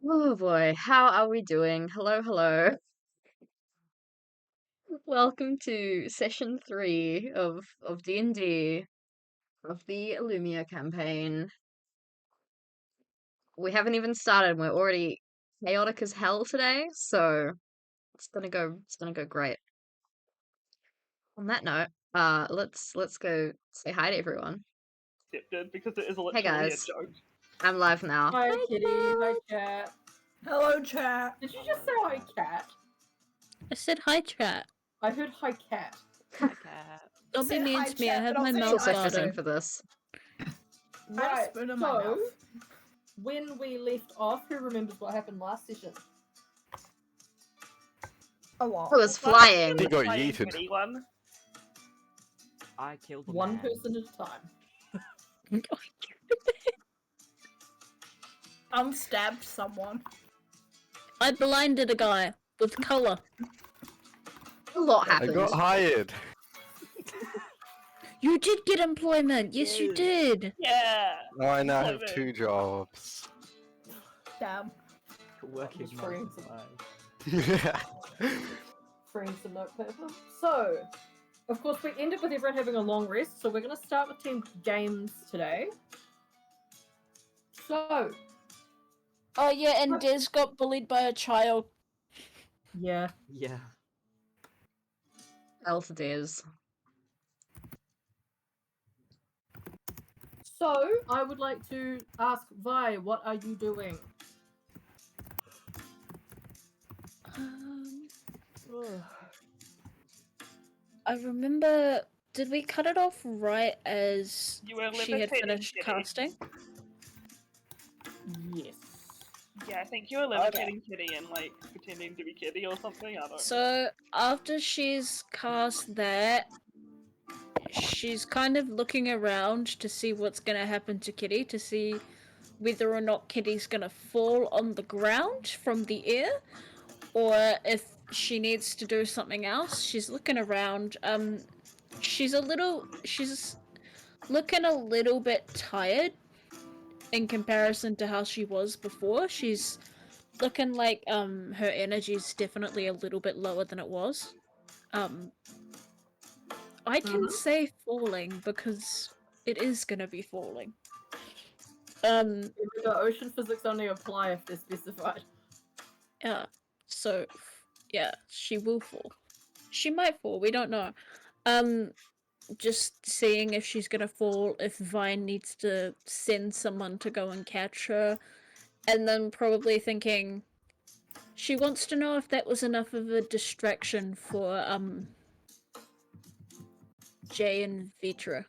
Oh boy, how are we doing? Hello, hello. Welcome to session 3 of D&D of the Elyumia Campaign. We haven't even started, and we're already chaotic as hell today, so it's gonna go great. On that note, let's go say hi to everyone. Accepted because it is Hey literally a guys, joke. I'm live now. Hi Kitty, hi Cat. Hello, chat. Did you just say hi Cat? I said hi, chat. I heard hi Cat. Don't be Said mean hi, to me. I chat, have but my I'll say It's mouth also hi. fitting guarded. for this. Right, spoon in my mouth. when we left off, who remembers what happened last session? A lot. I was flying. He got Flying yeeted. kitty one. I killed a One man. person at a time. Stabbed someone. I blinded a guy with colour. A lot I happened. got hired. You did get employment. Yes, you Yes. did. Yeah. Now I now have Employment. 2 jobs. Damn. Working Just freeing months some- away. Freeing some notepaper. So, of course, we ended with everyone having a long rest, so we're going to start with team games today. So, Oh yeah, and Des got bullied by a child. yeah. Yeah. Else it is. So, I would like to ask Vi, what are you doing? I remember. Did we cut it off right as You were she had levitating finished kitty. casting? Yes. Yeah, I think you were levitating kitty and like pretending to be kitty or something. I don't know. So after she's cast that, she's kind of looking around to see what's gonna happen to Kitty, to see whether or not Kitty's gonna fall on the ground from the air, or if she needs to do something else. She's looking around. She's looking a little bit tired in comparison to how she was before. She's looking like her energy's definitely a little bit lower than it was. I can say falling because it is gonna be falling. The ocean physics only apply if they're specified. Yeah. So yeah, she will fall. She might fall, we don't know. Just seeing if she's gonna fall, if Vine needs to send someone to go and catch her, and then probably thinking she wants to know if that was enough of a distraction for Jay and Vitra.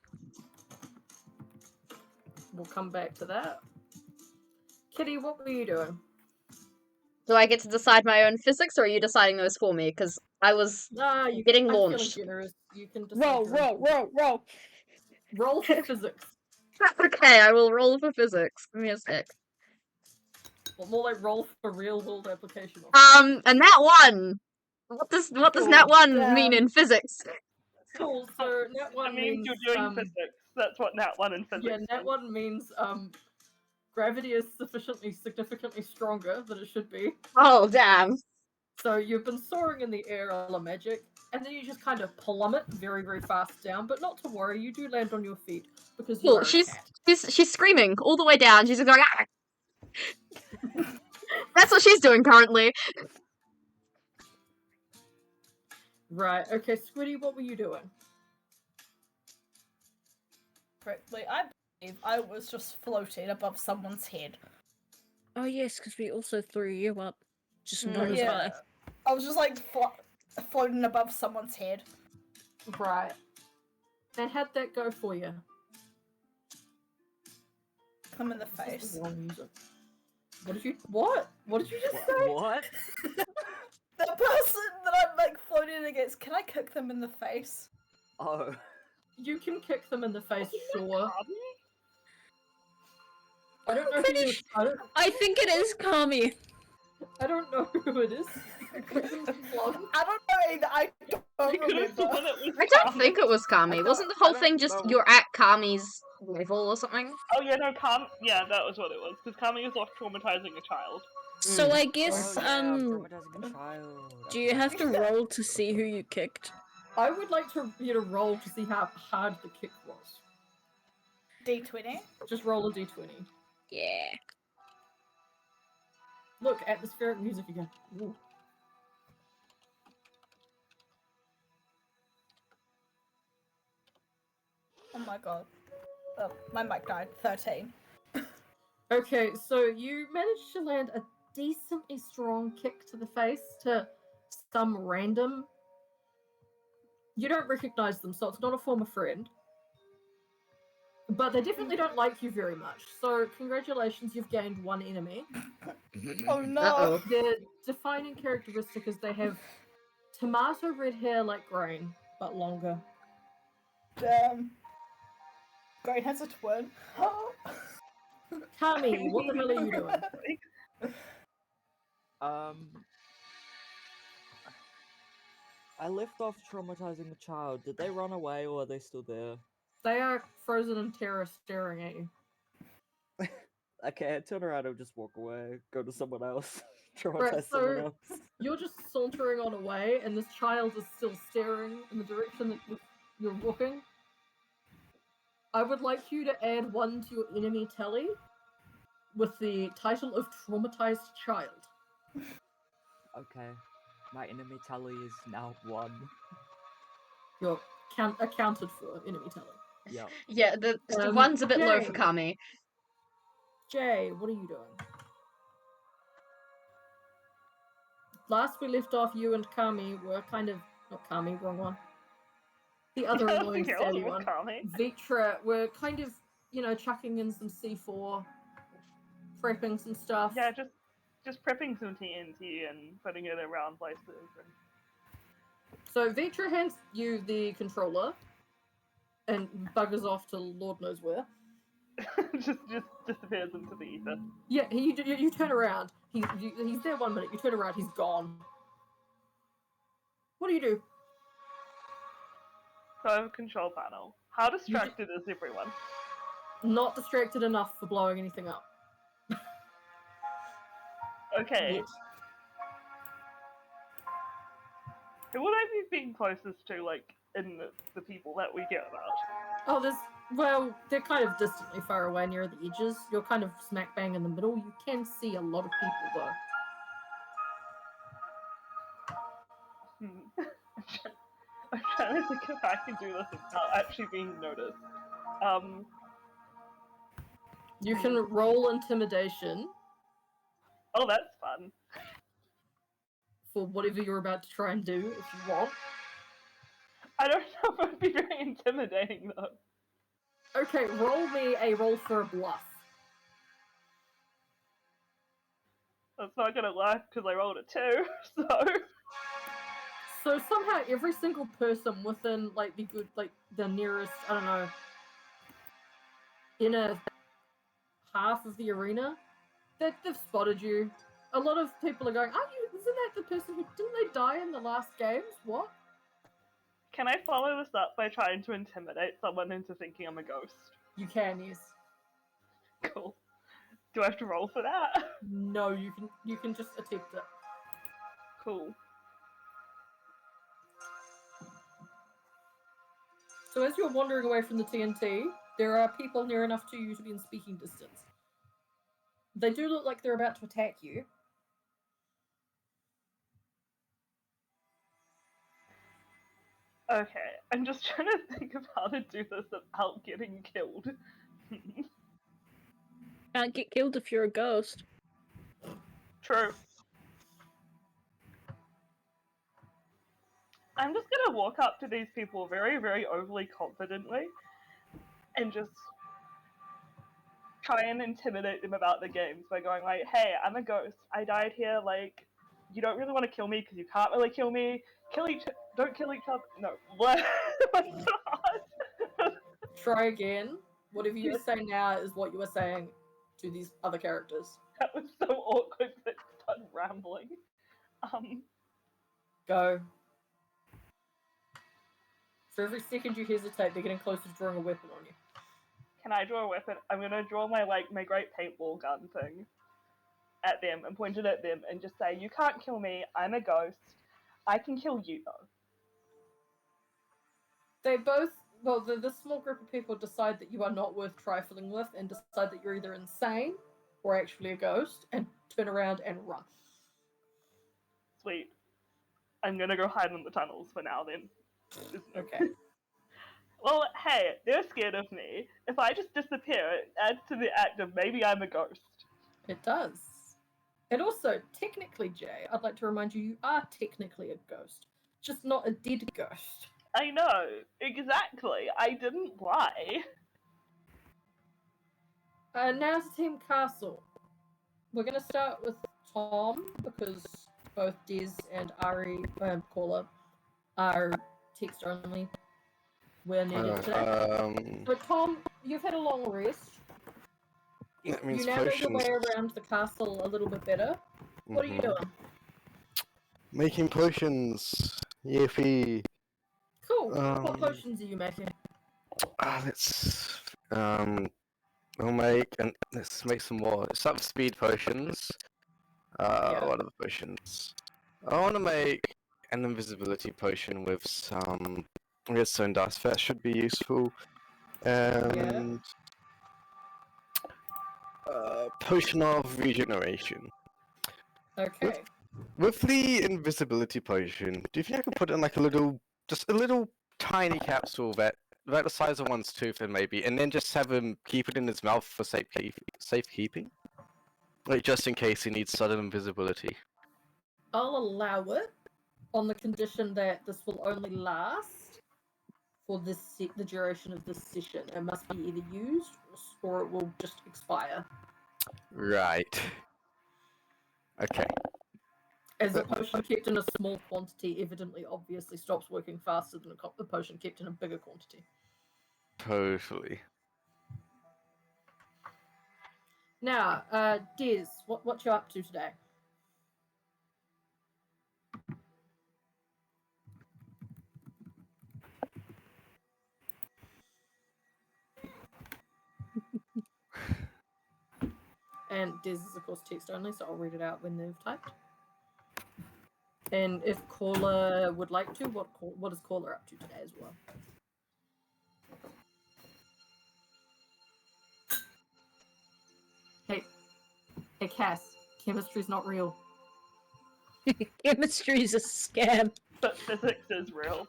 We'll come back to that. Kitty, what were you doing? Do I get to decide my own physics, or are you deciding those for me? Because I was You getting I'm feeling launched. generous. You can decide. Roll! Roll for physics. Okay, I will roll for physics. Give me a sec. Well, more like roll for real world application. And that one. What does Cool. that one mean in physics? Cool. So nat It one means means you're doing physics. That's what nat one in physics. yeah, nat means. one means gravity is significantly stronger than it should be. Oh damn! So you've been soaring in the air a la magic, and then you just kind of plummet very, very fast down. But not to worry, you do land on your feet because you Cool. are a She's cat. she's screaming all the way down. She's going. Ah! That's what she's doing currently. Right. Okay, Squiddy, what were you doing? Correctly, I believe I was just floating above someone's head. Oh yes, because we also threw you up. Just not as Yeah. high. I was just like floating above someone's head. Right. And how'd that go for you? Come in the This is face. the wrong music. What did you? What? What did you just say? What? The person that I'm like floating against, can I kick them in the face? Oh. You can kick them in the face, sure. Pardon? I don't know Pretty who. I think it is Kami. I don't know who it is. I don't know either. I don't You could have remember. sworn it was I don't Kami. think it was Kami. don't- Wasn't the I whole don't thing just know. you're at Kami's level or something? Oh yeah, no, Kami. Yeah, that was what it was. Because Kami was off traumatizing a child. So I guess, Oh, yeah, I'm traumatizing a child. do you have to roll to see who you kicked? I would like you to roll to see how hard the kick was. D20. Just roll a d20. Yeah. Look, atmospheric music again. Ooh. Oh my god. Oh, my mic died. 13. Okay, so you managed to land a decently strong kick to the face to some random. You don't recognize them, so it's not a former friend. But they definitely don't like you very much. So congratulations, you've gained one enemy. Oh no. Uh-oh. Their defining characteristic is they have tomato red hair like Grain, but longer. Damn. Grain has a twin. Kami, what the hell are you doing? I left off traumatizing the child. Did they run away or are they still there? They are frozen in terror staring at you. Okay, I turn around and just walk away. Go to someone else. Traumatize Right, someone so else. you're just sauntering on away, and this child is still staring in the direction that you're walking. I would like you to add 1 to your enemy tally with the title of Traumatized Child. Okay. My enemy tally is now 1. You're accounted for enemy tally. Yep. Yeah, the one's a bit low for Jay. Kami. Jay, what are you doing? Last we left off, you and Kami were kind of... Not Kami, wrong one. The other annoying stabby one. Vitra were kind of, chucking in some C4, prepping some stuff. Yeah, just prepping some TNT and putting it around places. So Vitra hands you the controller and buggers off to Lord knows where. just disappears into the ether. Yeah, you turn around. He's there 1 minute. You turn around, he's gone. What do you do? So I have a control panel. How distracted is everyone? Not distracted enough for blowing anything up. Okay. Yet. Who would I be being closest to, like, in the people that we care about? Oh, they're kind of distantly far away near the edges. You're kind of smack bang in the middle. You can see a lot of people, though. I'm trying to think if I can do this without actually being noticed. You can roll intimidation Oh, that's fun. for whatever you're about to try and do, if you want. I don't know if it'd be very intimidating, though. Okay, roll me a roll for a bluff. That's not gonna work because I rolled a 2, so... So somehow every single person within, like, the nearest, I don't know, inner half of the arena, they've spotted you. A lot of people are going, isn't that the person who, didn't they die in the last games? What? Can I follow this up by trying to intimidate someone into thinking I'm a ghost? You can, yes. Cool. Do I have to roll for that? No, you can just attempt it. Cool. So as you're wandering away from the TNT, there are people near enough to you to be in speaking distance. They do look like they're about to attack you. Okay, I'm just trying to think of how to do this without getting killed. Can't get killed if you're a ghost. True. I'm just gonna walk up to these people very, very overly confidently and just try and intimidate them about the games by going like, hey, I'm a ghost. I died here, like, you don't really want to kill me because you can't really kill me. Don't kill each other. No, what? What's so hard? Try again. Whatever you say now is what you were saying to these other characters. That was so awkward that it started rambling. Go. For every second you hesitate, they're getting closer to drawing a weapon on you. Can I draw a weapon? I'm gonna draw my great paintball gun thing. at them and pointed at them and just say, "You can't kill me. I'm a ghost. I can kill you though." They both, well, the small group of people decide that you are not worth trifling with and decide that you're either insane or actually a ghost and turn around and run. Sweet. I'm gonna go hide in the tunnels for now then. Okay. Well, hey, they're scared of me. If I just disappear, it adds to the act of maybe I'm a ghost. It does. And also, technically, Jay, I'd like to remind you, you are technically a ghost. Just not a dead ghost. I know, exactly. I didn't lie. Now to Team Castle. We're going to start with Tom, because both Des and Ari, Corla, are text only. We're needed today. But Tom, you've had a long rest. That means you now know your potions. way around the castle a little bit better. What are you doing? Making potions. Yippee. Cool. What potions are you making? Let's make some more. Some speed potions. Yeah. What are the potions? I want to make an invisibility potion with some redstone dust. That should be useful. And potion of regeneration. Okay. With the invisibility potion, do you think I could put it in like just a little tiny capsule that about the size of one's tooth, and maybe, and then just have him keep it in his mouth for safekeeping, like just in case he needs sudden invisibility. I'll allow it on the condition that this will only last for the duration of this session. It must be either used or it will just expire. Right. Okay. As a potion kept in a small quantity evidently obviously stops working faster than a potion kept in a bigger quantity. Totally. Now, Des, what you up to today? And Des is of course text only, so I'll read it out when they've typed. And if Corla would like to, what is Corla up to today as well? Hey Cass, chemistry's not real. Chemistry's a scam. But physics is real.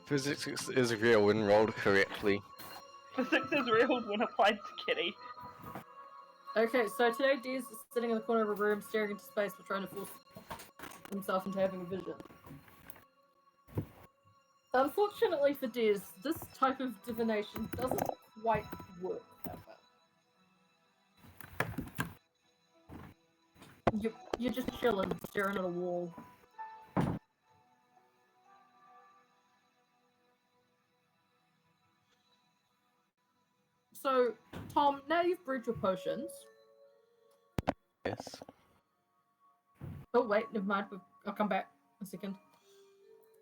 Physics is real when rolled correctly. Physics is real when applied to Kitty. Okay, so today Des is sitting in the corner of a room staring into space but trying to force himself into having a vision. Unfortunately for Des, this type of divination doesn't quite work that well. You're just chilling, staring at a wall. So, Tom, now you've brewed your potions. Yes. Oh, wait, never mind. I'll come back a second.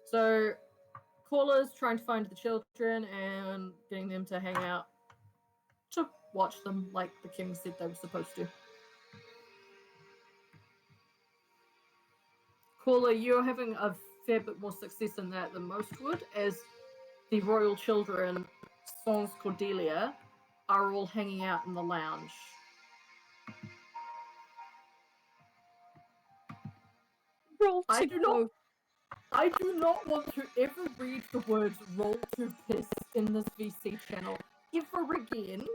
So, Corla's trying to find the children and getting them to hang out to watch them like the king said they were supposed to. Corla, you're having a fair bit more success in that than most would, as the royal children, Sans Cordelia, are all hanging out in the lounge. I do not want to ever read the words roll to piss in this VC channel ever again.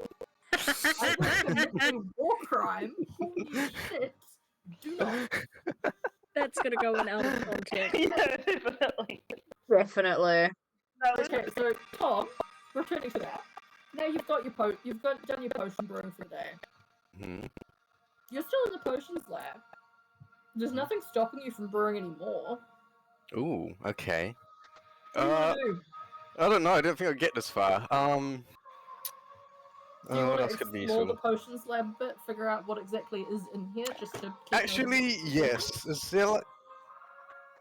I will commit a war crime. Holy shit. Do not. That's gonna go in out of context. Yeah, definitely. Definitely. Okay, so Tom, returning to that. Now you've got done your potion brewing for the day. Mm-hmm. You're still in the potions lab. There's nothing stopping you from brewing any more. Ooh, okay. What do you want to do? I don't know. I don't think I'll get this far. Do you what want else to could be explore useful? the potions lab a bit, figure out what exactly is in here, just to keep Actually, yes. Is there like,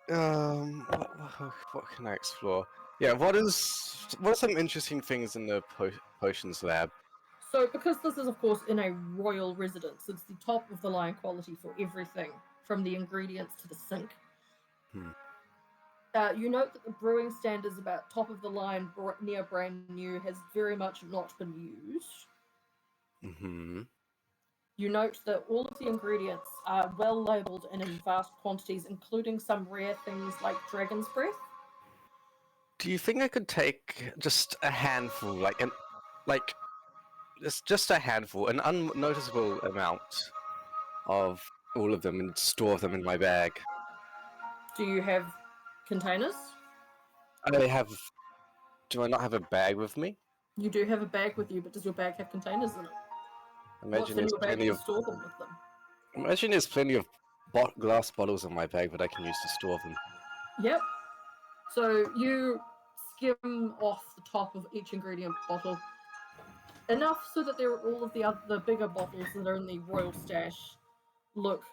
what can I explore? Yeah, what are some interesting things in the potions lab? So, because this is, of course, in a royal residence, it's the top of the line quality for everything, from the ingredients to the sink. Hmm. You note that the brewing stand is about top of the line, near brand new, has very much not been used. Mm-hmm. You note that all of the ingredients are well labelled and in vast quantities, including some rare things like dragon's breath. Do you think I could take just a handful, just a handful, an unnoticeable amount of all of them, and store them in my bag? Do you have containers? I have. Do I not have a bag with me? You do have a bag with you, but does your bag have containers in it? What's Imagine in there's your bag plenty to of. store them with them? Imagine there's plenty of glass bottles in my bag that I can use to store them. Yep. So you skim off the top of each ingredient bottle enough so that all of the bigger bottles that are in the royal stash look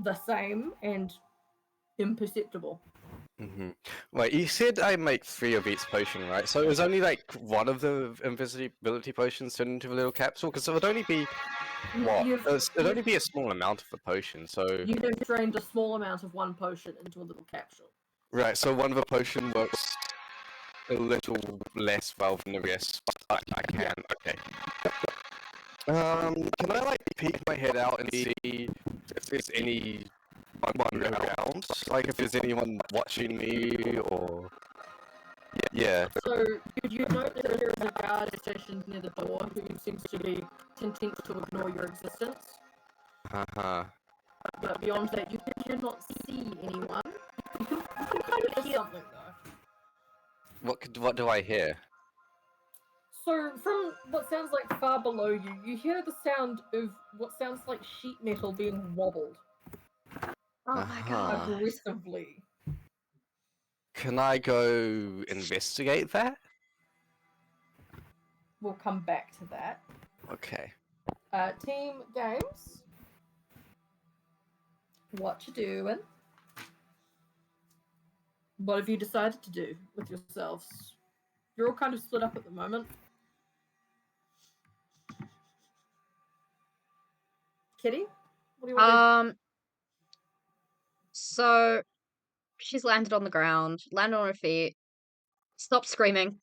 the same and imperceptible. Mm-hmm. Right, you said I make 3 of each potion, right? So it was only like one of the invisibility potions turned into a little capsule, because it would only be what? It'd only be a small amount of the potion, so. You have drained a small amount of one potion into a little capsule. Right, so one of the potion works a little less well than the rest. I can, okay. Can I like peek my head out and see if there's anyone around? Like if there's anyone watching me or yeah. So you note that there is a guard stationed near the door who seems to be content to ignore your existence. Uh-huh. But beyond that, you cannot see anyone. You can kind of hear something though. What do I hear? So from what sounds like far below you, you hear the sound of what sounds like sheet metal being wobbled. Oh my god. Aggressively. Can I go investigate that? We'll come back to that. Okay. Team games. What you doing? What have you decided to do with yourselves? You're all kind of split up at the moment. Kitty, what do you want to do? So she's landed on the ground, landed on her feet, stopped screaming.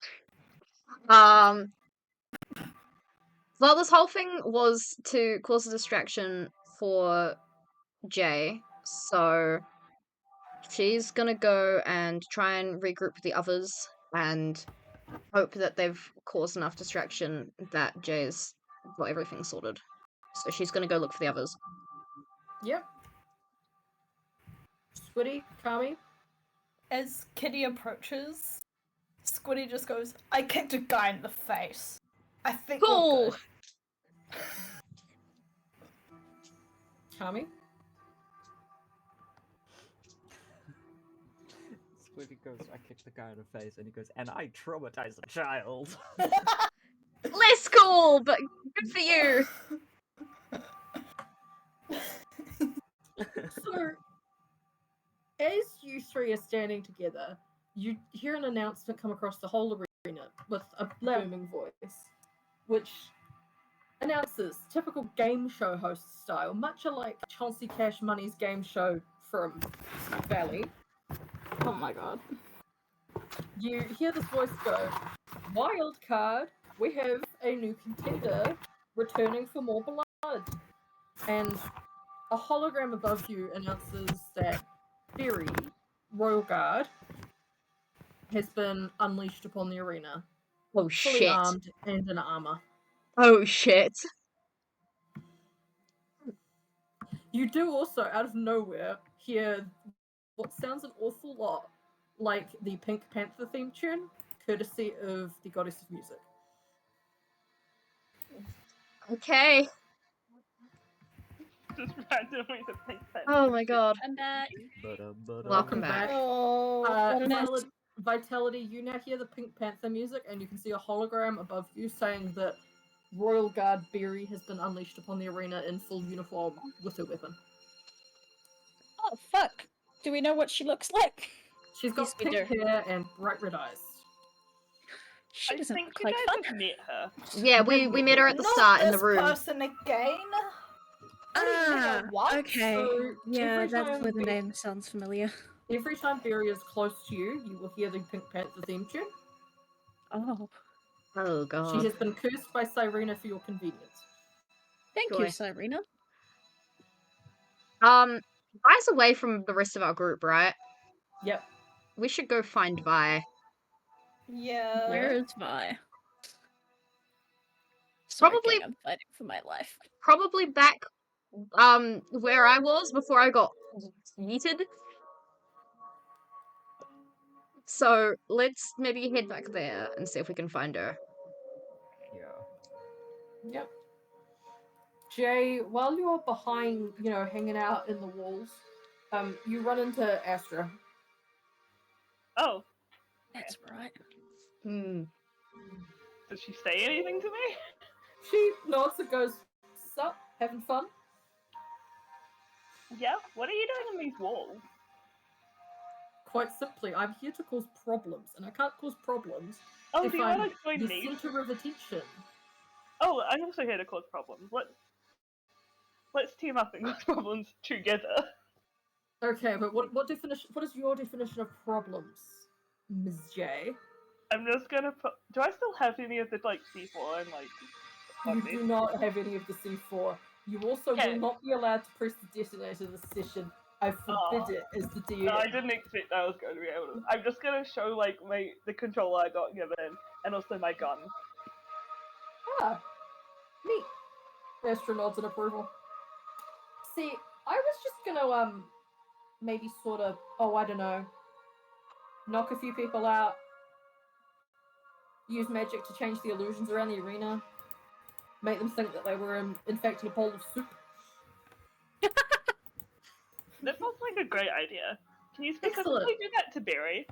Well, this whole thing was to cause a distraction for Jay, so she's gonna go and try and regroup with the others and hope that they've caused enough distraction that Jay's got everything sorted. So she's gonna go look for the others. Yep. Squiddy, Kami. As Kitty approaches, Squiddy just goes, I kicked a guy in the face. I think Cool! we're good. Kami? Squiddy goes, I kicked the guy in the face, and he goes, and I traumatized a child. Less cool, but good for you! So, as you three are standing together, you hear an announcement come across the whole arena with a booming voice, which announces, typical game show host style, much alike Chauncey Cash Money's game show from Valley. Oh my god. You hear this voice go, wild card, we have a new contender returning for more blood. And a hologram above you announces that Berry, Royal Guard, has been unleashed upon the arena. Oh Fully shit. armed and in armor. Oh shit. You do also, out of nowhere, hear what sounds an awful lot like the Pink Panther theme tune, courtesy of the Goddess of Music. Okay. Just randomly the pink pen. Oh my god. I'm back. Welcome back. Oh, what a mess. Vitality, you now hear the Pink Panther music, and you can see a hologram above you saying that Royal Guard Berry has been unleashed upon the arena in full uniform with a weapon. Oh, fuck. Do we know what she looks like? She's got Yes, we pink do. hair and bright red eyes. She I doesn't think look you like guys fun. have met her. Yeah, we met her at the start in the this room. person again. Only met her once. Okay. So Yeah, every that's time where the name sounds familiar. Every time Barry is close to you, you will hear the Pink Panther theme tune. Oh. Oh She god. has been cursed by Cyrena for your convenience. Thank Joy. you, Cyrena. Vi's away from the rest of our group, right? Yep. We should go find Vi. Yeah. Where is Vi? Sorry, Probably- gang, I'm fighting for my life. Probably back where I was before I got yeeted. So let's maybe head back there and see if we can find her. Yeah. Yep. Jay, while you're behind, hanging out in the walls, you run into Astra. Oh, That's right. Hmm. did she say anything to me? She nods and goes, "Sup, having fun?" Yeah. What are you doing in these walls? Quite simply, I'm here to cause problems, and I can't cause problems Oh, if do you I'm want to join the me? center of attention. Oh, I'm also here to cause problems. Let's team up and cause problems together. Okay, but what definition? What is your definition of problems, Ms. J? I'm just gonna put. Do I still have any of the C4 and You on me? do not have any of the C4. You also Okay. will not be allowed to press the detonator this session. I forbid it as the DM. No, I didn't expect I was going to be able to. I'm just gonna show the controller I got given and also my gun. Ah, neat. Astronauts in approval. See, I was just gonna maybe sort of, I don't know, knock a few people out, use magic to change the illusions around the arena, make them think that they were in fact in a bowl of soup. That sounds like a great idea. Can you Excellent. specifically do that to Barry?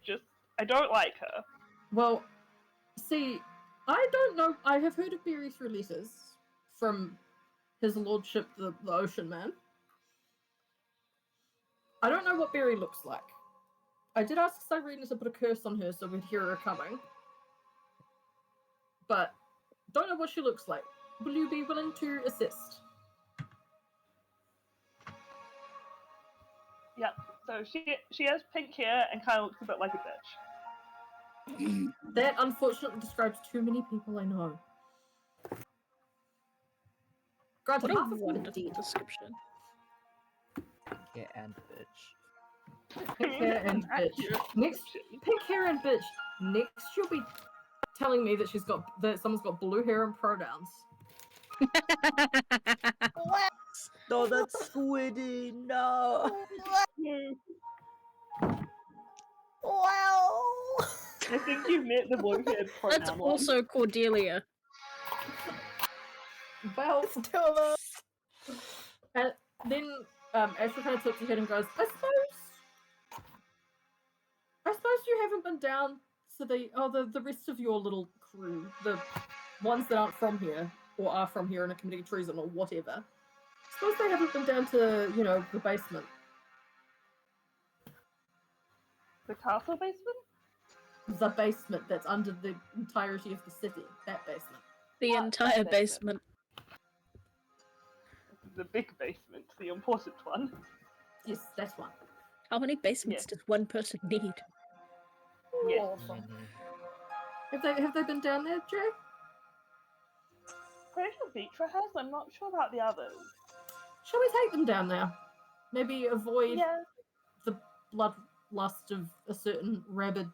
I don't like her. Well, see, I don't know. I have heard of Barry through letters from his lordship, the Ocean Man. I don't know what Barry looks like. I did ask Cyrena to put a curse on her so we'd hear her coming. But don't know what she looks like. Will you be willing to assist? Yep. So she has pink hair and kind of looks a bit like a bitch. That unfortunately describes too many people I know. Granted, What half a of them are wonderful dead. description. Yeah, and bitch. Pink hair and bitch. Accurate Next, description. pink hair and bitch. Next, she'll be telling me that someone's got blue hair and pronouns. No, that's Squiddy. No. Wow. I think you've met the blue-haired pronoun That's one. also Cordelia. Well, It's two of us. and then Asher kind of tilts her head and goes, I suppose you haven't been down to the rest of your little crew, the ones that aren't from here or are from here and are committing treason or whatever. I suppose they haven't been down to, the basement. The castle basement? The basement that's under the entirety of the city. That basement. The entire that basement. The big basement, the important one. Yes, that's one. How many basements does one person need? Yes. Awesome. Have they been down there, Jay? Pretty sure Vitra has. I'm not sure about the others. Shall we take them down there? Maybe avoid Yeah. the bloodlust of a certain rabid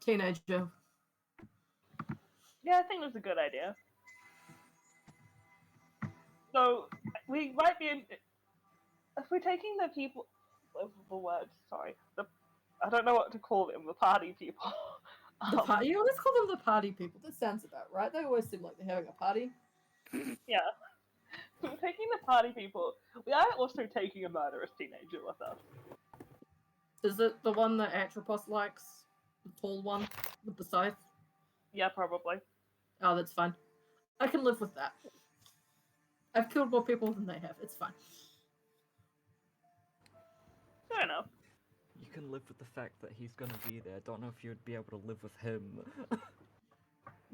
teenager. Yeah, I think that's a good idea. So we might be if we're taking the people, the word. Sorry, I don't know what to call them. The party people. The party? Let's call them the party people. That sounds about right. They always seem like they're having a party. Yeah. We're taking the party people. We are also taking a murderous teenager with us. Is it the one that Atropos likes? The tall one with the scythe? Yeah, probably. Oh, that's fine. I can live with that. I've killed more people than they have. It's fine. Fair enough. You can live with the fact that he's gonna be there. Don't know if you'd be able to live with him.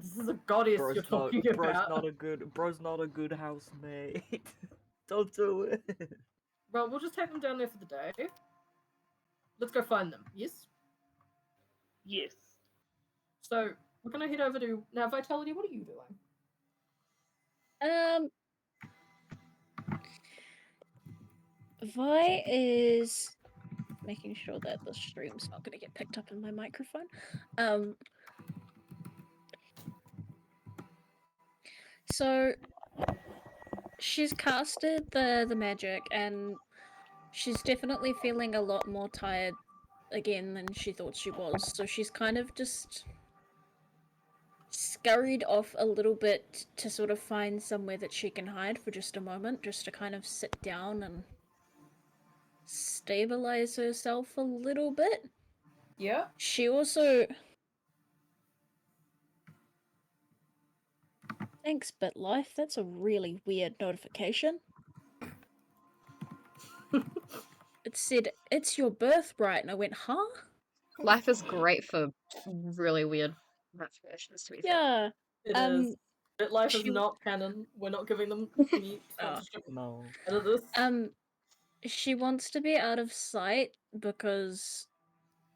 This is a goddess you're talking about. Bro's not a good housemate. Don't do it. Well, we'll just take them down there for the day. Let's go find them, yes? Yes. So, we're gonna head over to... Now, Vitality, what are you doing? Vi is making sure that the stream's not going to get picked up in my microphone. So she's casted the magic, and she's definitely feeling a lot more tired again than she thought she was. So she's kind of just scurried off a little bit to sort of find somewhere that she can hide for just a moment, just to kind of sit down and stabilize herself a little bit. Yeah? She also... Thanks, BitLife. That's a really weird notification. It said, it's your birthright, and I went, huh? Life is great for really weird notifications, to be fair. Yeah. It is. BitLife is she- not canon. We're not giving them any sponsorship No. out of this. She wants to be out of sight because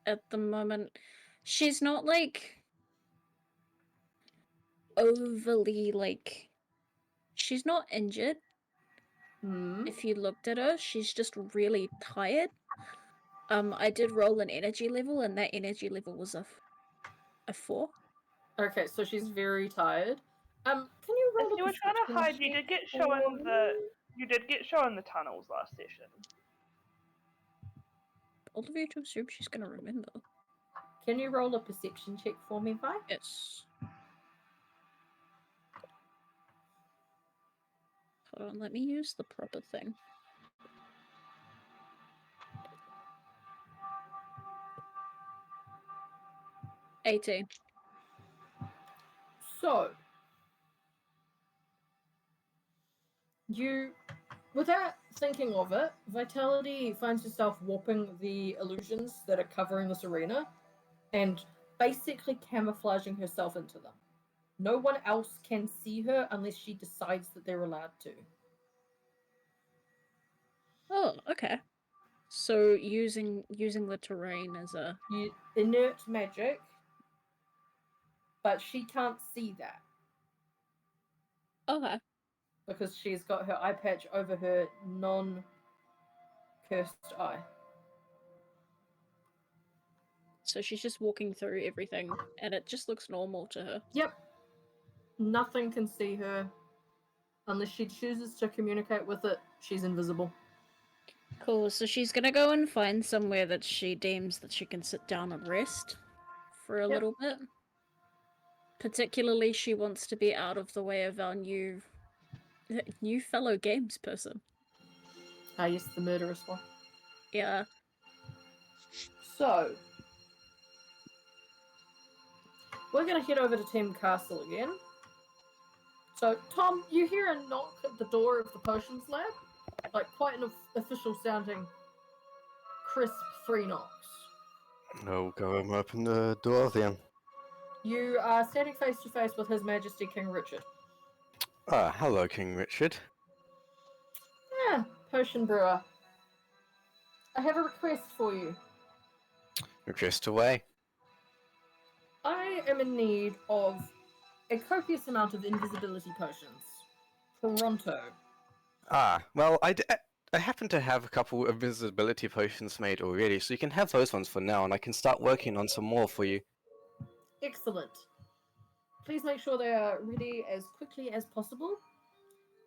at the moment she's not like overly like she's not injured. If you looked at her, she's just really tired. I did roll an energy level, and that energy level was a 4. Okay, so she's very tired. Can you roll If you were trying to hide, you did get shown the tunnels last session. All of you to assume she's gonna remember. Can you roll a perception check for me, Vi? Yes. Hold on, let me use the proper thing. $18. So, without thinking of it, Vitality finds herself warping the illusions that are covering this arena and basically camouflaging herself into them. No one else can see her unless she decides that they're allowed to. Oh, okay. So using the terrain as a Inert magic, but she can't see that. Okay. Because she's got her eye patch over her non-cursed eye. So she's just walking through everything, and it just looks normal to her. Yep. Nothing can see her. Unless she chooses to communicate with it, she's invisible. Cool, so she's gonna go and find somewhere that she deems that she can sit down and rest for a little bit. Particularly, she wants to be out of the way of our new fellow games person. Ah, yes, the murderous one. Yeah. So, we're going to head over to Team Castle again. So, Tom, you hear a knock at the door of the potions lab? Like, quite an official sounding, crisp 3 knocks. No, go and open the door then. You are standing face to face with His Majesty King Richard. Ah, hello, King Richard. Yeah, potion brewer. I have a request for you. Request away. I am in need of a copious amount of invisibility potions. Pronto. Ah, well, I happen to have a couple of invisibility potions made already, so you can have those ones for now, and I can start working on some more for you. Excellent. Please make sure they are ready as quickly as possible,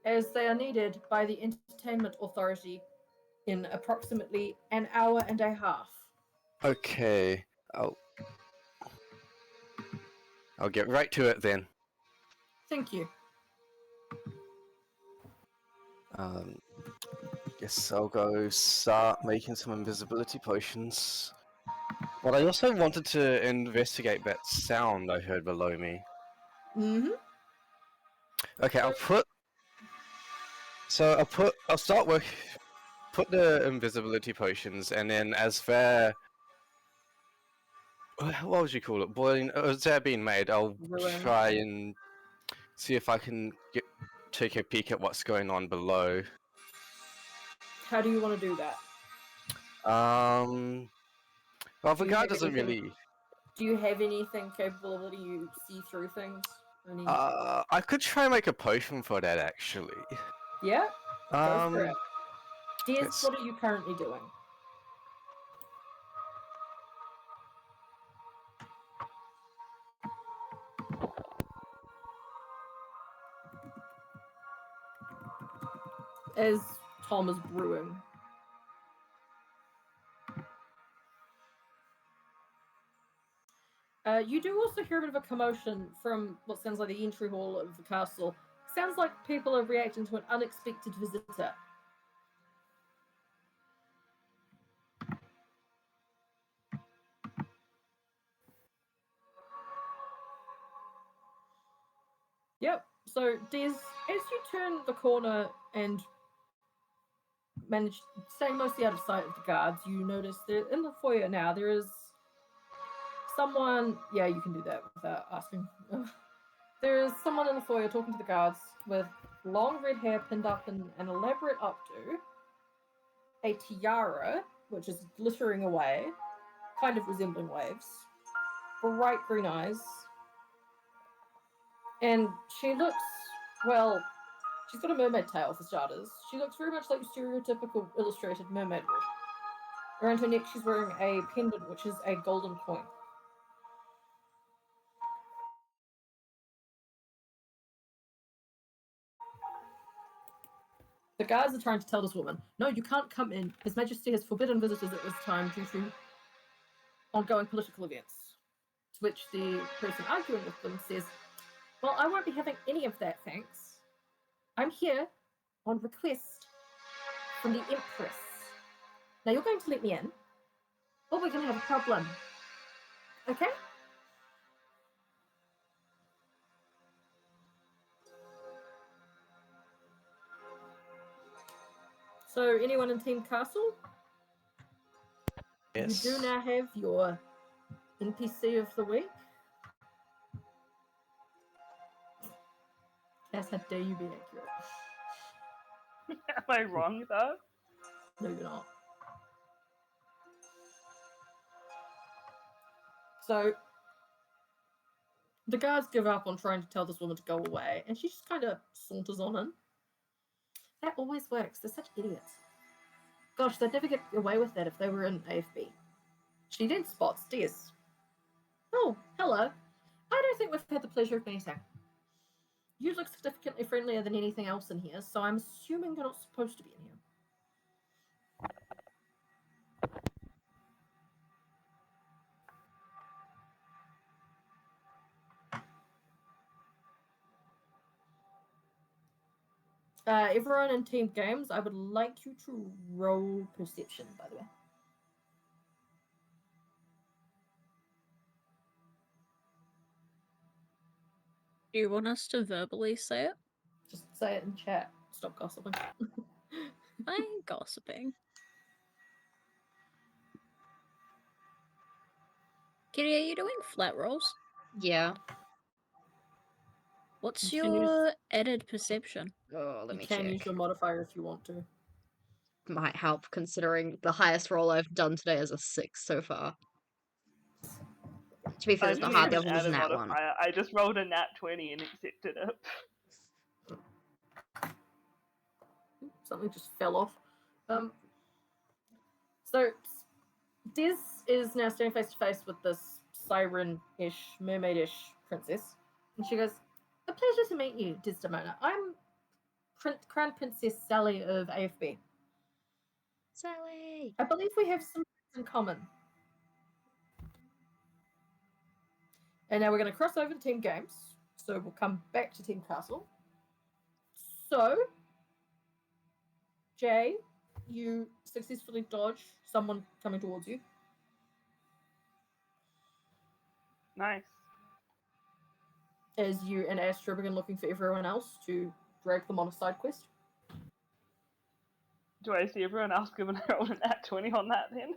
as they are needed by the Entertainment Authority in approximately an hour and a half. Okay, I'll get right to it then. Thank you. Guess I'll go start making some invisibility potions. But I also wanted to investigate that sound I heard below me. Mm-hmm. Okay, I'll start with put the invisibility potions, and then as they're what would you call it? Boiling, they're being made. I'll Ruin. try and see if I can take a peek at what's going on below. How do you want to do that? Well, the Do you guy have doesn't anything- really. Do you have anything capable of letting you see through things? Any... I could try and make a potion for that actually. Yeah? Go for it. Des, let's- what are you currently doing? As Tom is brewing. You do also hear a bit of a commotion from what sounds like the entry hall of the castle. Sounds like people are reacting to an unexpected visitor. Yep. So, Des, as you turn the corner and manage staying mostly out of sight of the guards, you notice that in the foyer now there is someone. Yeah, you can do that without asking. There is someone in the foyer talking to the guards with long red hair pinned up in an elaborate updo, a tiara which is glittering away, kind of resembling waves, bright green eyes, and she looks, well, she's got a mermaid tail for starters. She looks very much like your stereotypical illustrated mermaid would. Around her neck she's wearing a pendant which is a golden coin. The guards are trying to tell this woman, no, you can't come in. His Majesty has forbidden visitors at this time due to ongoing political events. To which the person arguing with them says, well, I won't be having any of that, thanks. I'm here on request from the Empress. Now you're going to let me in, or we're going to have a problem. Okay? So, anyone in Team Castle? Yes. You do now have your NPC of the week. Cass, how dare you be accurate? Am I wrong though? No, you're not. So, the guards give up on trying to tell this woman to go away, and she just kind of saunters on in. That always works. They're such idiots. Gosh, they'd never get away with that if they were in AFB. She then spots Des. Oh, hello. I don't think we've had the pleasure of meeting. You look significantly friendlier than anything else in here, so I'm assuming you're not supposed to be in here. Everyone in team games, I would like you to roll perception, by the way. Do you want us to verbally say it? Just say it in chat. Stop gossiping. I ain't gossiping. Kitty, are you doing flat rolls? Yeah. What's You can use- your added perception? Oh, let You me can check. use your modifier if you want to. Might help considering the highest roll I've done today is a 6 so far. To be fair, I it's not didn't hard. The even other one was add a a nat one. modifier. I just rolled a nat 20 and accepted it. Something just fell off. So Des is now standing face to face with this siren-ish, mermaid-ish princess, and she goes, "A pleasure to meet you, Desdemona. I'm Crown Princess Sally of AFB. Sally! I believe we have some things in common." And now we're going to cross over to Team Games, so we'll come back to Team Castle. So, Jay, you successfully dodge someone coming towards you. Nice. As you and Astra begin looking for everyone else to drag them on a side quest. Do I see everyone else given I rolled a nat 20 on that then?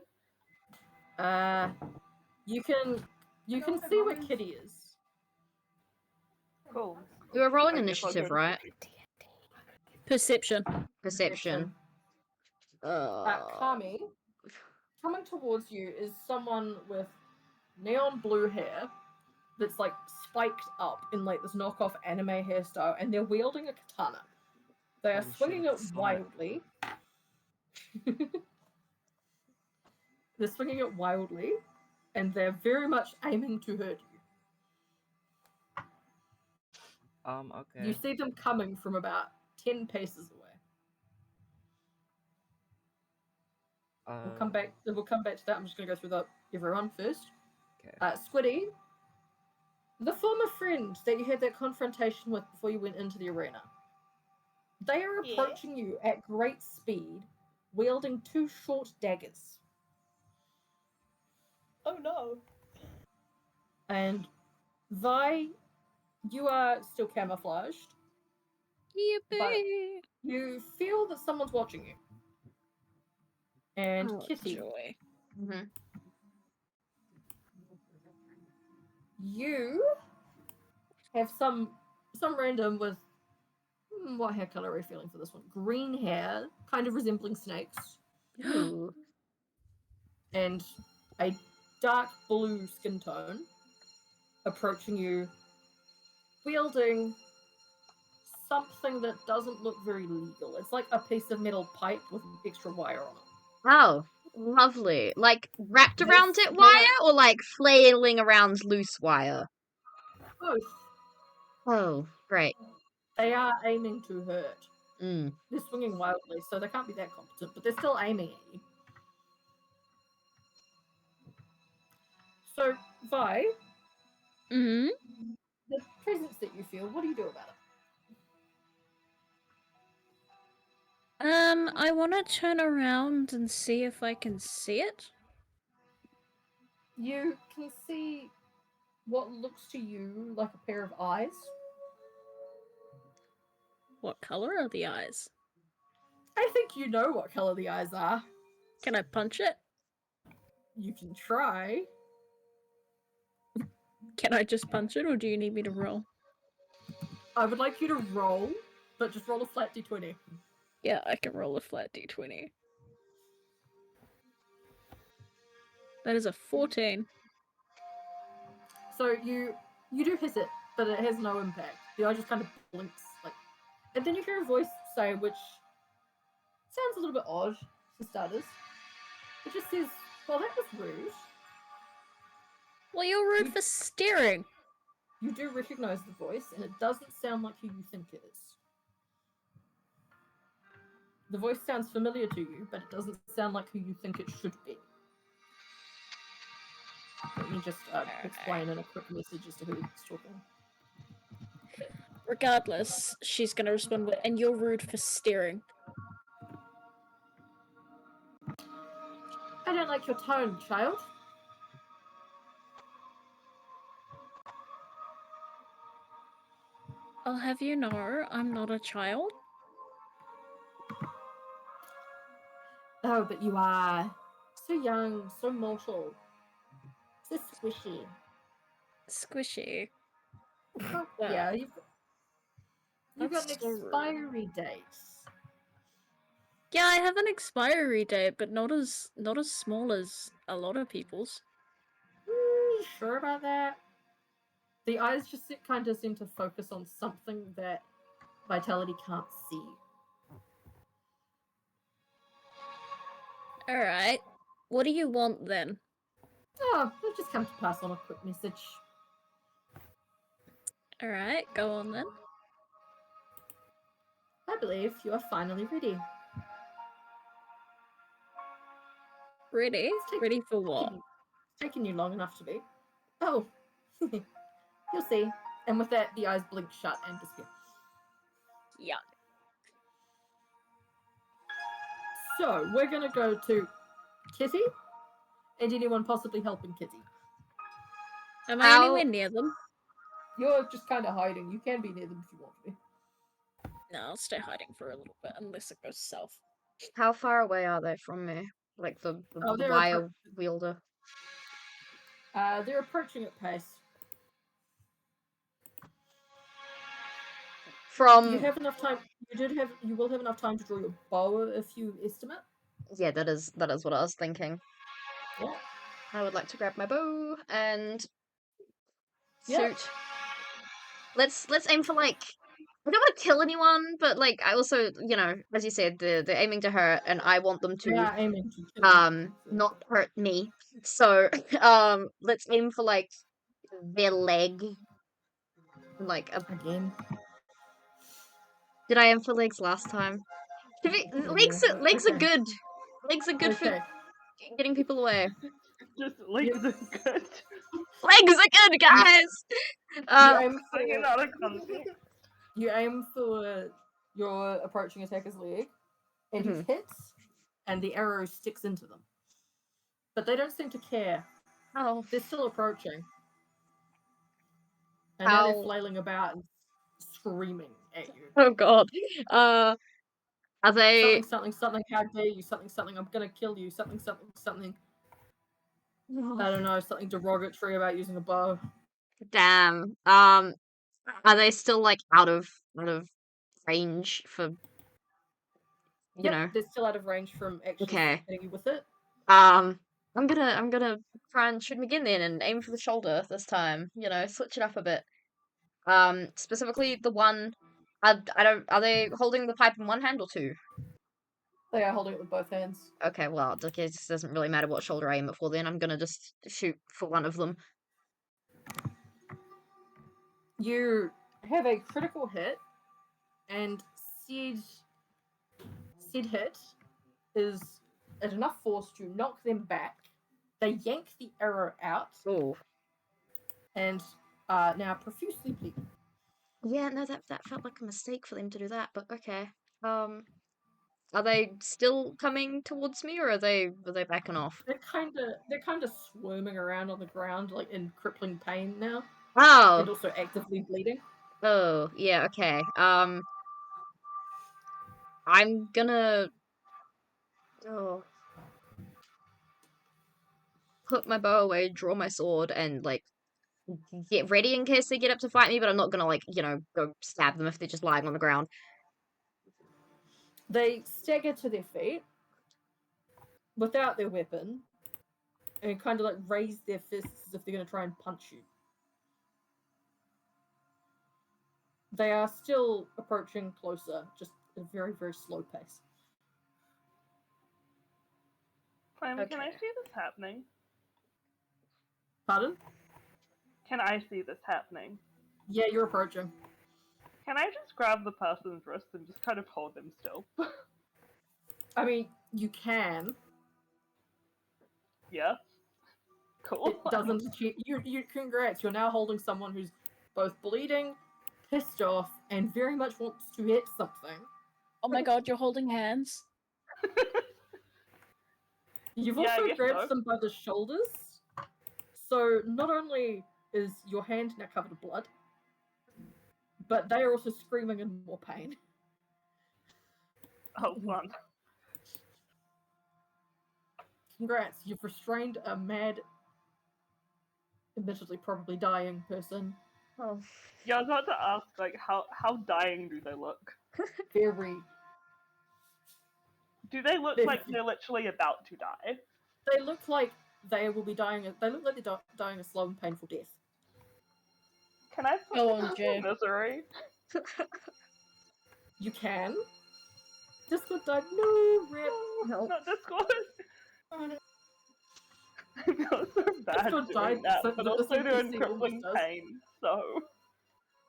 You can see where Kitty is. Cool. We were rolling I guess I'll initiative, go- right? Perception. Perception. Kami, coming towards you is someone with neon blue hair that's like spiked up in like this knockoff anime hairstyle, and they're wielding a katana. They are Holy shit, swinging it it's Sonic. wildly. They're swinging it wildly, and they're very much aiming to hurt you. Okay. You see them coming from about 10 paces away. We'll come back to that. I'm just going to go through everyone first. Okay. Squiddy, the former friend that you had that confrontation with before you went into the arena. They are approaching you at great speed, wielding 2 short daggers. Oh no. And Vi, you are still camouflaged, but Yippee! you feel that someone's watching you. And Oh, Kitty, joy. Mm-hmm. you have some random with what hair color are we feeling for this one? Green hair, kind of resembling snakes, Ooh. and a dark blue skin tone approaching you, wielding something that doesn't look very legal. It's like a piece of metal pipe with extra wire on it. Oh, lovely. Like wrapped This- around it yeah. wire or like flailing around loose wire? Both. Oh, great. They are aiming to hurt. Mm. They're swinging wildly, so they can't be that competent, but they're still aiming at you. So, Vi, Mm-hmm. the presence that you feel, what do you do about it? I want to turn around and see if I can see it. You can see what looks to you like a pair of eyes. What color are the eyes? I think you know what color the eyes are. Can I punch it? You can try. Can I just punch it, or do you need me to roll? I would like you to roll, but just roll a flat d20. Yeah, I can roll a flat d20. That is a 14. So you do hit it, but it has no impact. The eye just kind of blinks, like, and then you hear a voice say, which sounds a little bit odd for starters. It just says, "Well, that was rude." Well, you're rude for staring. You do recognize the voice, and it doesn't sound like who you think it is. The voice sounds familiar to you, but it doesn't sound like who you think it should be. Let me just explain in a quick message as to who it's talking. Regardless, she's gonna respond with, "And you're rude for staring." I don't like your tone, child. I'll have you know, I'm not a child. Oh, but you are so young, so mortal, so squishy. Squishy. Oh, yeah, you've got an That's so rude. expiry date. Yeah, I have an expiry date, but not as small as a lot of people's. You sure about that? The eyes just kind of seem to focus on something that Vitality can't see. Alright. What do you want then? Oh, I've just come to pass on a quick message. Alright, go on then. I believe you are finally ready. Ready? Ready for what? It's taken you long enough to be. Oh, you'll see. And with that, the eyes blink shut and disappear. Yeah. So, we're going to go to Kitty and anyone possibly helping Kitty. Am I anywhere near them? You're just kind of hiding. You can be near them if you want to be. No, I'll stay hiding for a little bit unless it goes south. How far away are they from me? Like the they're wire wielder. They're approaching at pace. From You have enough time. You will have enough time to draw your bow if you estimate. yeah, that is what I was thinking. Yeah. I would like to grab my bow and Yep. shoot. Let's aim for like I don't want to kill anyone, but like I also, you know, as you said, they're aiming to hurt, and I want them They to are aiming to kill you. not hurt me. So let's aim for like their leg. Like Again. did I aim for legs last time? Legs are Okay. good. Legs are good for Okay. getting people away. Just legs are good. Legs are good, guys. You aim Hanging for out of context. your approaching attacker's leg, and he Mhm. hits, and the arrow sticks into them. But they don't seem to care. Oh, They're still approaching. And now they're how? flailing about and screaming at you. Oh God. Are they? Something, how dare you, something, I'm gonna kill you, something. I don't know, something derogatory about using a bow. Damn. Are they still like out of range for you Yep, know? they're still out of range from actually Okay. hitting you with it. I'm gonna try and shoot him again then and aim for the shoulder this time. You know, switch it up a bit. Specifically the one. I don't. Are they holding the pipe in one hand or two? They are holding it with both hands. Okay, well, it just doesn't really matter what shoulder I aim it for. Then I'm gonna just shoot for one of them. You have a critical hit, and said hit is at enough force to knock them back. They yank the arrow out Oh. and are now profusely bleeding. Yeah, no, that felt like a mistake for them to do that, but okay. Are they still coming towards me, or are they backing off? They're kind of swarming around on the ground, like in crippling pain now, and Oh, also actively bleeding. oh, yeah, okay. I'm gonna oh, put my bow away, draw my sword, and like get ready in case they get up to fight me. But I'm not gonna like go stab them if they're just lying on the ground. They stagger to their feet without their weapon and kind of like raise their fists as if they're going to try and punch you. They are still approaching closer, just at a very, very slow pace. Can I Okay. see this happening? Pardon? Can I see this happening? Yeah, you're approaching. Can I just grab the person's wrist and just kind of hold them still? I mean, you can. Yeah. Cool. It doesn't achieve. You congrats. You're now holding someone who's both bleeding, pissed off, and very much wants to hit something. Oh my god, you're holding hands? You've Yeah, I also guess grabbed so. them by the shoulders. So not only is your hand now covered in blood, but they are also screaming in more pain. Oh, fun. Congrats, you've restrained a mad, admittedly probably dying person. Oh, Yeah, I was about to ask, like, how dying do they look? Very. Do they look like they're literally about to die? They look like they will be dying. They look like they're dying a slow and painful death. Can I put Go them on, out Jay. of misery? You can. Discord died. No, rip. no. Not Discord. Oh, no. I feel so bad Discord doing died, that, so but this also NPC doing almost crippling does. pain, so...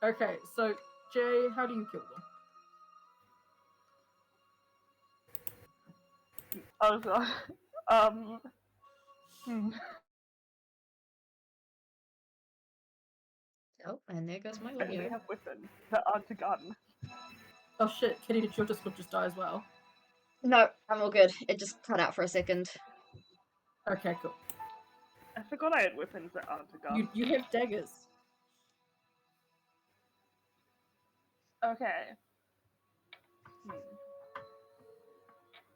Okay, so Jay, how do you kill them? Oh god. Oh, and there goes my I only audio. have weapons that aren't a gun. Oh shit, Kitty, did your Discord just die as well? No, I'm all good. It just cut out for a second. Okay, cool. I forgot I had weapons that aren't a gun. You have daggers. Okay.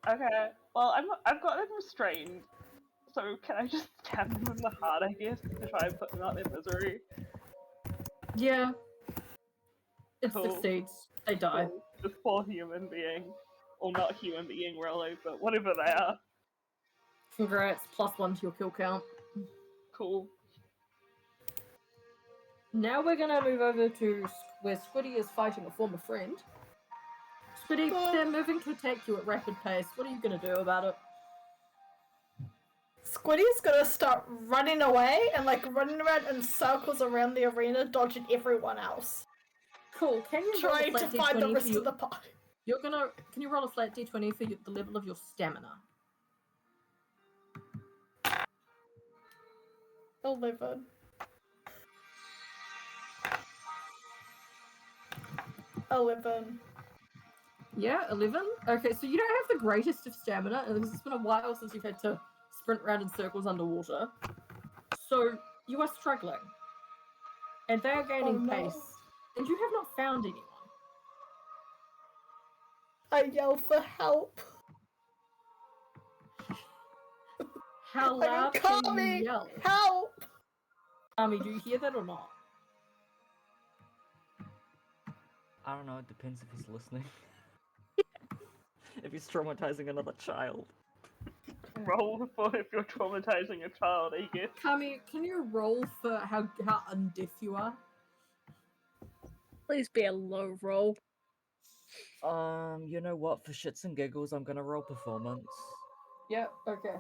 Okay. Well, I've got them restrained, So can I just stab them in the heart, I guess, to try and put them out their misery? Yeah. It Cool. succeeds. They die. Cool. This poor human being. Well, not human being, really, but whatever they are. Congrats, +1 to your kill count. Cool. Now we're gonna move over to where Squiddy is fighting a former friend. Squiddy, they're moving to attack you at rapid pace. What are you gonna do about it? Squiddy's gonna start running away and like running around in circles around the arena, dodging everyone else. Cool. Can you roll a Trying to flat find the D20 rest for your... of the party. You're gonna... Can you roll a flat D20 for the level of your stamina? 11. Yeah, 11? Okay, so you don't have the greatest of stamina, because it's been a while since you've had to sprint around in circles underwater. So, you are struggling. And they are gaining pace. And you have not found anyone. I yell for help. How loud can you yell? Help! Ami, do you hear that or not? I don't know, it depends if he's listening. If he's traumatizing another child. Roll for if you're traumatizing a child, I guess. Kami, can you roll for how undeaf you are? Please be a low roll. You know what? For shits and giggles, I'm gonna roll performance. Yep, okay.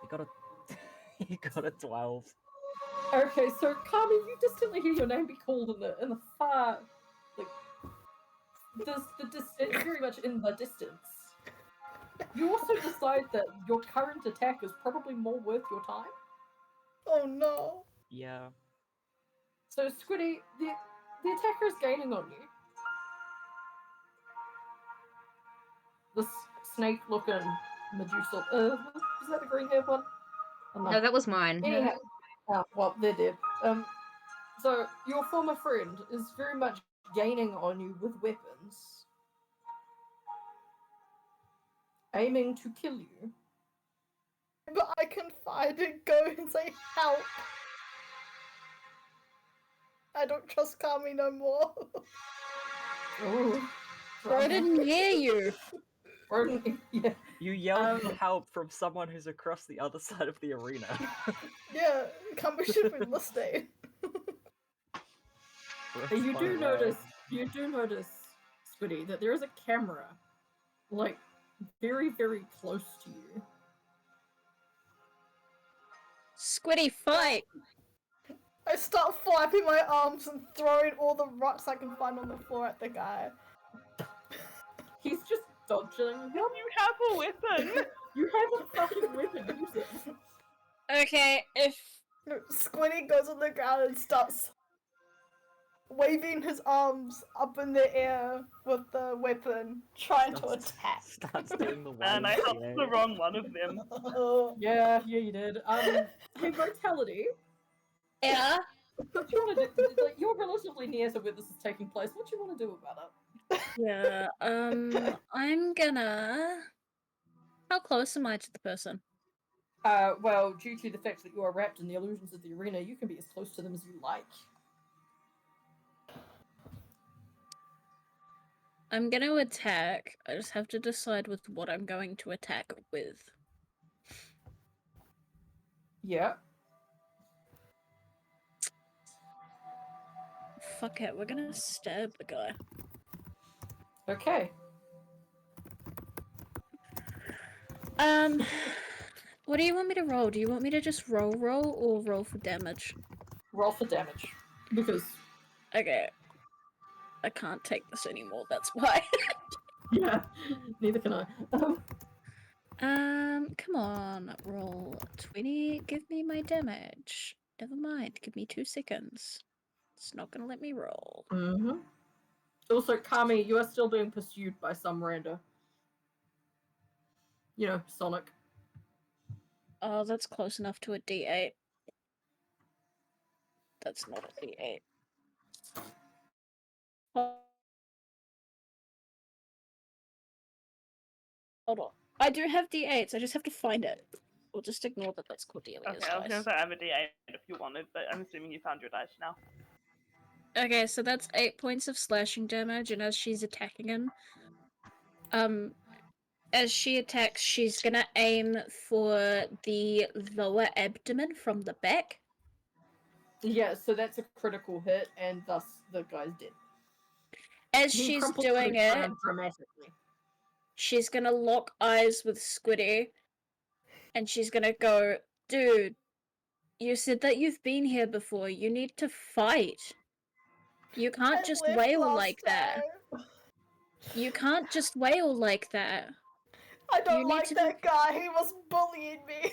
You got a... you got a 12. Okay, so Kami, you distantly hear your name be called in the far, like, it's very much in the distance. You also decide that your current attack is probably more worth your time. Oh no. Yeah. So Squiddy, the attacker is gaining on you. This snake-looking Medusa. Is that the green-haired one? Oh, No, that was mine. Anyhow, well, they're dead. So your former friend is very much gaining on you with weapons, aiming to kill you. But I can find and go and say help. I don't trust Kami no more. Oh, I didn't hear you. Yeah. You yelled for help from someone who's across the other side of the arena. Yeah, Kami should be listening. You do notice, Squiddy, that there is a camera, like, very, very close to you. Squiddy, fight! I start flapping my arms and throwing all the rocks I can find on the floor at the guy. He's just dodging. You have a weapon! You have a fucking weapon, use it. Okay, if... Squiddy goes on the ground and starts waving his arms up in the air with the weapon, trying to attack. Starts doing the one. And I helped the wrong one of them. Yeah, you did. Hey, Vitality. Yeah? What do you want to do? Like, you're relatively near to where this is taking place. What do you want to do about it? Yeah, I'm gonna... How close am I to the person? Well, due to the fact that you are wrapped in the illusions of the arena, you can be as close to them as you like. I'm gonna attack. I just have to decide with what I'm going to attack with. Yeah. Fuck it, we're gonna stab the guy. Okay. What do you want me to roll? Do you want me to just roll or roll for damage? Roll for damage. Because... Okay. I can't take this anymore, that's why. Yeah, neither can I. Come on, roll 20, give me my damage. Never mind, give me 2 seconds. It's not gonna let me roll. Mm-hmm. Also, Kami, you are still being pursued by some rando. You know, Sonic. Oh, that's close enough to a D8. That's not a D8. Hold on. I do have D8s. I just have to find it. We'll just ignore that that's Cordelia's Okay, I was gonna dice. say I have a D8 if you wanted, but I'm assuming you found your dice now. Okay, so that's 8 points of slashing damage, and as she's attacking him, as she attacks, she's gonna aim for the lower abdomen from the back. Yeah, so that's a critical hit, and thus the guy's dead. As He she's crumples to the doing it, ground dramatically. she's gonna lock eyes with Squiddy, and she's gonna go, "Dude, you said that you've been here before. You need to fight. You can't I just left wail last like that. time. You can't just wail like that." I don't You need like to that guy. He was bullying me.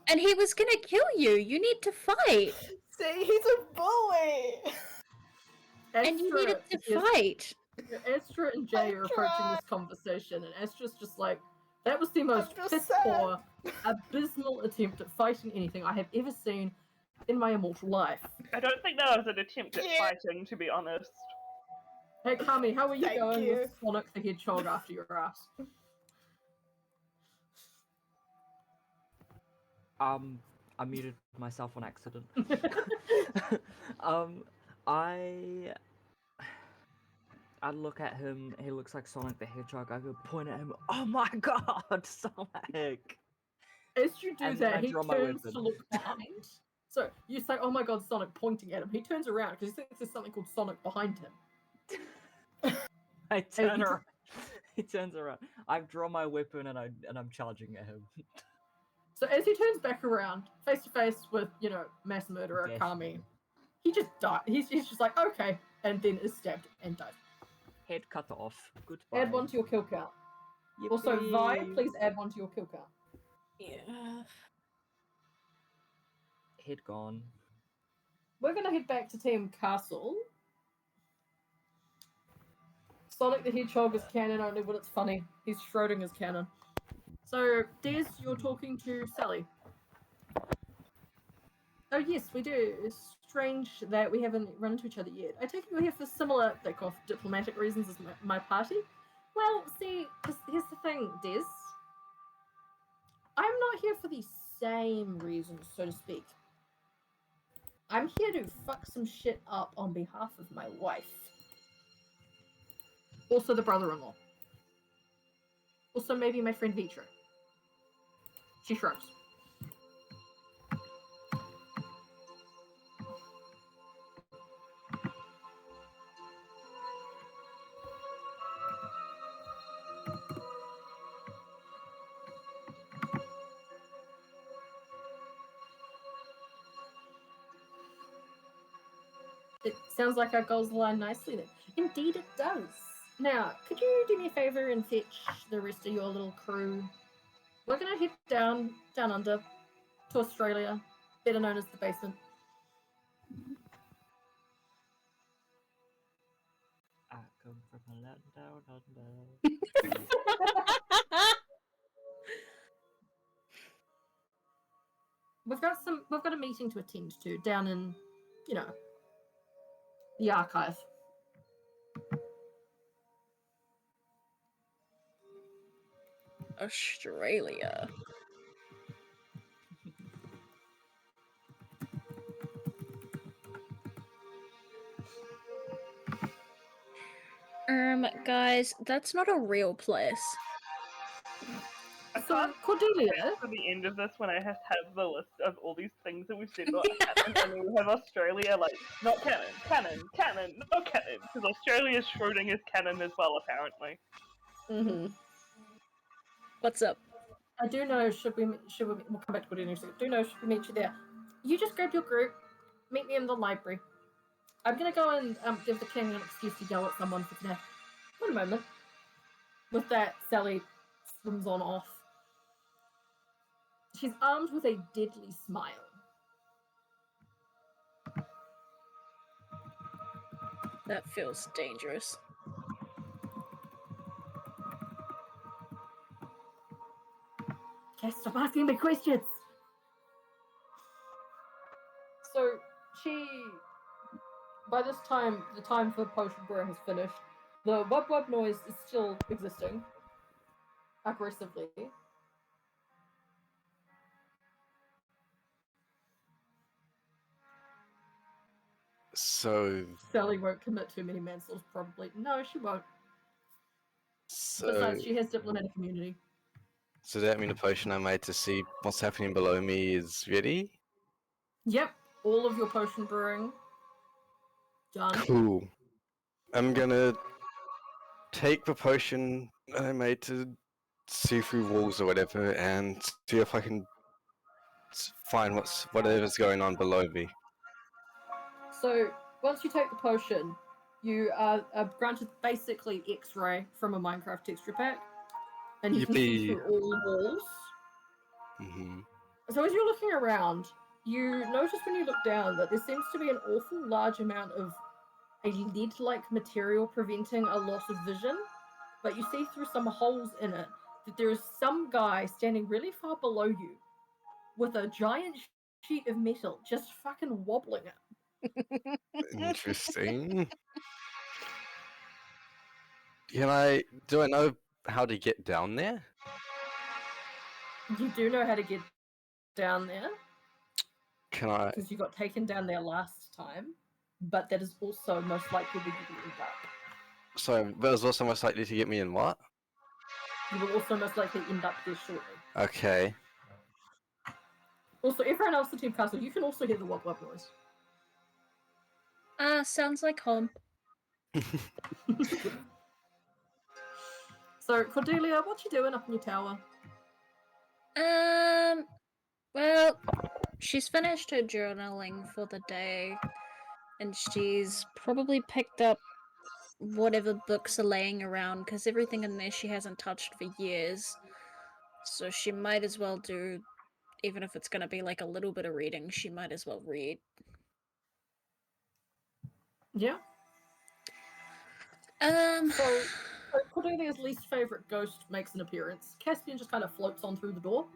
And he was gonna kill you. You need to fight. See, he's a bully. And you needed to fight. Astra and Jay are approaching this conversation, and Astra's just like, that was the most just piss poor, abysmal attempt at fighting anything I have ever seen in my immortal life. I don't think that was an attempt at fighting, to be honest. Hey Kami, how are you Thank going you. with Sonic the Hedgehog after your ass? I muted myself on accident. I look at him, he looks like Sonic the Hedgehog, I go point at him, oh my god, Sonic! As you do And then that, I he draw my turns weapon. to look behind. So you say, oh my god, Sonic, pointing at him. He turns around because he thinks there's something called Sonic behind him. I turn around. He turns around. I draw my weapon and I'm charging at him. So as he turns back around, face to face with, mass murderer Death. Kami, he just dies. He's just like, okay, and then is stabbed and dies. Head cut off. Goodbye. Add 1 to your kill count. Also, Vi, Yippee. please add 1 to your kill count. Yeah. Head gone. We're gonna head back to Team Castle. Sonic the Hedgehog is canon only when it's funny. He's Schrodinger's canon. So, Des, you're talking to Sally. Oh yes, we do. It's strange that we haven't run into each other yet. I take it you're here for similar, diplomatic reasons as my party? Well, see, here's the thing, Des. I'm not here for the same reasons, so to speak. I'm here to fuck some shit up on behalf of my wife. Also the brother-in-law. Also maybe my friend Vitra. She shrugs. It sounds like our goals align nicely then. Indeed it does. Now, could you do me a favour and fetch the rest of your little crew? We're gonna head down under, to Australia, better known as the basement. I come from a land down under. We've got a meeting to attend to down in, the archive. Australia. Guys, that's not a real place. I So, can't Cordelia, wait for the end of this when I have to have the list of all these things that we've said about canon, and then we have Australia like, not canon, not canon, because Australia's Schrodinger's canon as well, apparently. mm-hmm. What's up? I do know, we'll come back to Cordelia in a second. I do know, should we meet you there? You just grab your group, meet me in the library. I'm gonna go and give the king an excuse to yell at someone for today. One moment. With that, Sally swims on off. She's armed with a deadly smile. That feels dangerous. Okay, stop asking me questions. So by this time, the time for potion brewing has finished. The wub wub noise is still existing. aggressively. So, Sally won't commit too many manslaughters, probably. No, she won't. so, Besides, she has diplomatic immunity. so does that mean the potion I made to see what's happening below me is ready? Yep, all of your potion brewing done. Cool. I'm gonna take the potion that I made to see through walls or whatever, and see if I can find whatever's going on below me. So once you take the potion, you are granted basically X-ray from a Minecraft texture pack, and you can see Yippee! through all the walls. Hmm. So as you're looking around, you notice when you look down that there seems to be an awful large amount of a lead-like material preventing a loss of vision, but you see through some holes in it that there is some guy standing really far below you with a giant sheet of metal just fucking wobbling it. Interesting. Do I know how to get down there? You do know how to get down there Can I? because you got taken down there last time, but that is also most likely where you will end up. So, that was also most likely to get me in what? You will also most likely end up there shortly. Okay. Also, everyone else in Team Castle, you can also hear the wop wop noise. Sounds like home. So, Cordelia, what you doing up in your tower? Well, she's finished her journaling for the day, and she's probably picked up whatever books are laying around, because everything in there she hasn't touched for years. So she might as well do, even if it's going to be like a little bit of reading, she might as well read. Yeah. So Cordelia's least favourite ghost makes an appearance. Caspian just kind of floats on through the door.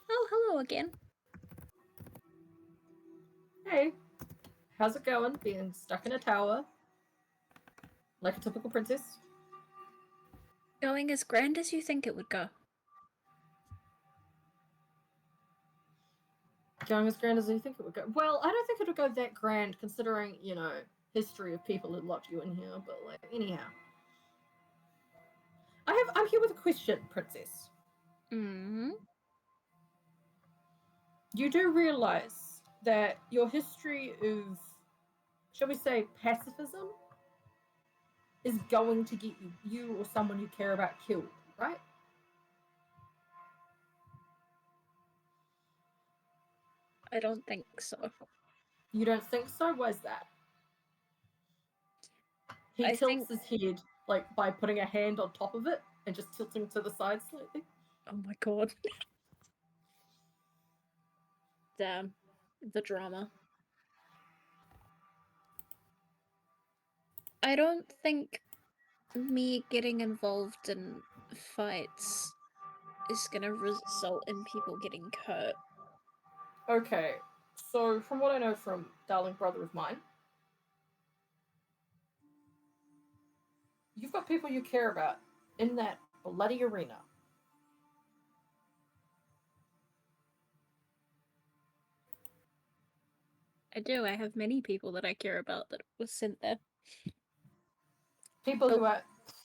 Oh, hello again. Hey, how's it going? Being stuck in a tower like a typical princess? Going as grand as you think it would go. Going as grand as you think it would go. Well, I don't think it would go that grand considering, you know, history of people who locked you in here, but like, anyhow. I'm here with a question, princess. Mm-hmm. You do realise that your history of, shall we say, pacifism is going to get you or someone you care about killed, right? I don't think so. You don't think so? Why is that? He tilts his head, like, by putting a hand on top of it and just tilting to the side slightly. Oh my god. Damn. The drama. I don't think me getting involved in fights is gonna result in people getting hurt. Okay, so from what I know from Darling Brother of Mine, you've got people you care about in that bloody arena. I do. I have many people that I care about that was sent there. People who are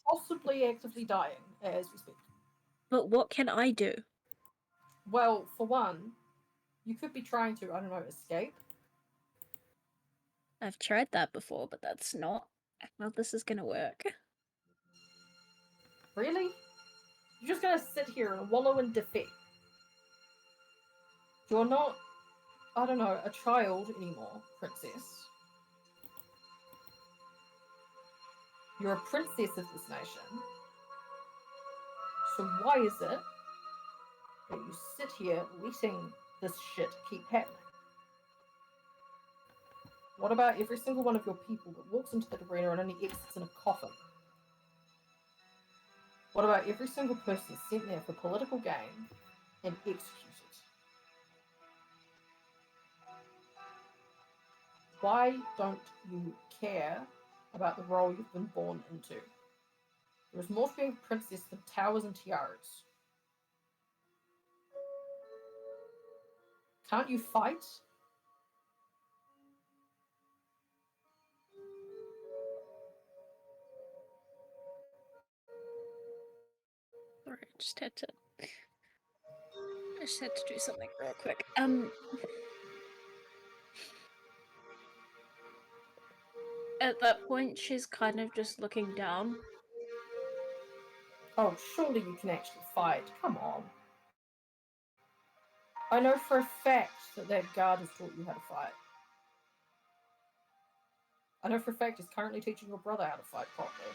possibly actively dying as we speak. But what can I do? Well, for one, you could be trying to, I don't know, escape. I've tried that before, but that's not how this is gonna work. Really? You're just gonna sit here and wallow in defeat. You're not, I don't know, a child anymore, princess. You're a princess of this nation. So why is it that you sit here letting this shit keep happening? What about every single one of your people that walks into the arena and only exits in a coffin? What about every single person sent there for political gain and executed? Why don't you care about the role you've been born into? There is more to being a princess than towers and tiaras. Can't you fight? Sorry, I just had to do something real quick. At that point, she's kind of just looking down. Oh, surely you can actually fight. Come on. I know for a fact that guard has taught you how to fight. I know for a fact he's currently teaching your brother how to fight properly.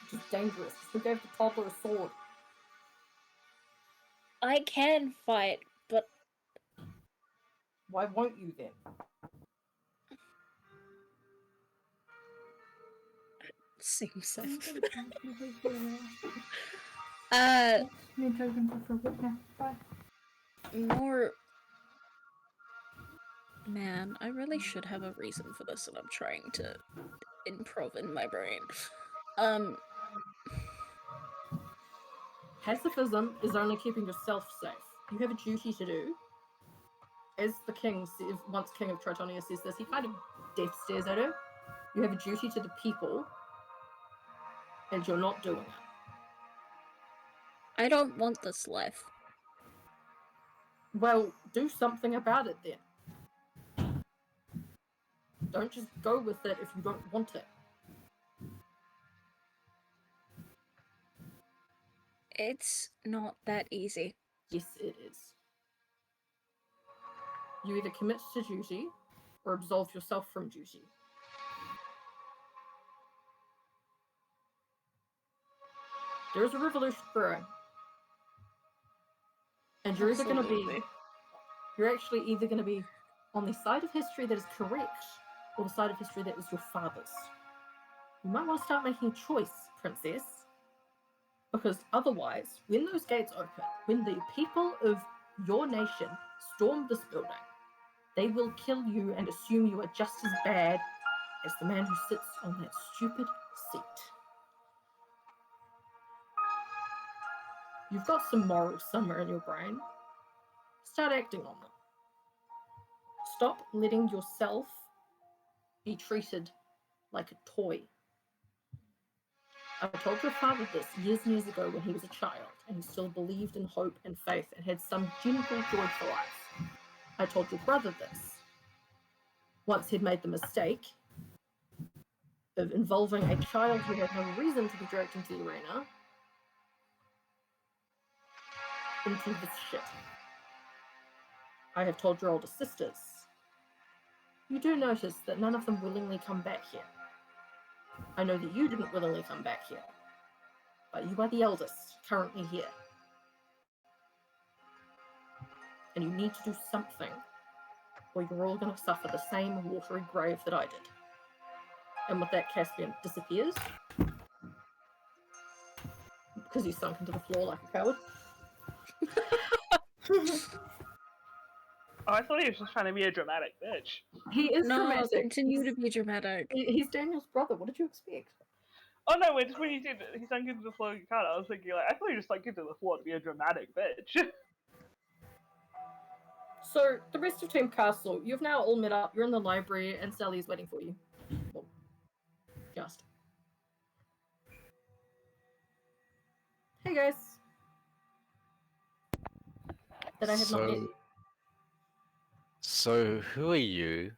Which is dangerous. Who gave the toddler a sword? I can fight, but... Why won't you then? Seems safe. More... Man, I really should have a reason for this, and I'm trying to improv in my brain. Pacifism is only keeping yourself safe. You have a duty to do. As the king, once King of Tritonia says this, he kind of death stares at her. You have a duty to the people, and you're not doing it. I don't want this life. Well, do something about it then. Don't just go with it if you don't want it. It's not that easy. Yes, it is. You either commit to duty or absolve yourself from duty. There is a revolution brewing. And you're either going to be... You're actually either going to be on the side of history that is correct or the side of history that is your father's. You might want to start making a choice, princess. Because otherwise, when those gates open, when the people of your nation storm this building, they will kill you and assume you are just as bad as the man who sits on that stupid seat. You've got some morals somewhere in your brain. Start acting on them. Stop letting yourself be treated like a toy. I told your father this years and years ago when he was a child, and he still believed in hope and faith and had some gentle joy for life. I told your brother this once he'd made the mistake of involving a child who had no reason to be dragged into the arena into this shit. I have told your older sisters. You do notice that none of them willingly come back here. I know that you didn't willingly come back here, but you are the eldest currently here. And you need to do something, or you're all going to suffer the same watery grave that I did. And with that, Caspian disappears. Because he's sunk into the floor like a coward. Oh, I thought he was just trying to be a dramatic bitch. He is dramatic. Continue to be dramatic. He's Daniel's brother. What did you expect? Oh no, when you said he sunk into the floor like a coward, I was thinking like, I thought he just sunk into the floor to be a dramatic bitch. So, the rest of Team Castle, you've now all met up. You're in the library, and Sally is waiting for you. Well, just. Hey guys. That I have not met. So, who are you?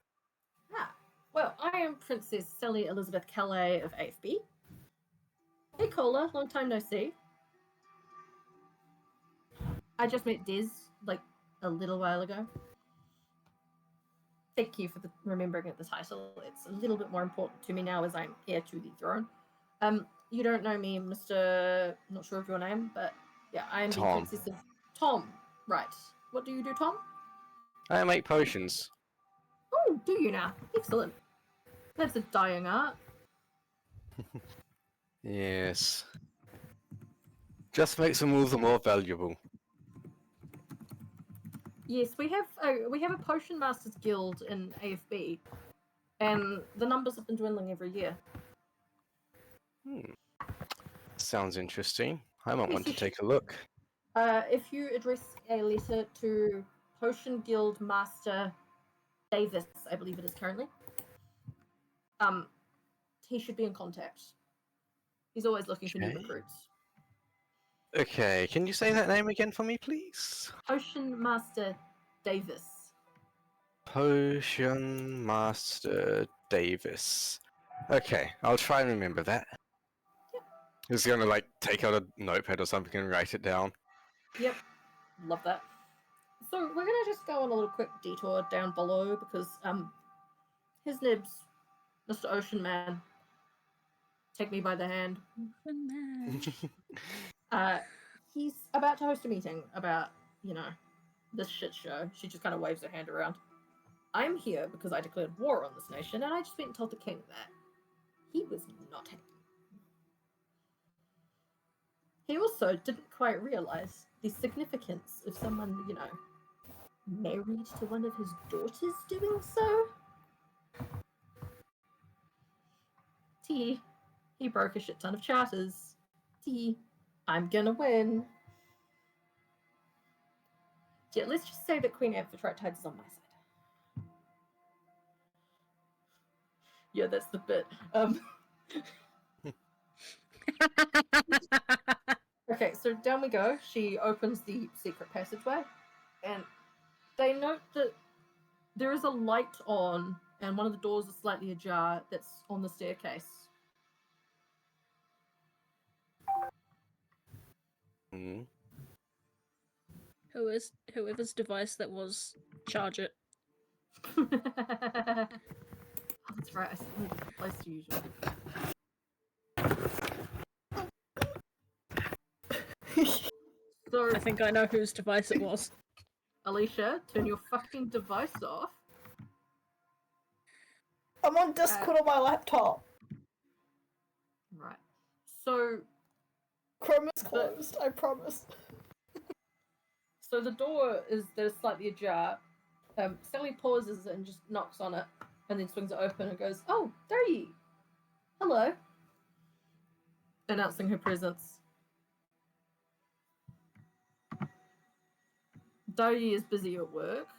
Well, I am Princess Sally Elizabeth Calais of AFB. Hey Corla, long time no see. I just met Des, like, a little while ago. Thank you for remembering the title. It's a little bit more important to me now as I'm heir to the throne. You don't know me, Mr... I'm not sure of your name, but yeah, I am Tom. the Princess of... Tom, right. What do you do, Tom? I make potions. Oh, do you now? Excellent. That's a dying art. Yes. Just makes them all the more valuable. Yes, we have a Potion Masters Guild in AFB, and the numbers have been dwindling every year. sounds interesting. I might Yes, want to you take a look. If you address a letter to Potion Guild Master Davis, I believe it is currently, he should be in contact. He's always looking for new Okay. recruits. Okay, can you say that name again for me, please? Potion Master Davis. Potion Master Davis. Okay, I'll try and remember that. Yep. He's gonna like take out a notepad or something and write it down. Yep, love that. So we're gonna just go on a little quick detour down below because his nibs, Mr. Ocean Man, take me by the hand. He's about to host a meeting about, this shit show. She just kind of waves her hand around. I'm here because I declared war on this nation, and I just went and told the king that. He was not happy. He also didn't quite realize the significance of someone, married to one of his daughters doing so. T, he broke a shit ton of charters. T, I'm gonna win. Yeah, let's just say that Queen Amphitrite is on my side. Yeah, that's the bit. Okay, so down we go. She opens the secret passageway, and they note that there is a light on, and one of the doors is slightly ajar that's on the staircase. Hmm. Whoever's device that was, charge it. Oh, that's right, I still need a place to usually. So, I think I know whose device it was. Alicia, turn your fucking device off. I'm on Discord on my laptop. Right. So, Chrome is closed, I promise. So the door there's slightly ajar. Sally pauses and just knocks on it, and then swings it open and goes, "Oh, there you. Hello." Announcing her presence. Doyi is busy at work.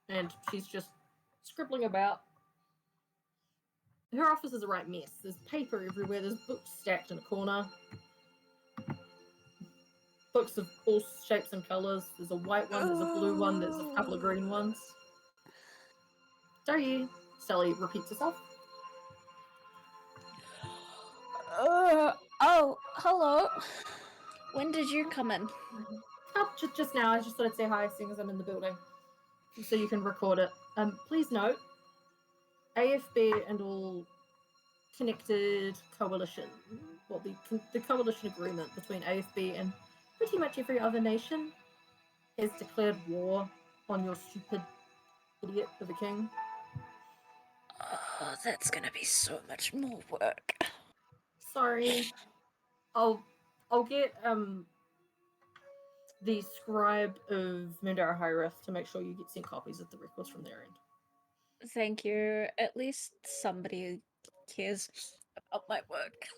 And she's just scribbling about. Her office is a right mess. There's paper everywhere. There's books stacked in a corner. Books of all shapes and colours. There's a white one, there's a blue one, there's a couple of green ones. Doyi. Sally repeats herself. Oh, hello. When did you come in? Oh, just now. I just thought I'd say hi, seeing as I'm in the building, so you can record it. Please note, AFB and all connected coalition, well, the coalition agreement between AFB and pretty much every other nation has declared war on your stupid idiot of a king. Oh, that's gonna be so much more work. Sorry. I'll get the scribe of Mundara Hyreth to make sure you get sent copies of the records from their end. Thank you. At least somebody cares about my work.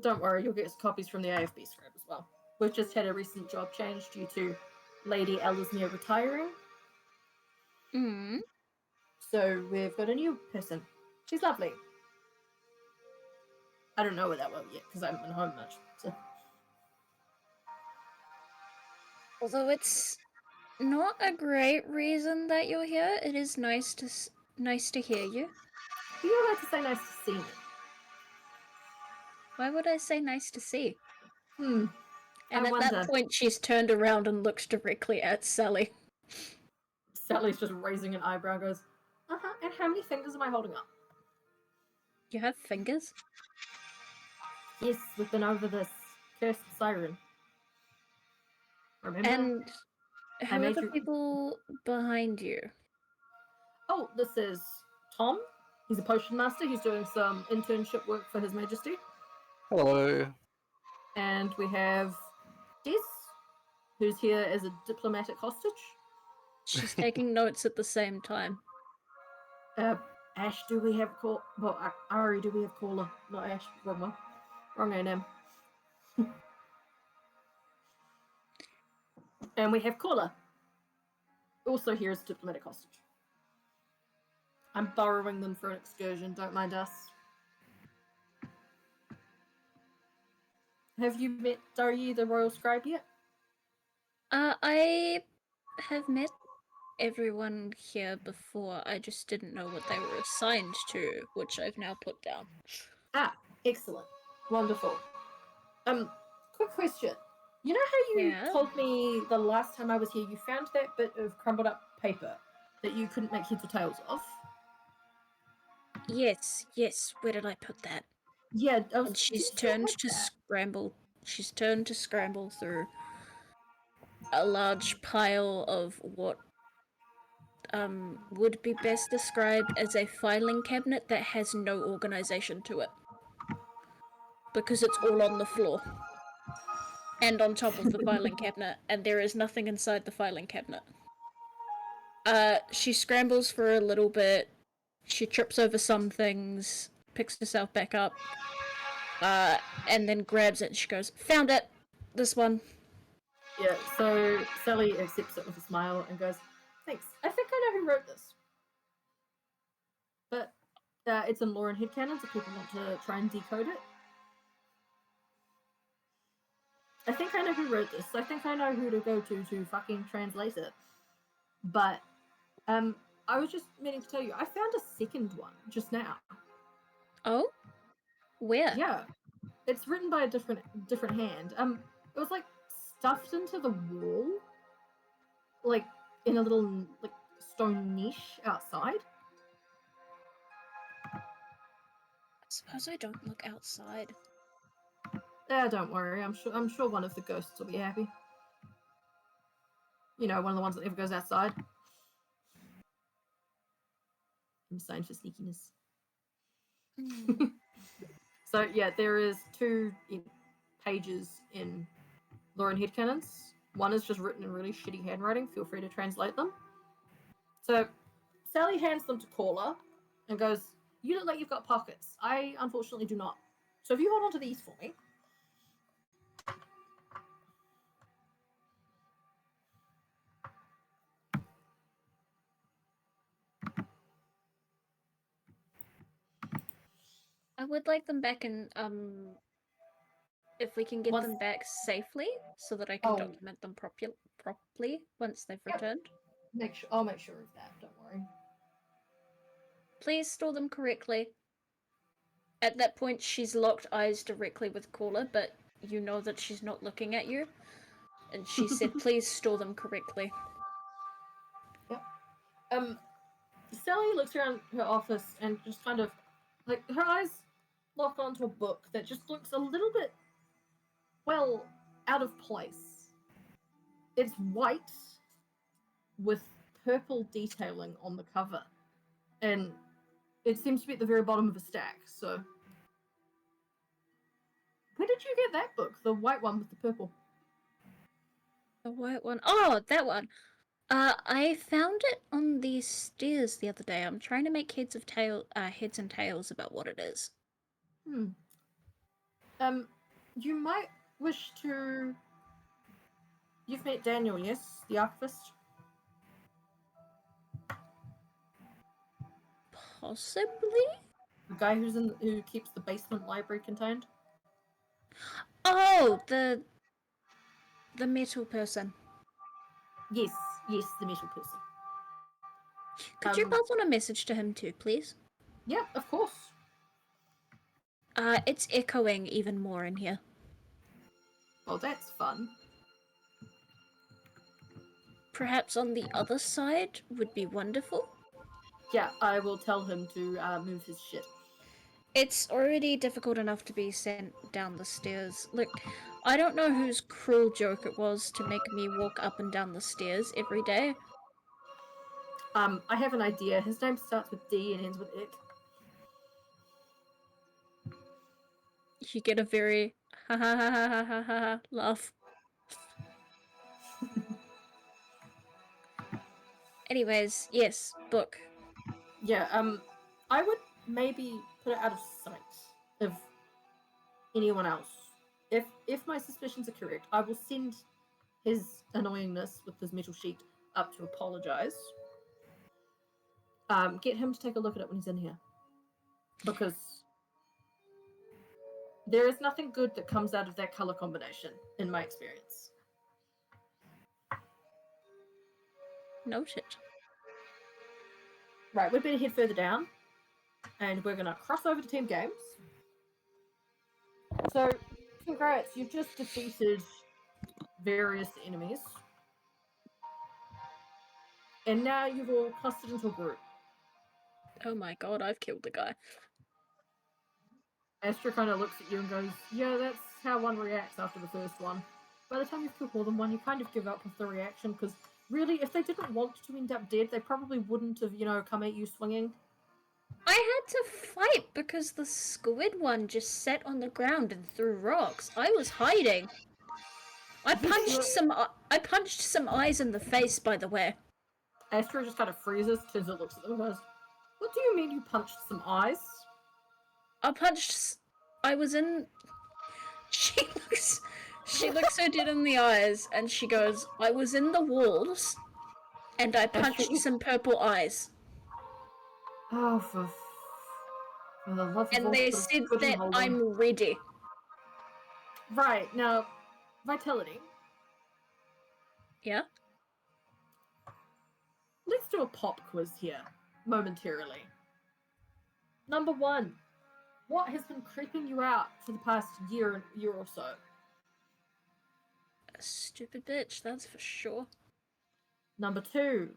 Don't worry, you'll get copies from the AFB scribe as well. We've just had a recent job change due to Lady Elyumia retiring. Mm. So we've got a new person. She's lovely. I don't know her that well yet because I haven't been home much. So. Although it's not a great reason that you're here, it is nice to hear you. You're allowed to say nice to see me. Why would I say nice to see? And at that point, she's turned around and looks directly at Sally. Sally's just raising an eyebrow and goes, and how many fingers am I holding up? You have fingers? Yes, we've been over this cursed siren. Remember? And who are the people behind you? Oh, this is Tom. He's a potion master. He's doing some internship work for His Majesty. Hello. And we have Des, who's here as a diplomatic hostage. She's taking notes at the same time. Ash, do we have Corla? Well, Ari, do we have Corla? Not Ash, wrong one. Wrong name. And we have Corla. Also here is diplomatic hostage. I'm borrowing them for an excursion, don't mind us. Have you met Daryi, the royal scribe, yet? I have met everyone here before. I just didn't know what they were assigned to, which I've now put down. Ah, excellent. Wonderful. Quick question. You know how you told me the last time I was here you found that bit of crumbled up paper that you couldn't make heads or tails of? Yes. Where did I put that? Yeah, and she's turned to scramble. She's turned to scramble through a large pile of what would be best described as a filing cabinet that has no organization to it. Because it's all on the floor. And on top of the filing cabinet, and there is nothing inside the filing cabinet. She scrambles for a little bit, she trips over some things, picks herself back up, and then grabs it and she goes, "Found it! This one." Yeah, so Sally accepts it with a smile and goes, "Thanks. I think I know who wrote this." But it's in lore and headcanons if people want to try and decode it. I think I know who wrote this. I think I know who to go to fucking translate it. But I was just meaning to tell you, I found a second one just now. Oh? Where? Yeah. It's written by a different hand. It was like stuffed into the wall. Like in a little like stone niche outside. I suppose I don't look outside. Don't worry. I'm sure one of the ghosts will be happy. You know, one of the ones that never goes outside. I'm signed for sneakiness. So yeah, there is 2 pages in lore and headcanons. One is just written in really shitty handwriting. Feel free to translate them. So Sally hands them to Corla and goes, "You look like you've got pockets. I unfortunately do not. So if you hold on to these for me." I would like them back in, if we can get them back safely, so that I can document them properly once they've returned. I'll make sure of that, don't worry. Please store them correctly. At that point, she's locked eyes directly with Corla, but you know that she's not looking at you. And she said, "Please store them correctly." Yep. Sally looks around her office and just kind of, like, her eyes lock onto a book that just looks a little bit, well, out of place. It's white with purple detailing on the cover, and it seems to be at the very bottom of a stack, so... Where did you get that book? The white one with the purple? The white one? Oh, that one! I found it on the stairs the other day. I'm trying to make heads and tails about what it is. You might wish to... You've met Daniel, yes? The archivist? Possibly? The guy who keeps the basement library contained? Oh, the metal person. Yes, the metal person. Could you pass on a message to him too, please? Yeah, of course. It's echoing even more in here. Well, that's fun. Perhaps on the other side would be wonderful. Yeah, I will tell him to move his shit. It's already difficult enough to be sent down the stairs. Look, I don't know whose cruel joke it was to make me walk up and down the stairs every day. I have an idea. His name starts with D and ends with ick. You get a very ha ha ha ha ha ha laugh. Anyways, yes, book. Yeah, I would maybe put it out of sight of anyone else. If my suspicions are correct, I will send his annoyingness with his metal sheet up to apologize. Get him to take a look at it when he's in here. Because there is nothing good that comes out of that color combination, in my experience. Noted. Right, we'd better head further down. And we're going to cross over to team games. So, congrats, you've just defeated various enemies. And now you've all clustered into a group. Oh my god, I've killed the guy. Astra kind of looks at you and goes, yeah, that's how one reacts after the first one. By the time you've killed more than one, you kind of give up with the reaction, because really, if they didn't want to end up dead, they probably wouldn't have, come at you swinging. I had to fight because the squid one just sat on the ground and threw rocks. I was hiding. I punched some eyes in the face, by the way. Astra just kind of freezes, turns and looks at them and goes, what do you mean you punched some eyes? I was in... She looks her dead in the eyes and she goes, I was in the walls and I punched some purple eyes. Oh, for the love of all. And they said that I'm ready. Right, now, Vitality. Yeah? Let's do a pop quiz here, momentarily. Number 1. What has been creeping you out for the past year or so? A stupid bitch, that's for sure. Number 2.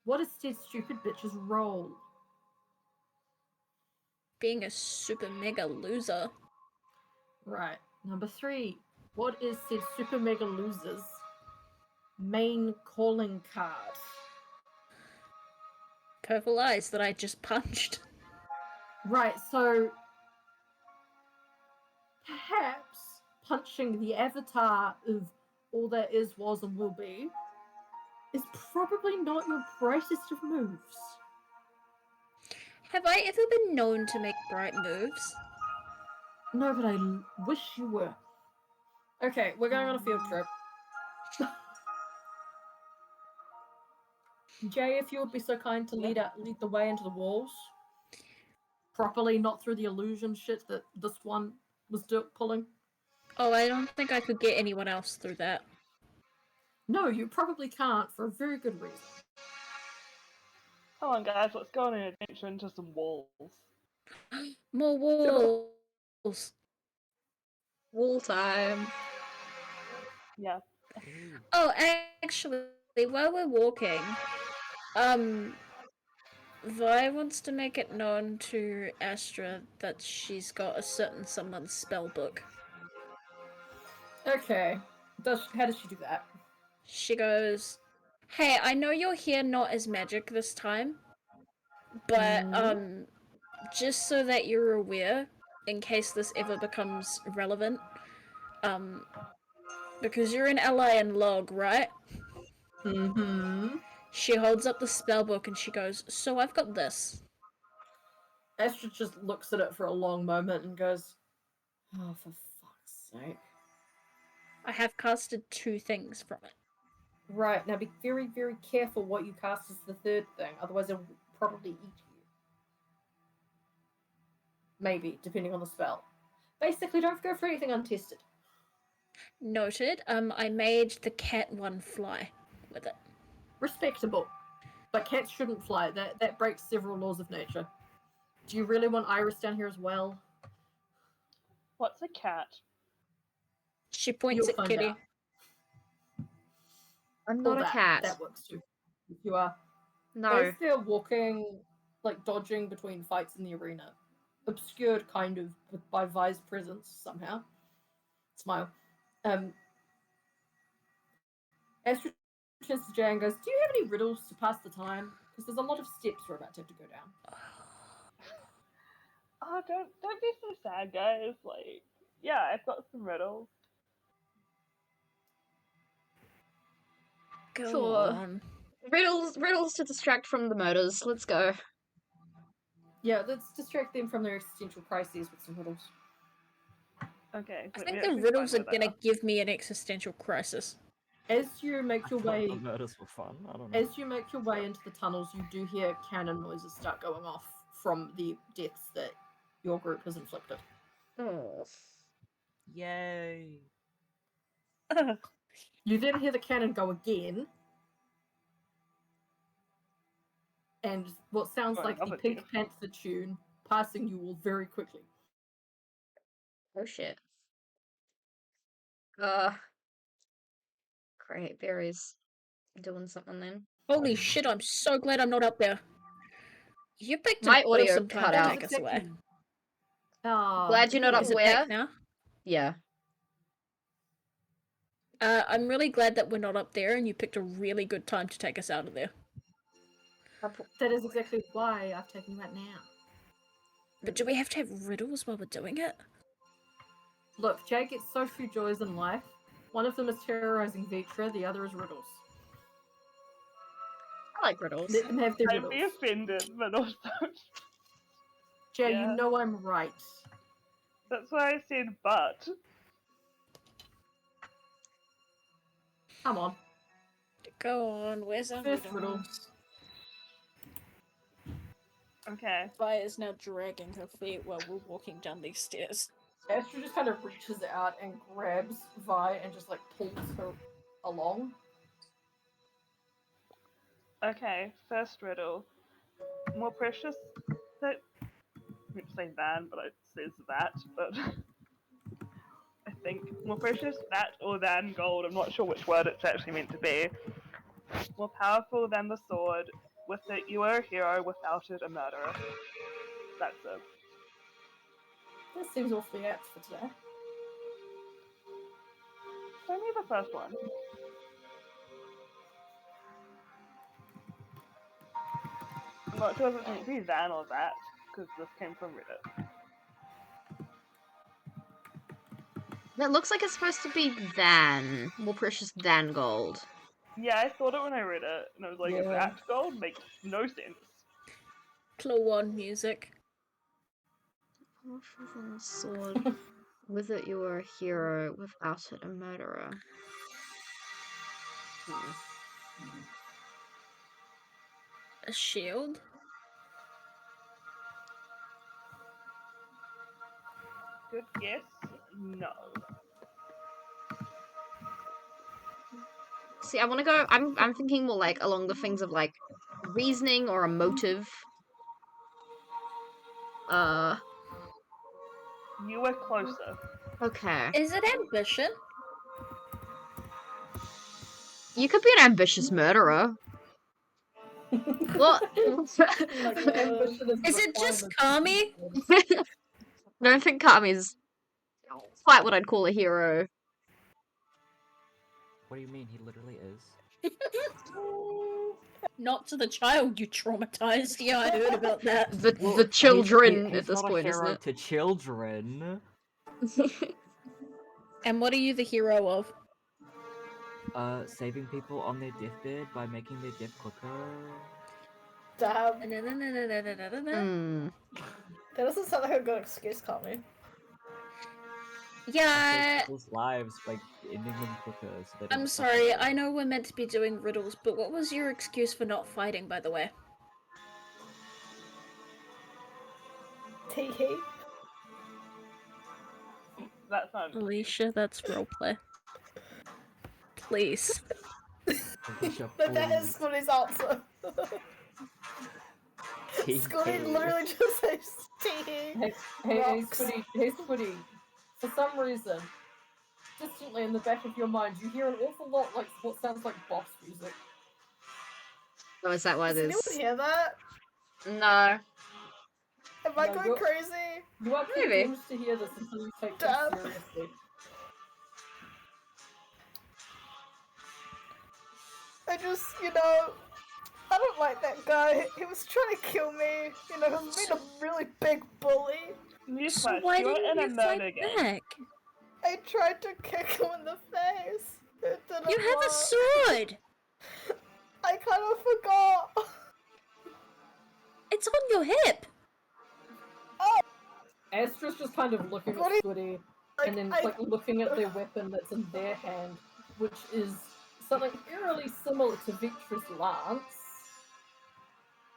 What is said stupid bitch's role? Being a super mega loser. Right. Number 3. What is said super mega loser's main calling card? Purple eyes that I just punched. Right, so perhaps punching the avatar of all that is, was, and will be is probably not your brightest of moves. Have I ever been known to make bright moves? No, but I wish you were. Okay, we're going on a field trip. Jay, if you would be so kind to lead the way into the walls. Properly, not through the illusion shit that this one was pulling. Oh, I don't think I could get anyone else through that. No, you probably can't, for a very good reason. Come on, guys, let's go on an adventure into some walls. More walls. Wall time. Yeah. Oh, actually, while we're walking, Vi wants to make it known to Astra that she's got a certain someone's spell book. Okay. How does she do that? She goes, hey, I know you're here not as magic this time, but, just so that you're aware, in case this ever becomes relevant, because you're an ally in log, right? Mm-hmm. She holds up the spellbook and she goes, so I've got this. Astra just looks at it for a long moment and goes, oh, for fuck's sake. I have casted 2 things from it. Right, now be very, very careful what you cast as the third thing, otherwise it'll probably eat you. Maybe, depending on the spell. Basically, don't go for anything untested. Noted. I made the cat one fly with it. Respectable. But cats shouldn't fly. That breaks several laws of nature. Do you really want Iris down here as well? What's a cat? She points at Kitty. Out. I'm not a cat. That works too. If you are. No. As they're walking, like dodging between fights in the arena, obscured kind of by Vi's presence somehow. Smile. Astra turns to Jay and goes, do you have any riddles to pass the time? Because there's a lot of steps we're about to have to go down. Oh, don't be so sad, guys. Like, yeah, I've got some riddles. Go Sure. on. Riddles to distract from the murders. Let's go. Yeah, let's distract them from their existential crises with some riddles. Okay. I let think me the actually riddles are find where they gonna give me an existential crisis. As you make I your thought way, the murders were fun. I don't know. as you make your way into the tunnels, you do hear cannon noises start going off from the deaths that your group has inflicted. Oh. Yay! You then hear the cannon go again, and what sounds Oh, like the another Pink death. Panther tune passing you all very quickly. Oh shit. Great. Barry's doing something then. Holy shit, I'm so glad I'm not up there. You picked My an audio awesome time cut to out. take us away. Glad you're not up Is it where? back now? Yeah. I'm really glad that we're not up there and you picked a really good time to take us out of there. That is exactly why I've taken that now. But do we have to have riddles while we're doing it? Look, Jay gets so few joys in life. One of them is terrorizing Vitra, the other is riddles. I like riddles. Let them have their I'd riddles. be offended, but also. Jay, Yeah. you know I'm right. That's why I said but. Come on. Go on, where's our First riddle. riddles? Okay. Vi is now dragging her feet while we're walking down these stairs. Astro just kind of reaches out and grabs Vi and just like pulls her along. Okay, first riddle. More precious that I meant to say than, but it says that, but I think more precious that or than gold, I'm not sure which word it's actually meant to be. More powerful than the sword. With it you are a hero, without it a murderer. That's it. This seems awfully apt for today. Show me the first one. I'm not sure if it's meant to be than or that, because this came from Reddit. That looks like it's supposed to be than. More precious than gold. Yeah, I thought it when I read it, and I was like, Yeah. that gold makes no sense. Clue 1 music. Powerful than a sword. With it you are a hero, without it a murderer. A shield? Good guess? No. See, I want to go. I'm thinking more like along the things of like reasoning or a motive. You were closer. Okay. Is it ambition? You could be an ambitious murderer. What? Ambition Is it just Kami? I don't think Kami's quite what I'd call a hero. What do you mean? He literally is. Not to the child you traumatized. Yeah, I heard about that. The children he's at this not point, a isn't hero it? to children. And what are you the hero of? Saving people on their deathbed by making their death quicker. Damn. Hmm. That doesn't sound like a good excuse, Kami. Yeah, Save people's lives by ending them quicker. So they don't I'm suffer. sorry. I know we're meant to be doing riddles, but what was your excuse for not fighting, by the way? Tee-hee. That sounds. Alicia, that's roleplay. Please. Alicia, But that is please. Squiddy's answer. Squiddy literally just says tee-hee. Hey, Rocks. Squiddy. For some reason, distantly in the back of your mind, you hear an awful lot like what sounds like boss music. Oh, is that why Does anyone there's... hear that? No. Am I No, going you're- crazy? You are Maybe. confused to hear this until you take this Damn. seriously. I just, I don't like that guy. He was trying to kill me. He was being a really big bully. So Newsflash, why you're didn't in a you murder fight game. back? I tried to kick him in the face. It didn't You have work. a sword! I kind of forgot. It's on your hip! Astra's just kind of looking at What is- Squiddy Like, and then I- like looking at their weapon that's in their hand, which is something eerily similar to Victra's lance.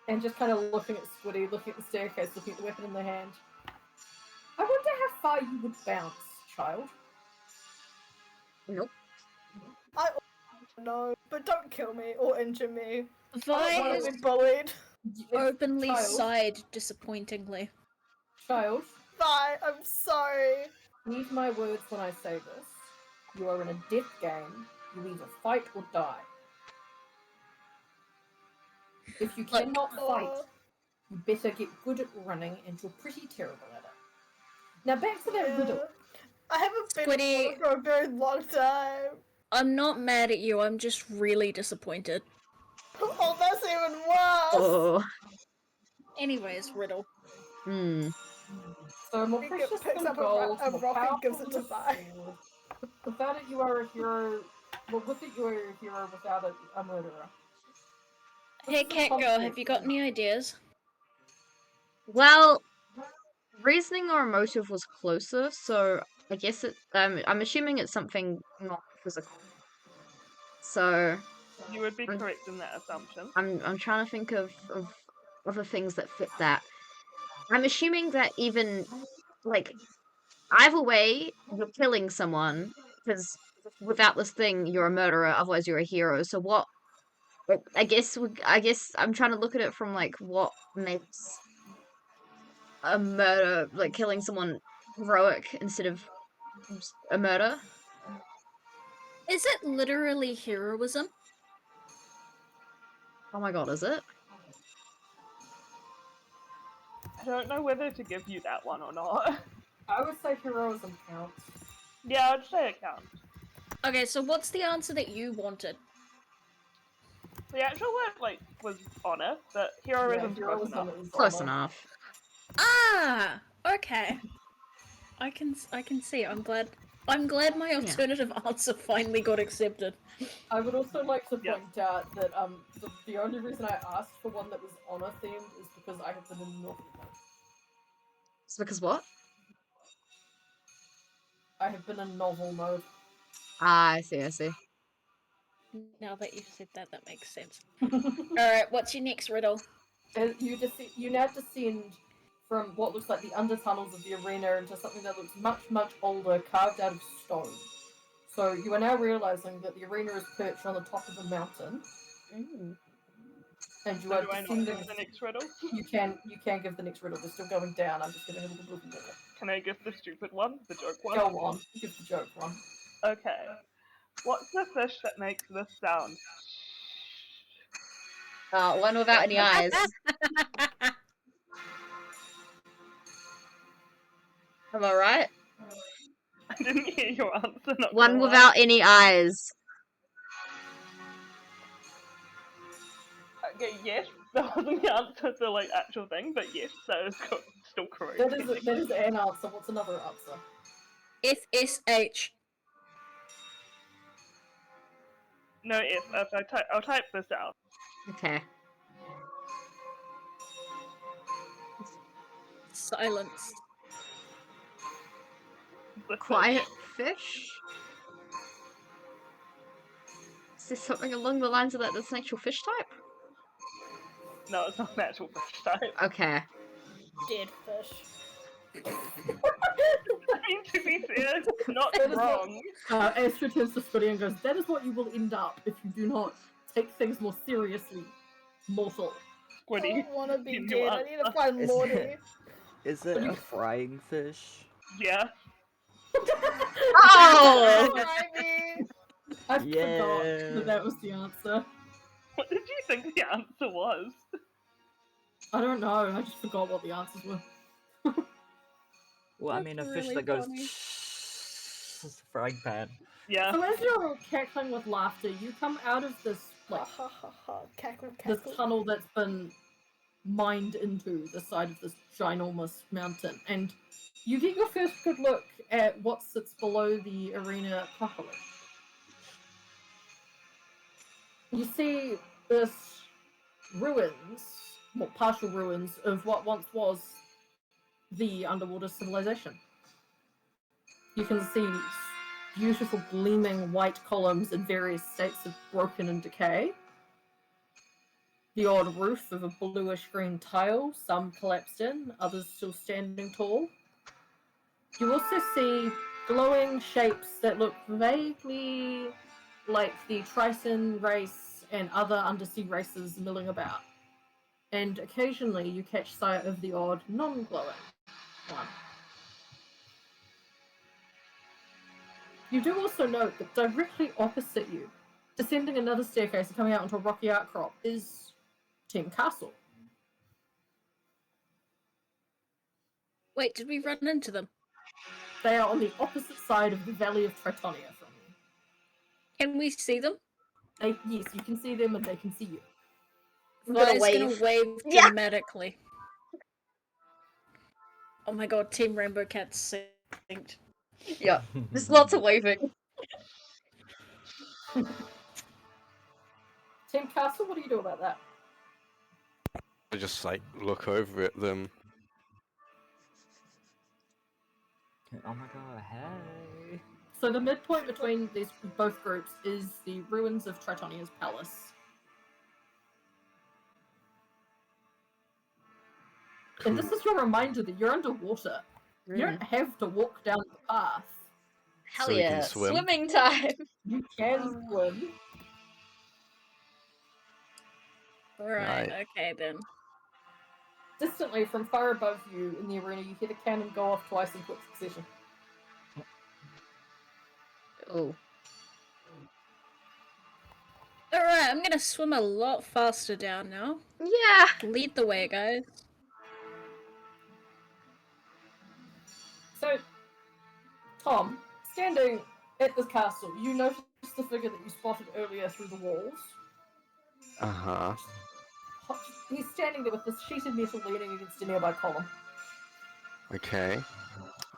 And just kind of looking at Squiddy, looking at the staircase, looking at the weapon in their hand. I wonder how far you would bounce, child. Nope. I no, but don't kill me or injure me. I don't Vi want is to be bullied. openly Child. sighed disappointingly. Child, Bye, I'm sorry. heed my words when I say this. You are in a death game. You either fight or die. If you Look. cannot fight, you better get good at running, and you're pretty terrible at it. Now back to that riddle. I haven't been Squiddy- in for a very long time. I'm not mad at you, I'm just really disappointed. Oh, that's even worse. Oh. Anyways, riddle. Hmm. So more He precious picks than up gold, a more rock and powerful gives it than to a Vi. sword. Without it, you are a hero. Well, with it, you are a hero. Without it, a murderer. Hey, This is a Catgirl, have you got conflict. any ideas? Well, reasoning or emotive was closer, so I guess it. I'm assuming it's something not physical. So You would be I'm- correct in that assumption. I'm trying to think of other things that fit that. I'm assuming that even like either way, you're killing someone because without this thing, you're a murderer. Otherwise, you're a hero. So what? I guess I'm trying to look at it from like what makes a murder, like killing someone, heroic instead of a murder. Is it literally heroism? Oh my god, is it? I don't know whether to give you that one or not. I would say heroism counts. Yeah, I'd say it counts. Okay, so what's the answer that you wanted? The actual word, like, was honor, but heroism's close enough. is Close honor. enough. Ah, okay. I can see. I'm glad my alternative answer finally got accepted. I would also like to Yep. point out that the only reason I asked for one that was honor themed is because I have been in novel mode. It's because what? I have been in novel mode. Ah, I see. Now that you've said that, that makes sense. Alright, what's your next riddle? And you now descend from what looks like the undertunnels of the arena into something that looks much, much older, carved out of stone. So you are now realizing that the arena is perched on the top of a mountain, Mm. and you So are do I not descending. give the next riddle? You can give the next riddle. They're still going down. I'm just giving a little bit. Can I give the stupid one? The joke one? Go on, give the joke one. Okay. What's the fish that makes this sound? One without any eyes. Am I right? I didn't hear your answer, not One gonna lie. without any eyes. Okay, yes, that wasn't the answer to, like, actual thing, but yes, that is still correct. That is an answer. What's another answer? FSH. No F. I'll type this out. Okay. Silence. The fish. Quiet fish? Is there something along the lines of that that's an actual fish type? No, it's not an actual fish type. Okay. Dead fish. I mean, to be fair, not That is wrong. Astra turns to Squiddy and goes, "That is what you will end up if you do not take things more seriously, mortal." I Squiddy. don't want to be You dead. I need to find Is Morty. it- Is it a frying fish? Yeah. Oh! Slimy. I forgot Yeah. that was the answer. What did you think the answer was? I don't know. I just forgot what the answers were. Well, I That's mean, a really fish that goes funny. frying pan. Yeah. So as you're cackling with laughter, you come out of this like Ha ha ha. Cackle, this cackle. tunnel that's been mined into the side of this ginormous mountain, and you get your first good look at what sits below the arena properly. You see this ruins, well, partial ruins of what once was the underwater civilization. You can see beautiful gleaming white columns in various states of broken and decay. The odd roof of a bluish-green tile, some collapsed in, others still standing tall. You also see glowing shapes that look vaguely like the Triton race and other undersea races milling about. And occasionally you catch sight of the odd non-glowing one. You do also note that directly opposite you, descending another staircase and coming out onto a rocky outcrop, is Team Castle. Wait, did we run into them? They are on the opposite side of the Valley of Tritonia from you. Can we see them? Yes, you can see them and they can see you. I'm gonna gonna wave. wave Yeah. dramatically. Oh my god, Team Rainbow Cat's synced. Yeah, there's lots of waving. Team Castle, what do you do about that? I just like look over at them. Oh my god, hey. So the midpoint between these both groups is the ruins of Tritonia's palace. And this is your reminder that you're underwater. You don't have to walk down the path. Hell So we can yeah, swim? swimming time. You can swim. Right, Right. okay then. Distantly, from far above you in the arena, you hear the cannon go off twice in quick succession. Oh. Alright, I'm gonna swim a lot faster down now. Yeah. Lead the way, guys. So, Tom, standing at this castle, you notice the figure that you spotted earlier through the walls. Uh-huh. He's standing there with this sheet of metal leaning against a nearby column. Okay.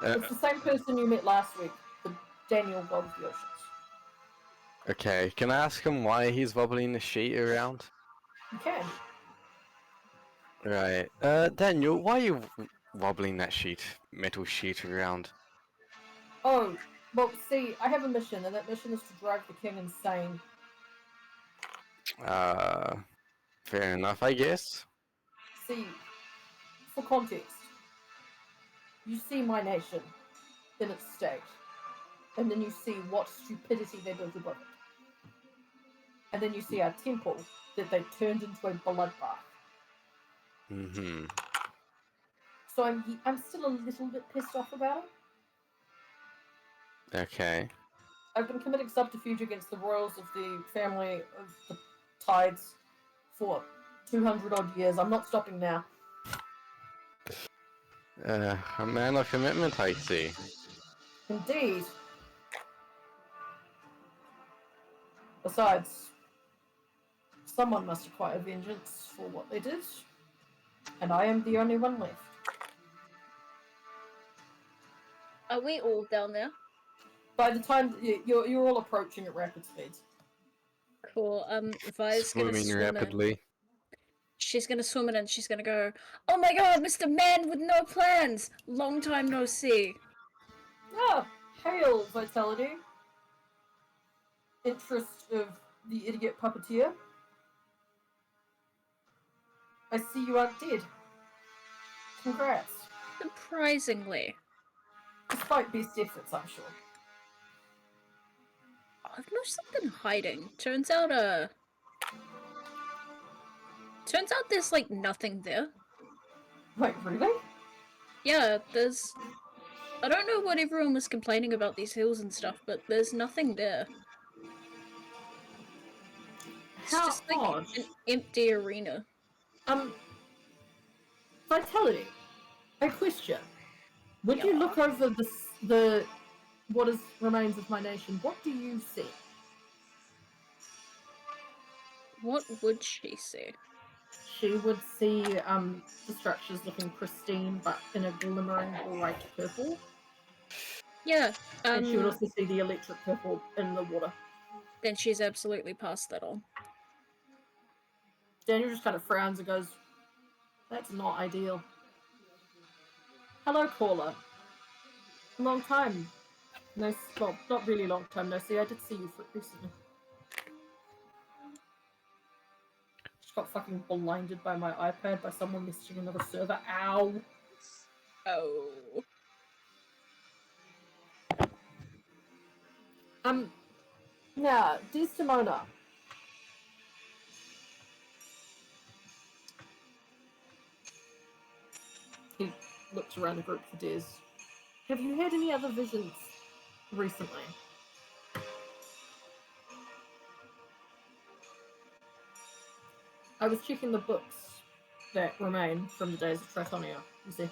It's the same person you met last week, the Daniel God of the Oceans. Okay, can I ask him why he's wobbling the sheet around? You can. Right. Daniel, why are you wobbling that metal sheet around? Oh, well, see, I have a mission, and that mission is to drive the king insane. Fair enough, I guess. See, for context, you see my nation in its state, and then you see what stupidity they built above it. And then you see our temple that they turned into a bloodbath. Mm-hmm. So I'm still a little bit pissed off about it. Okay. I've been committing subterfuge against the royals of the family of the Tides for 200 odd years. I'm not stopping now. A man of commitment, I see. Indeed. Besides, someone must acquire vengeance for what they did, and I am the only one left. Are we all down there? By the time you're all approaching at rapid speeds. Cool. Vi's gonna Swimming swim in. rapidly. She's gonna swim in and she's gonna go, "Oh my god, Mr. Man with no plans! Long time no see." Ah, hail, Vitality. Interest of the idiot puppeteer. I see you aren't dead. Congrats. Surprisingly. Despite best efforts, I'm sure. I've noticed something hiding. Turns out there's like nothing there. Wait, really? Yeah, there's... I don't know what everyone was complaining about these hills and stuff, but there's nothing there. It's How just like odd. an empty arena. Vitality. A question. When you Yeah. look over the what is remains of my nation, what do you see? What would she see? She would see the structures looking pristine, but in a glimmering bright purple. Yeah, And she would also see the electric purple in the water. then she's absolutely passed that on. Daniel just kind of frowns and goes, "That's not ideal." Hello, Corla. Long time. No, well, not really long time. No, see, I did see you recently. Just got fucking blinded by my iPad by someone messaging another server. Ow. Oh. Yeah, Desdemona. He looks around the group for Des. Have you had any other visions recently? I was checking the books that remain from the days of Tritonia, you see.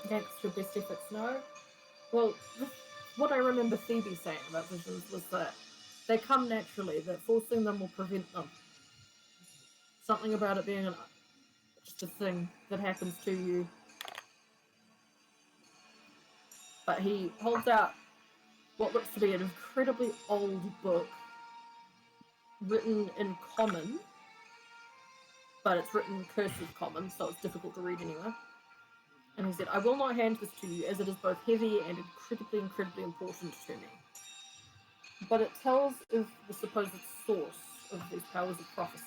Against your best efforts, no? Well, what I remember Phoebe saying about visions was that they come naturally, that forcing them will prevent them. Something about it being just a thing that happens to you. But he holds out what looks to be an incredibly old book written in common, but it's written cursive common, so it's difficult to read anyway. And he said, I will not hand this to you, as it is both heavy and incredibly important to me. But it tells of the supposed source of these powers of prophecy.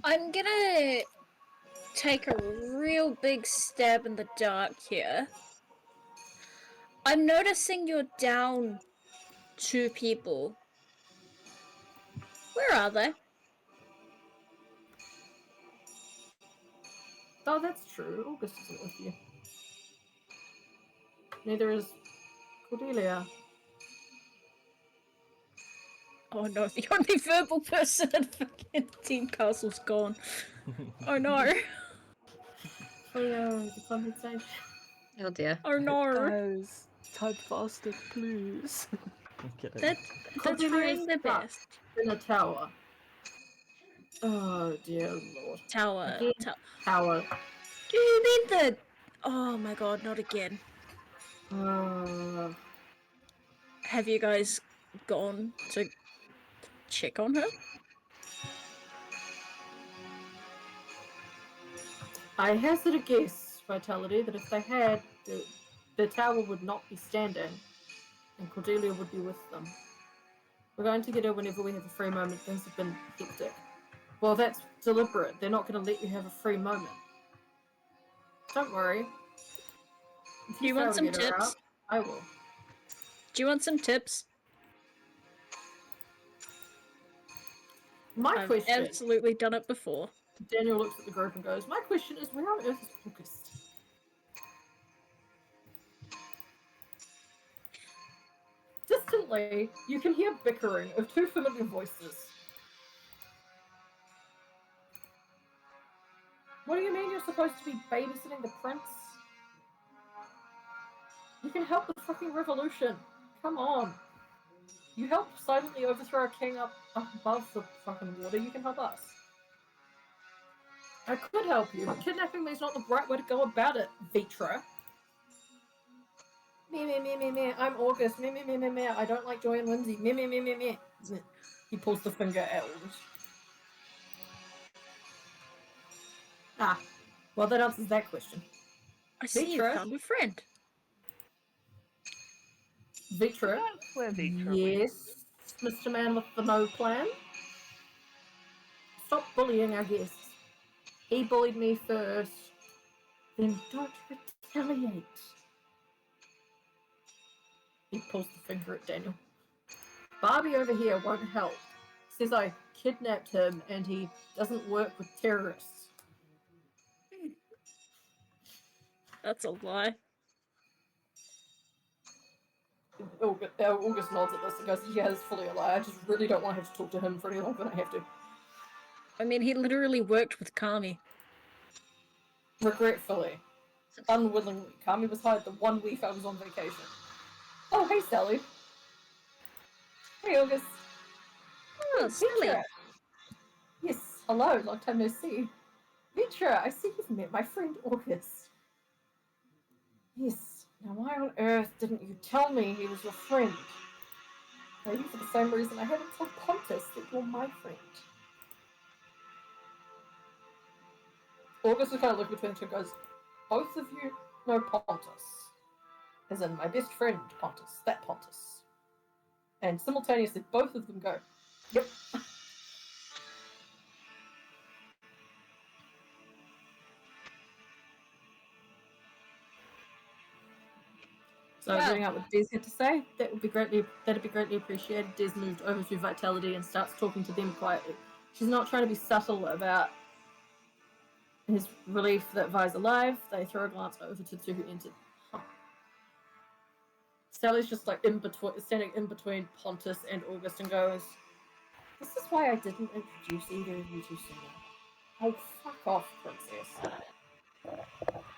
I'm gonna take a real big stab in the dark here. I'm noticing you're down 2 people. Where are they? Oh, that's true. August isn't with you. Neither is Cordelia. Oh no, the only verbal person in fucking Team Castle's gone. Oh no. Oh yeah, the compensation. Oh dear. Oh no. Guys, type faster, please. I'm kidding. They're trying their stuck best. in a tower. Oh dear lord. Tower. Again, tower. Do you mean the... Oh my god, not again. Have you guys gone to check on her? I hazard a guess, Vitality, that if they had, the tower would not be standing, and Cordelia would be with them. We're going to get her whenever we have a free moment. Things have been hectic. Well, that's deliberate. They're not going to let you have a free moment. Don't worry. If Do you fail want to some get her tips? out, I will. Do you want some tips? My I've question... absolutely done it before. Daniel looks at the group and goes, my question is, where on earth is August? Distantly, you can hear bickering of 2 familiar voices. What do you mean you're supposed to be babysitting the prince? You can help the fucking revolution. Come on. You helped silently overthrow a king up above the fucking water. You can help us. I could help you, but kidnapping me is not the right way to go about it, Vitra. Me. I'm August. Me. I don't like Joy and Lindsay. Me. He pulls the finger at August. Ah, well, that answers that question. I see you found a friend. Vitra? That's where Vitra Yes, Mr. Man with the no plan. Stop bullying our guests. He bullied me first. Then don't retaliate. He pulls the finger at Daniel. Barbie over here won't help. Says I kidnapped him and he doesn't work with terrorists. That's a lie. August nods at this and goes, yeah, it's fully a lie. I just really don't want to have to talk to him for any longer than I have to. I mean, he literally worked with Kami. Regretfully. Unwillingly. Kami was hired the 1 week I was on vacation. Oh, hey, Sally. Hey, August. Oh, Sally. Vitra. Yes, hello, long time no see. Vitra, I see you've met my friend August. Yes, now why on earth didn't you tell me he was your friend? Maybe for the same reason I haven't told Pontus that you're my friend. August is kind of looking between the two and goes, both of you know Pontus. As in my best friend Pontus, that Pontus. And simultaneously both of them go, yep. So Wow. bring out what Des had to say. That'd be greatly appreciated. Des moved over to Vitality and starts talking to them quietly. She's not trying to be subtle about his relief that Vi's alive. They throw a glance over to the two who entered. Huh. Sally's just like standing in between Pontus and August and goes, "This is why I didn't introduce either of you two sooner." Oh, fuck off, princess.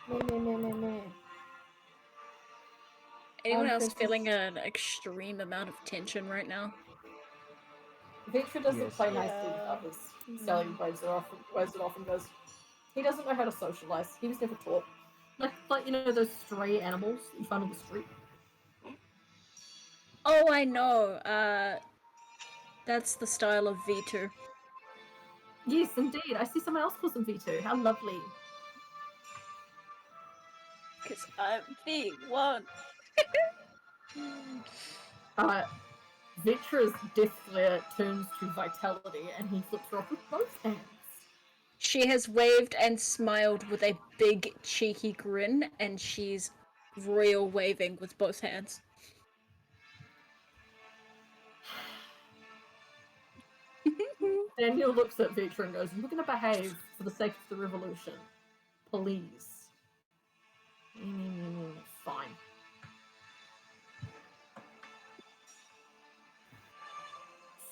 Meh. Anyone else Princess. feeling an extreme amount of tension right now? Vitra doesn't Yes. play nicely with others. Sally waves it off and goes, he doesn't know how to socialize. He was never taught. Like you know those stray animals that you find on the street? Oh, I know. That's the style of V2. Yes, indeed. I see someone else calls them V2. How lovely. Because I'm V1. Vitra's death glare turns to vitality and he flips her off with both hands. She has waved and smiled with a big cheeky grin, and she's real waving with both hands. Daniel looks at Vitra and goes, "You're going to behave for the sake of the revolution. Please." Fine.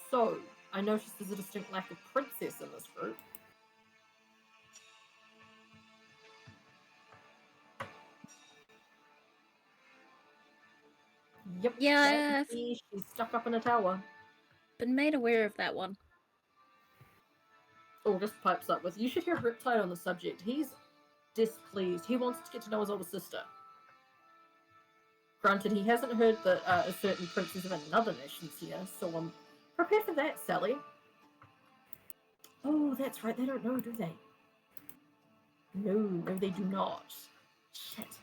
So, I noticed there's a distinct lack of princess in this group. Yep. Yeah, She's stuck up in a tower. been made aware of that one. August pipes up with, "You should hear Riptide on the subject. He's displeased. He wants to get to know his older sister. Granted, he hasn't heard that a certain princess of another nation's here, so prepare for that, Sally." Oh, that's right. They don't know, do they? No, they do not. Shit.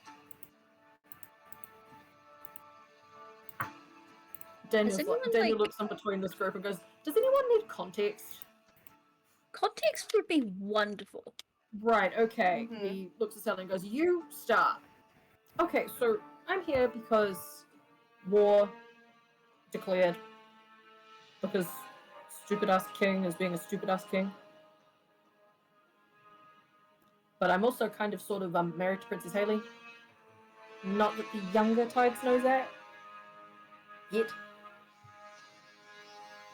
Daniel looks in between this group and goes, "Does anyone need context?" Context would be wonderful. Right, okay. He looks at Sally and goes, "You start." Okay, so I'm here because war declared. Because stupid-ass king is being a stupid-ass king. But I'm also kind of sort of married to Princess Haley. Not that the younger Tides know that. Yet.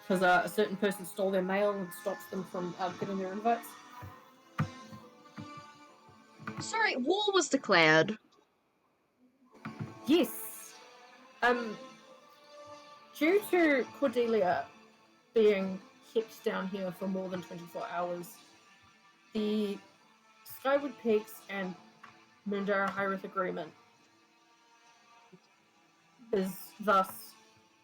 Because a certain person stole their mail and stops them from getting their invites. Sorry, war was declared. Yes. Due to Cordelia being kept down here for more than 24 hours, the Skyward Peaks and Mundara Hyrith Agreement is thus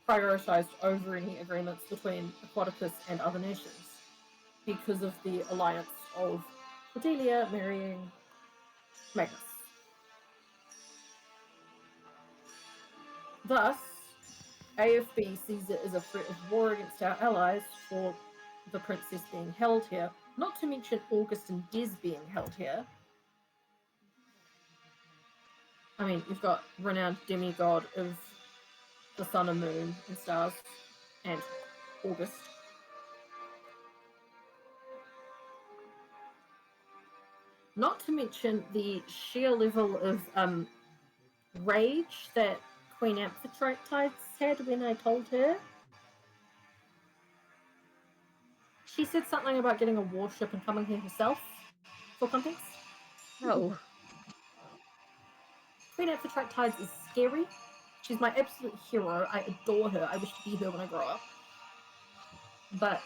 prioritized over any agreements between Aquaticus and other nations because of the alliance of Cordelia marrying Magnus. Thus, AFB sees it as a threat of war against our allies for the princess being held here, not to mention August and Des being held here. I mean, you've got renowned demigod of the sun and moon and stars, and August. Not to mention the sheer level of rage that Queen Amphitrite had when I told her. She said something about getting a warship and coming here herself, for context. Oh. Queen Amphitrite is scary. She's my absolute hero. I adore her. I wish to be her when I grow up. but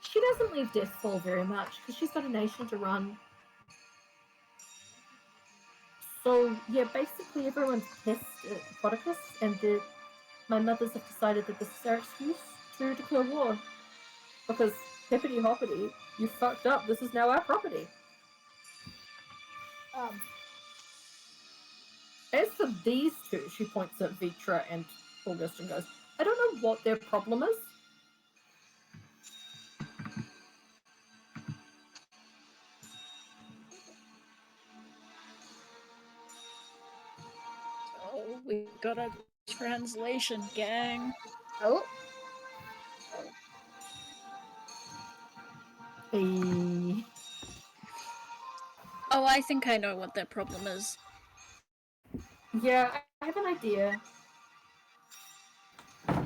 she doesn't leave Deathfall very much because she's got a nation to run. So yeah, basically everyone's pissed at Podicus, and my mothers have decided that this is our excuse to declare war. Because hippity hoppity, you fucked up. This is now our property. As for these two, she points at Vitra and August and goes, I don't know what their problem is. Oh, we got a translation, gang. Oh. Oh, I think I know what their problem is. Yeah, I have an idea.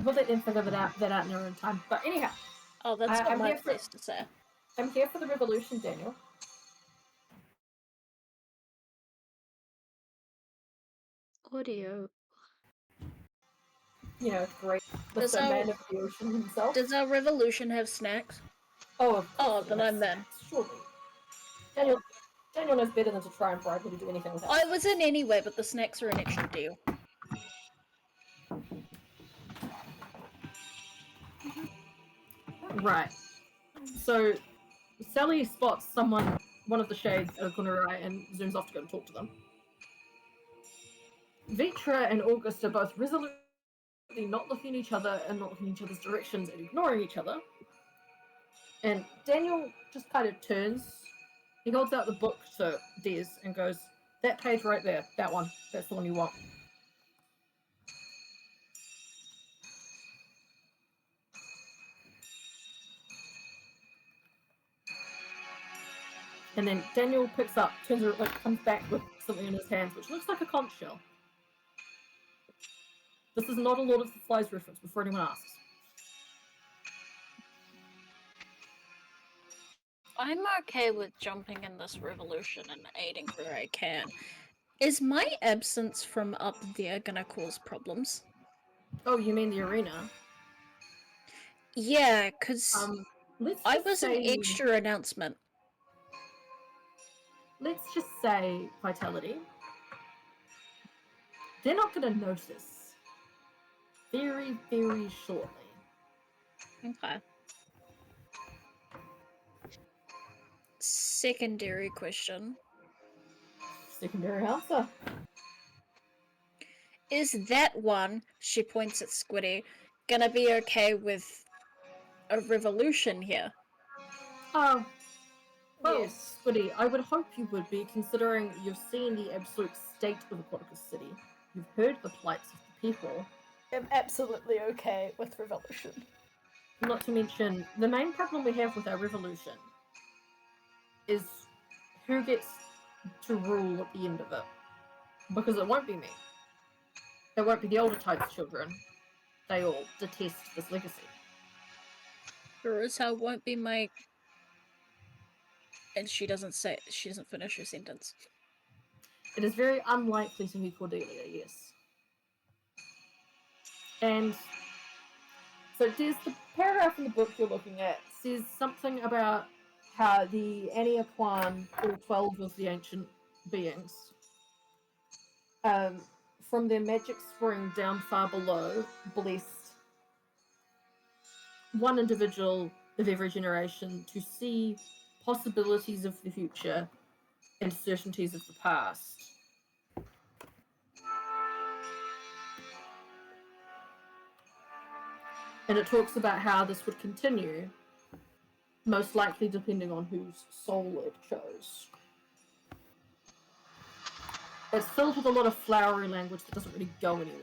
We'll let them figure that out in their own time. But anyhow. Oh, that's not my place to say. I'm here for the revolution, Daniel. Audio. You know, great. With the man of the ocean himself. Does our revolution have snacks? Oh, then I'm then. Surely. Daniel knows better than to try and bribe me to do anything with that. I was in anyway, but the snacks are an extra deal. Right. So, Sally spots one of the shades at a corner eye, and zooms off to go and talk to them. Vitra and August are both resolutely not looking at each other and not looking in each other's directions and ignoring each other. And Daniel just kind of turns. He holds out the book to Des and goes, that page right there, that one, that's the one you want. And then Daniel picks up, comes back with something in his hands, which looks like a conch shell. This is not a Lord of the Flies reference, before anyone asks. I'm okay with jumping in this revolution and aiding where I can. Is my absence from up there gonna cause problems? Oh, you mean the arena? Yeah, because I was an extra announcement. Let's just say, Vitality, they're not going to notice very, very shortly. Okay. Secondary question. Secondary answer. Is that one, she points at Squiddy, gonna be okay with a revolution here? Well, Yes. Squiddy, I would hope you would be, considering you've seen the absolute state of Aquaticus City. You've heard the plights of the people. I'm absolutely okay with revolution. Not to mention, the main problem we have with our revolution is who gets to rule at the end of it. Because it won't be me. It won't be the older type's children. They all detest this legacy. Sure as hell won't be my... And she doesn't finish her sentence. It is very unlikely to be Cordelia, yes. And so there's the paragraph in the book you're looking at says something about how the Aniaquan, all 12 of the ancient beings, from their magic spring down far below, blessed one individual of every generation to see possibilities of the future and certainties of the past. And it talks about how this would continue, most likely depending on whose soul it chose. It's filled with a lot of flowery language that doesn't really go anywhere.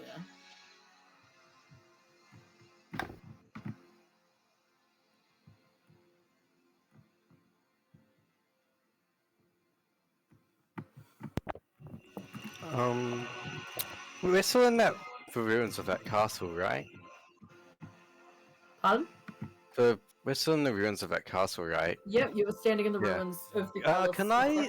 We're still in the ruins of that castle, right? Pardon? We're still in the ruins of that castle, right? Yep, you were standing in the Yeah. ruins of the palace. Can I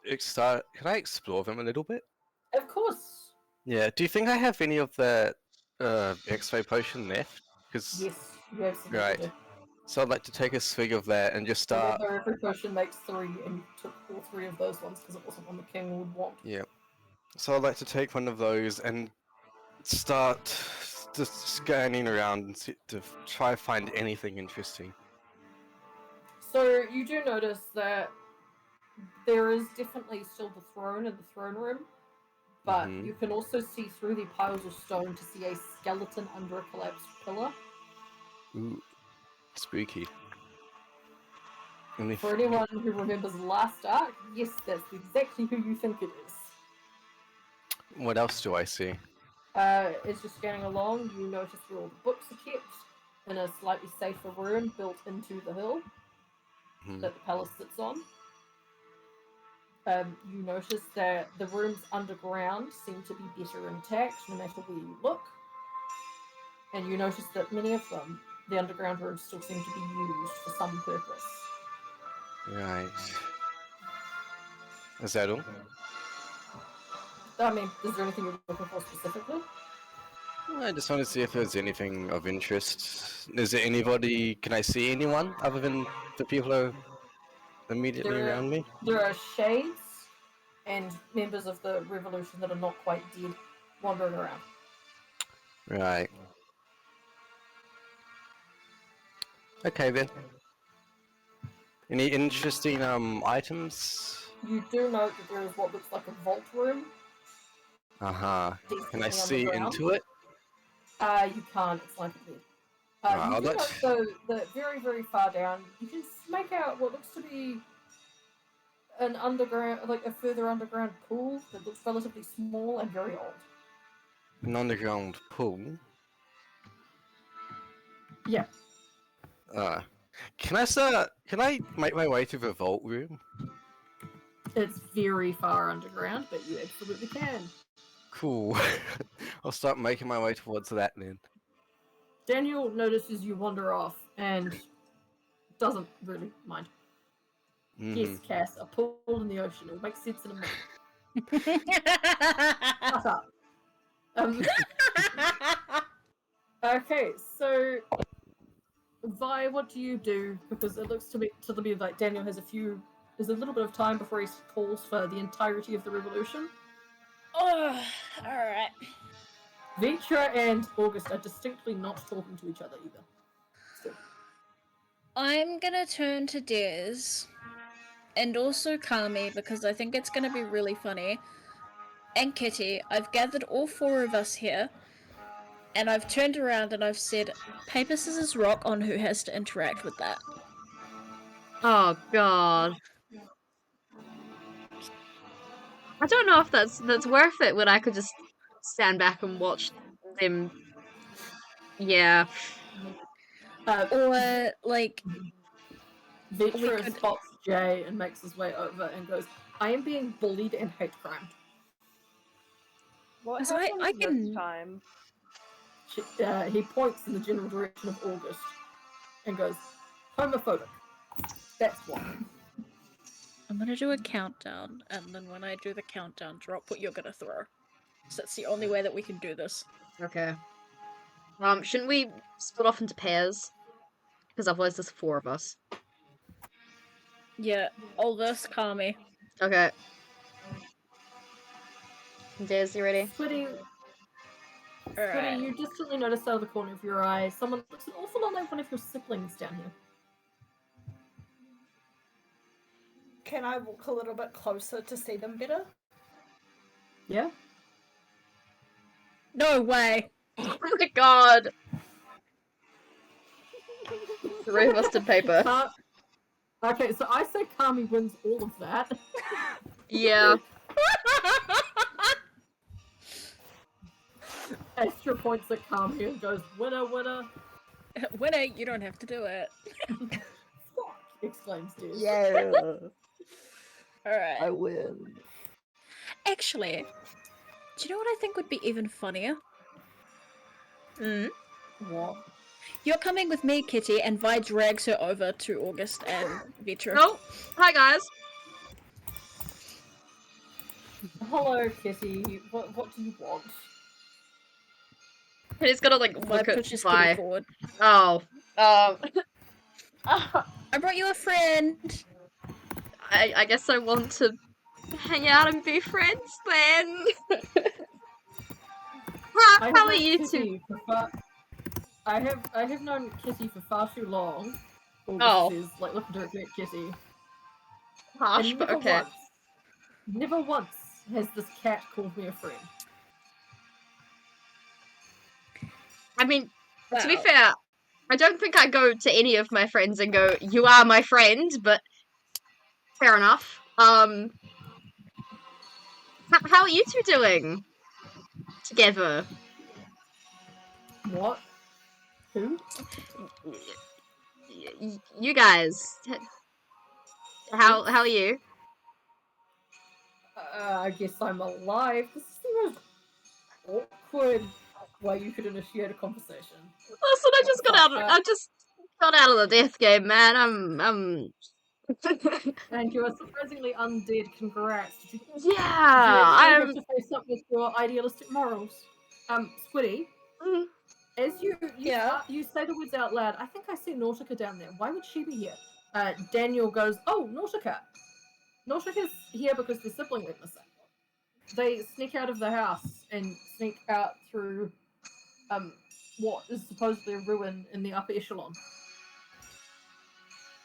can I explore them a little bit? Of course. Yeah. Do you think I have any of the X-ray potion left? Because Yes, you absolutely right. do. So I'd like to take a swig of that and just start. Remember, every potion makes 3, and you took all 3 of those ones because it wasn't one the king would want. Yeah. So I'd like to take one of those and start just scanning around and to try to find anything interesting. So you do notice that there is definitely still the throne in the throne room, but you can also see through the piles of stone to see a skeleton under a collapsed pillar. Ooh, spooky. For anyone who remembers last arc, yes, that's exactly who you think it is. What else do I see? As you're scanning along, you notice where all the books are kept in a slightly safer room built into the hill that the palace sits on. You notice that the rooms underground seem to be better intact no matter where you look. And you notice that many of them, the underground rooms, still seem to be used for some purpose. Right. Is that all? I mean, is there anything you're looking for specifically? I just want to see if there's anything of interest. Is there anybody? Can I see anyone other than the people who are immediately around me? There are shades and members of the revolution that are not quite dead wandering around. Right. Okay then. Any interesting items? You do note that there is what looks like a vault room. Can I see into it? You can't. It's like a bed. You do note, though, that very, very far down, you can make out what looks to be an underground, like a further underground pool that looks relatively small and very old. An underground pool? Yeah. Can I make my way to the vault room? It's very far underground, but you absolutely can. Cool. I'll start making my way towards that then. Daniel notices you wander off and doesn't really mind. Yes, Cass, a pool in the ocean. It will make sense in a minute. Shut up. Okay, so Vi, what do you do? Because it looks to me like Daniel has there's a little bit of time before he calls for the entirety of the revolution. Oh, alright. Vitra and August are distinctly not talking to each other either. Still. I'm gonna turn to Des and also Kami because I think it's gonna be really funny. And Kitty, I've gathered all 4 of us here and I've turned around and I've said paper, scissors, rock on who has to interact with that. Oh god. I don't know if that's worth it when I could just stand back and watch them. Yeah. Or like Vitra spots Jay and makes his way over and goes, I am being bullied and hate crime. What happens this time? He points in the general direction of August and goes, homophobic. That's why. I'm gonna do a countdown, and then when I do the countdown, drop what you're gonna throw. So that's the only way that we can do this. Okay. Shouldn't we split off into pairs? Because otherwise there's 4 of us. Yeah, all this, Kami. Okay. Des, you ready? Squiddy, you distantly notice out of the corner of your eye, someone looks an awful lot like one of your siblings down here. Can I walk a little bit closer to see them better? Yeah? No way! Oh my god! 3 of us did paper. Okay, so I say Kami wins all of that. Yeah. Astra points at Kami and goes, winner, winner. Winner, you don't have to do it. Fuck! Exclaims Des. Yeah! Alright. I win. Actually, do you know what I think would be even funnier? What? You're coming with me, Kitty, and Vi drags her over to August and Vitra. Oh! Hi guys! Hello, Kitty. What do you want? Kitty's gonna like Why look at pushes Vi. Kitty forward? Oh, I brought you a friend. I guess I want to hang out and be friends then. How are you two? I have known Kitty for far too long. Oh. Is like looking directly at Kitty. Harsh, but okay. Never once has this cat called me a friend. I mean, Wow. to be fair, I don't think I go to any of my friends and go, "You are my friend," but fair enough. How are you two doing together? What? Who? You guys. How are you? I guess I'm alive. This is the most awkward way you could initiate a conversation. Listen, I just got out of the death game, man. I'm And you are surprisingly undead. Congrats. Yeah, have to face up with your idealistic morals. Squiddy. As you say the words out loud, I think I see Nautica down there. Why would she be here? Daniel goes, "Oh, Nautica. Nautica's here because their sibling went missing. They sneak out of the house and sneak out through what is supposedly a ruin in the upper echelon."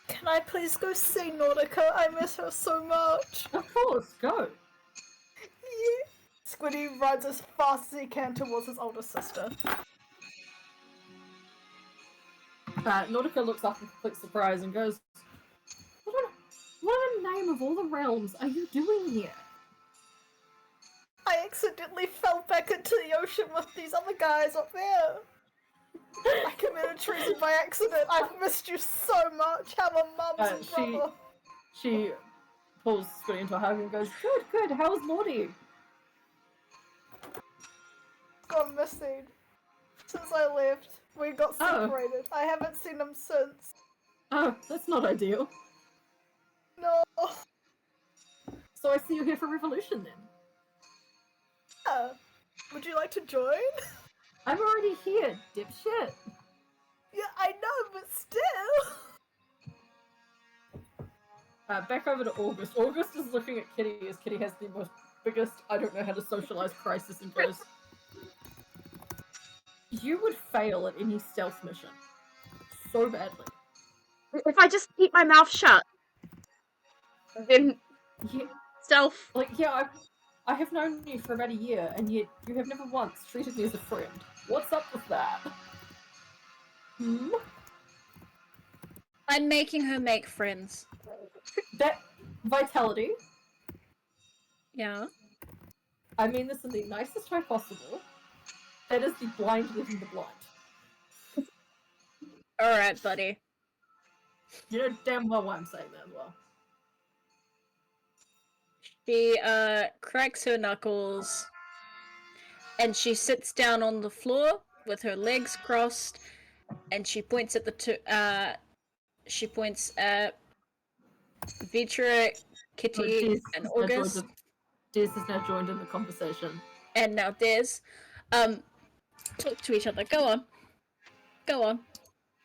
Can I please go see Nautica? I miss her so much. Of course, go. Yeah. Squiddy rides as fast as he can towards his older sister. Nautica looks up in complete surprise and goes, What in the name of all the realms are you doing here? I accidentally fell back into the ocean with these other guys up there. I committed treason by accident. I've missed you so much. How are mums and brother? She pulls Squiddy into a hug and goes, Good, how's Lordy? Gone missing. Since I left. We got separated. I haven't seen him since. Oh, that's not ideal. No. So I see you're here for Revolution then. Yeah. Would you like to join? I'm already here, dipshit. Yeah, I know, but still. Back over to August. August is looking at Kitty as Kitty has the biggest I don't know how to socialize crisis and goes, you would fail at any stealth mission. So badly. If I just keep my mouth shut, then stealth. I have known you for about a year, and yet you have never once treated me as a friend. What's up with that? I'm making her make friends. That vitality. Yeah. I mean this in the nicest way possible. That is the blind leading the blind. Alright, buddy. You know damn well why I'm saying that as well. She cracks her knuckles and she sits down on the floor with her legs crossed and she points at she points at Vitra, Kitty, and August. Des has now joined in the conversation. And now Des. Talk to each other. Go on.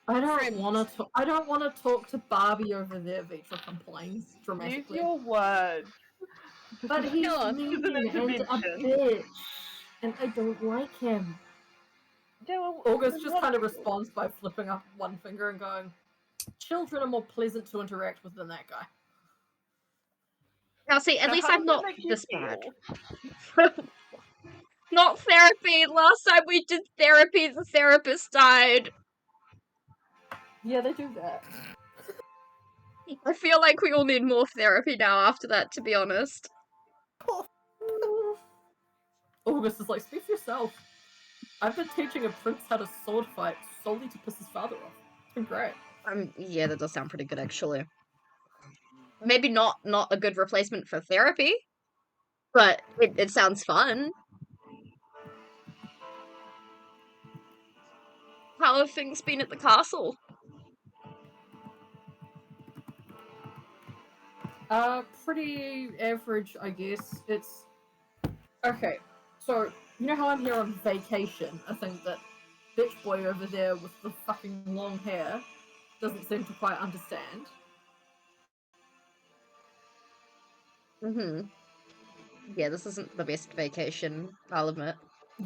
I don't want to talk to Barbie over there. Vitra complains dramatically. Use your words. But he's mean and a bitch, and I don't like him. Yeah, well, August just kind of responds by flipping up one finger and going, "Children are more pleasant to interact with than that guy." Now, see, at least I'm not this bad. Not therapy. Last time we did therapy, the therapist died. Yeah, they do that. I feel like we all need more therapy now after that, to be honest. August is like, speak for yourself. I've been teaching a prince how to sword fight solely to piss his father off. It's been great. Yeah, that does sound pretty good, actually. Maybe not a good replacement for therapy, but it sounds fun. How have things been at the castle? Pretty average, I guess. It's... Okay, so, you know how I'm here on vacation? I think that bitch boy over there with the fucking long hair doesn't seem to quite understand. Mm-hmm. Yeah, this isn't the best vacation, I'll admit.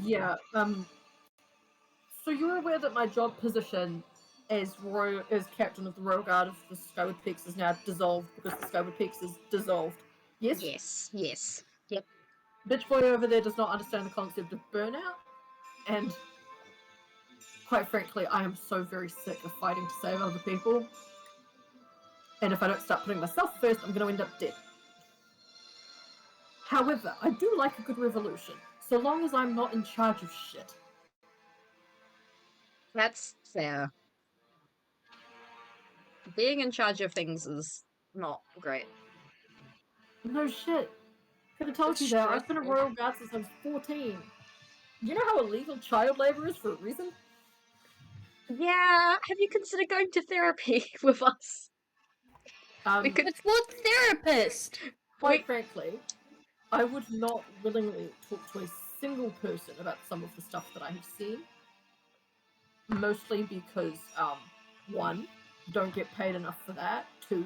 Yeah, so you're aware that my job position as captain of the Royal Guard of the Skyward Peaks is now dissolved because the Skyward Peaks is dissolved. Yes? Yes, yes. Yep. Bitch boy over there does not understand the concept of burnout, and quite frankly, I am so very sick of fighting to save other people. And if I don't start putting myself first, I'm going to end up dead. However, I do like a good revolution, so long as I'm not in charge of shit. That's fair. Being in charge of things is not great. No shit. Could have told It's you that. I've been a stressful. Royal Guard since I was 14. You know how illegal child labour is for a reason? Yeah, have you considered going to therapy with us? We could. With what therapist? Quite frankly, I would not willingly talk to a single person about some of the stuff that I have seen. Mostly because, one, don't get paid enough for that. Two,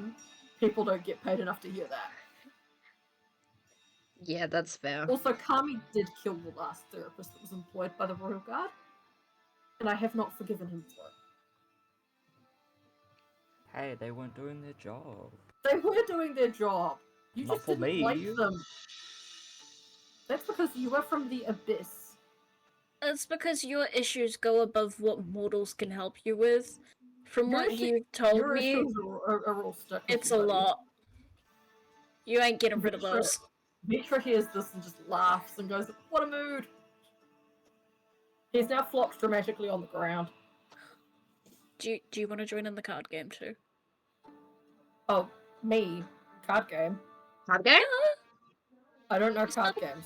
people don't get paid enough to hear that. Yeah, that's fair. Also, Kami did kill the last therapist that was employed by the Royal Guard, and I have not forgiven him for it. Hey, they weren't doing their job. They were doing their job. You Not just for didn't me. like them. That's because you were from the abyss. It's because your issues go above what mortals can help you with. From Your what issue- you've told Your me, issues are all stuck with it's you, a buddy. lot. You ain't getting rid of Vitra- those. Vitra hears this and just laughs and goes, "What a mood!" He's now flopped dramatically on the ground. Do you want to join in the card game too? Oh, me? Card game? Card game? I don't know It's card not- games.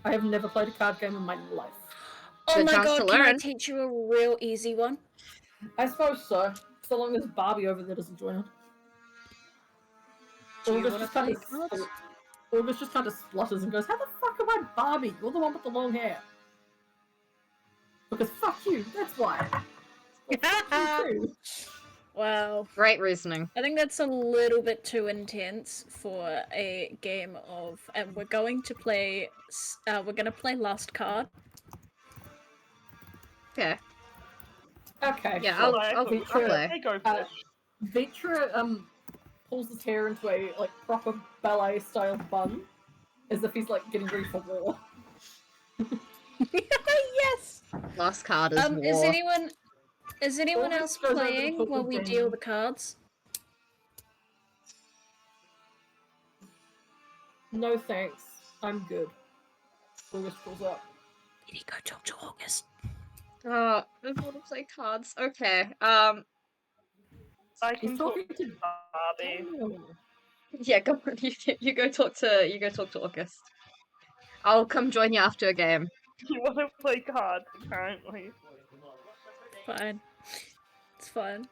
I have never played a card game in my life. Oh Good my chance god, to can I learn. teach you a real easy one? I suppose so. So long as Barbie over there doesn't join in. Do you August want to just kind play of cards? August just kind of splutters and goes, "How the fuck am I Barbie? You're the one with the long hair." Because fuck you, that's why. Well, fuck you too. Wow. Great reasoning. I think that's a little bit too intense for a game of, and we're going to play. We're gonna play Last Card. Okay. Okay, Yeah, sure. I'll play. Hey, go Uh, fish. Vitra pulls his hair into a like proper ballet style bun, as if he's like getting ready for war. Yes. Last card is war. Is anyone else August goes over to playing talk while with we Daniel. deal the cards? No thanks, I'm good. August pulls up. Did he go talk to August? Oh, I want to play cards. Okay. I He's can talk talking to to Barbie. Daniel. Yeah, go on. You go talk to August. I'll come join you after a game. You want to play cards, apparently. Fine. It's fine.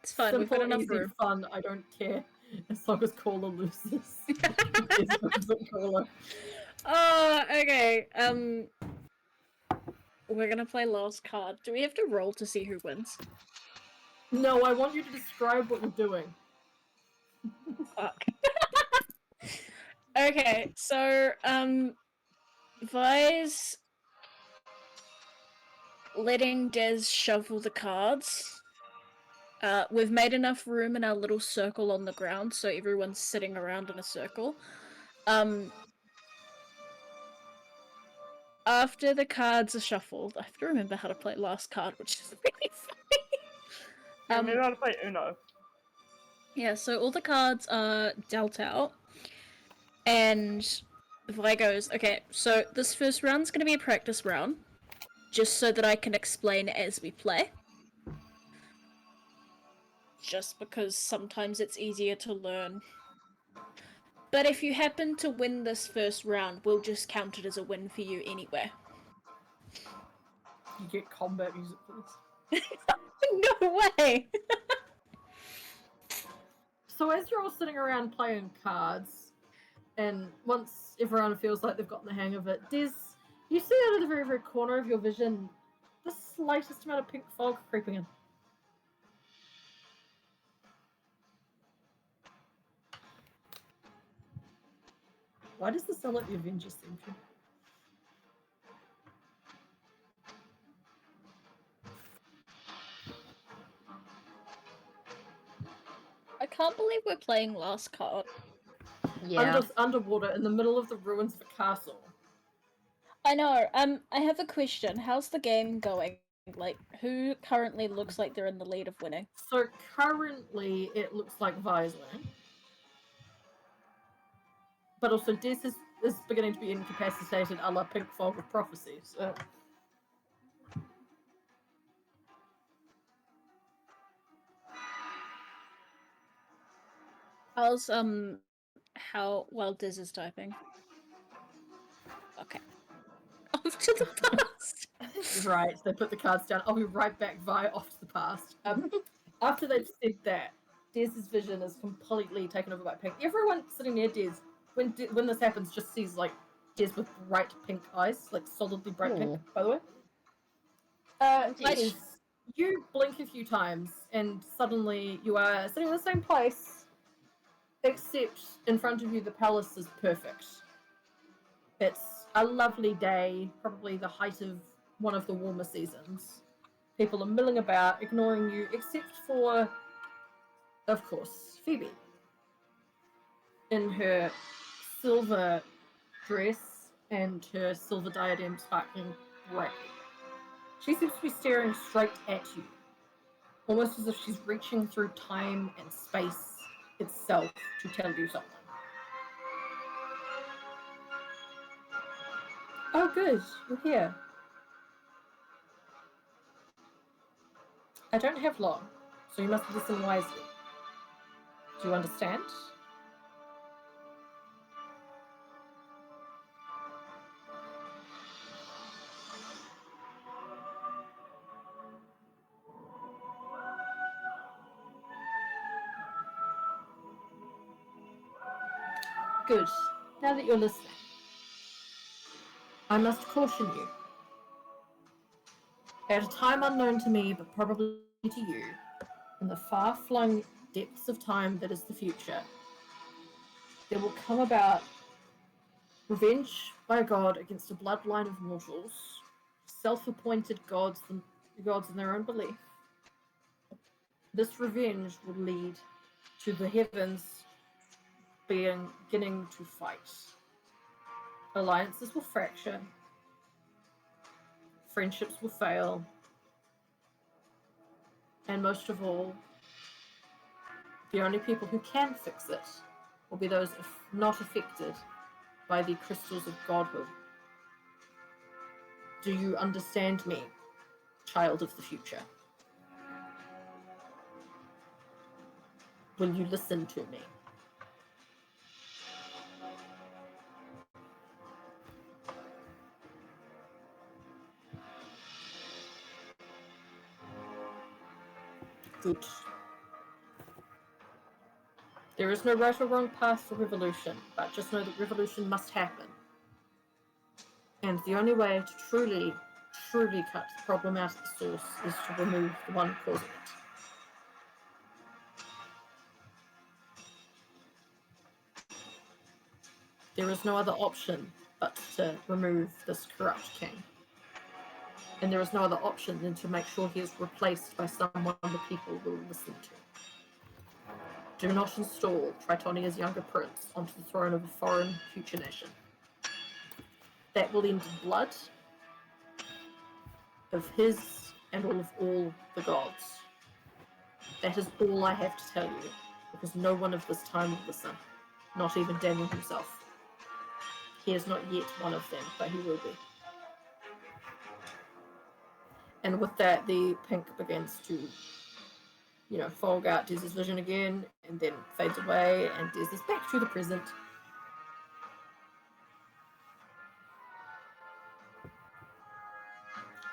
It's fine. We've Simple, got enough easy, room. fun. I don't care as long as Corla loses. It's opposite Corla. Okay. We're gonna play last card. Do we have to roll to see who wins? No, I want you to describe what you're doing. Fuck. Okay, so Vi's letting Des shuffle the cards. We've made enough room in our little circle on the ground, so everyone's sitting around in a circle. After the cards are shuffled, I have to remember how to play last card, which is really funny. Maybe I'll play Uno. Yeah, so all the cards are dealt out, and Vi goes, okay, so this first round's gonna be a practice round, just so that I can explain as we play. Just because sometimes it's easier to learn. But if you happen to win this first round, we'll just count it as a win for you anyway. You get combat music for this. No way! So as you're all sitting around playing cards, and once everyone feels like they've gotten the hang of it, you see out of the very, very corner of your vision the slightest amount of pink fog creeping in. Why does this sound like the Avengers theme tune? I can't believe we're playing last card. Yeah. Underwater in the middle of the ruins of a castle. I know. I have a question. How's the game going? Like, who currently looks like they're in the lead of winning? So currently, it looks like Vi's winning. But also, Des is beginning to be incapacitated a la Pink Fog of Prophecy, so... How's, how well Diz is typing? Okay. Off to the past! Right, they put the cards down. I'll be right back, Vi, off to the past. After they've said that, Dez's vision is completely taken over by Pink. Everyone sitting near Dez, when this happens, just sees, like, Dez with bright pink eyes, like solidly bright pink, by the way. Dez, you blink a few times, and suddenly you are sitting in the same place, except in front of you the palace is perfect. It's a lovely day, probably the height of one of the warmer seasons. People are milling about, ignoring you, except for, of course, Phoebe. In her silver dress and her silver diadem sparkling brightly. She seems to be staring straight at you, almost as if she's reaching through time and space itself to tell you something. Oh, good, you're here. I don't have long, so you must listen wisely. Do you understand? Good. Now that you're listening, I must caution you. At a time unknown to me, but probably to you, in the far-flung depths of time that is the future, there will come about revenge by God against a bloodline of mortals, self-appointed gods in their own belief. This revenge will lead to the heavens beginning to fight. Alliances will fracture, friendships will fail, and most of all, the only people who can fix it will be those not affected by the crystals of godhood. Do you understand me, child of the future? Will you listen to me? Good. There is no right or wrong path for revolution, but just know that revolution must happen. And the only way to truly cut the problem out at the source is to remove the one causing it. There is no other option but to remove this corrupt king. And there is no other option than to make sure he is replaced by someone the people will listen to. Do not install Tritonia's younger prince onto the throne of a foreign future nation. That will end in blood of his and all the gods. That is all I have to tell you, because no one of this time will listen, not even Daniel himself. He is not yet one of them, but he will be. And with that, the pink begins to, fog out Dez's vision again, and then fades away, and Dez is back to the present.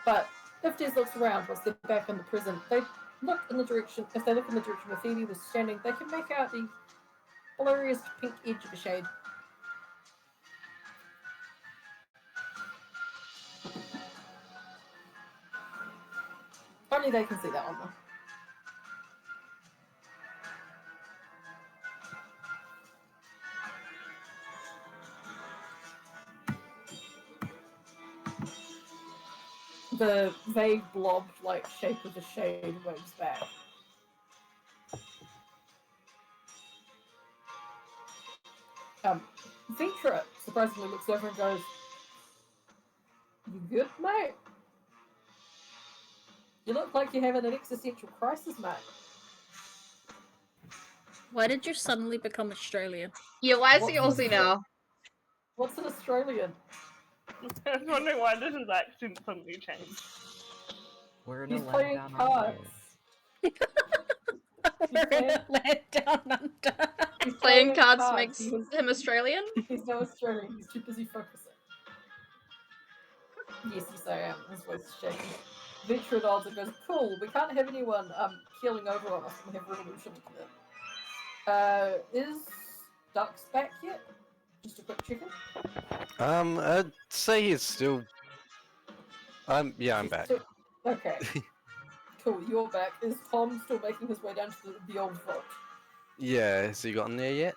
But if Dez looks around once they're back in the present, if they look in the direction where Phoebe was standing, they can make out the blurriest pink edge of a shade. Only they can see that one though. The vague blob-like shape of the shade waves back. Vitra surprisingly looks over and goes, "You good, mate? You look like you're having an existential crisis, mate." Why did you suddenly become Australian? Yeah, why is What's he Aussie now? What's an Australian? I was wondering why did his accent suddenly change? We're in He's a land playing down cards. under. We're in a land down under. He's Playing at cards makes He's him Australian? no Australian. He's too busy focusing. Yes, I am. His voice is shaking. Vitra nods and goes, "Cool. We can't have anyone keeling over on us when we have revolution to commit. Is Ducks back yet? Just a quick check-in." I'd say he's still. Yeah, I'm He's back. still- Okay. Cool. You're back. Is Tom still making his way down to the old vault? Yeah, has he gotten there yet?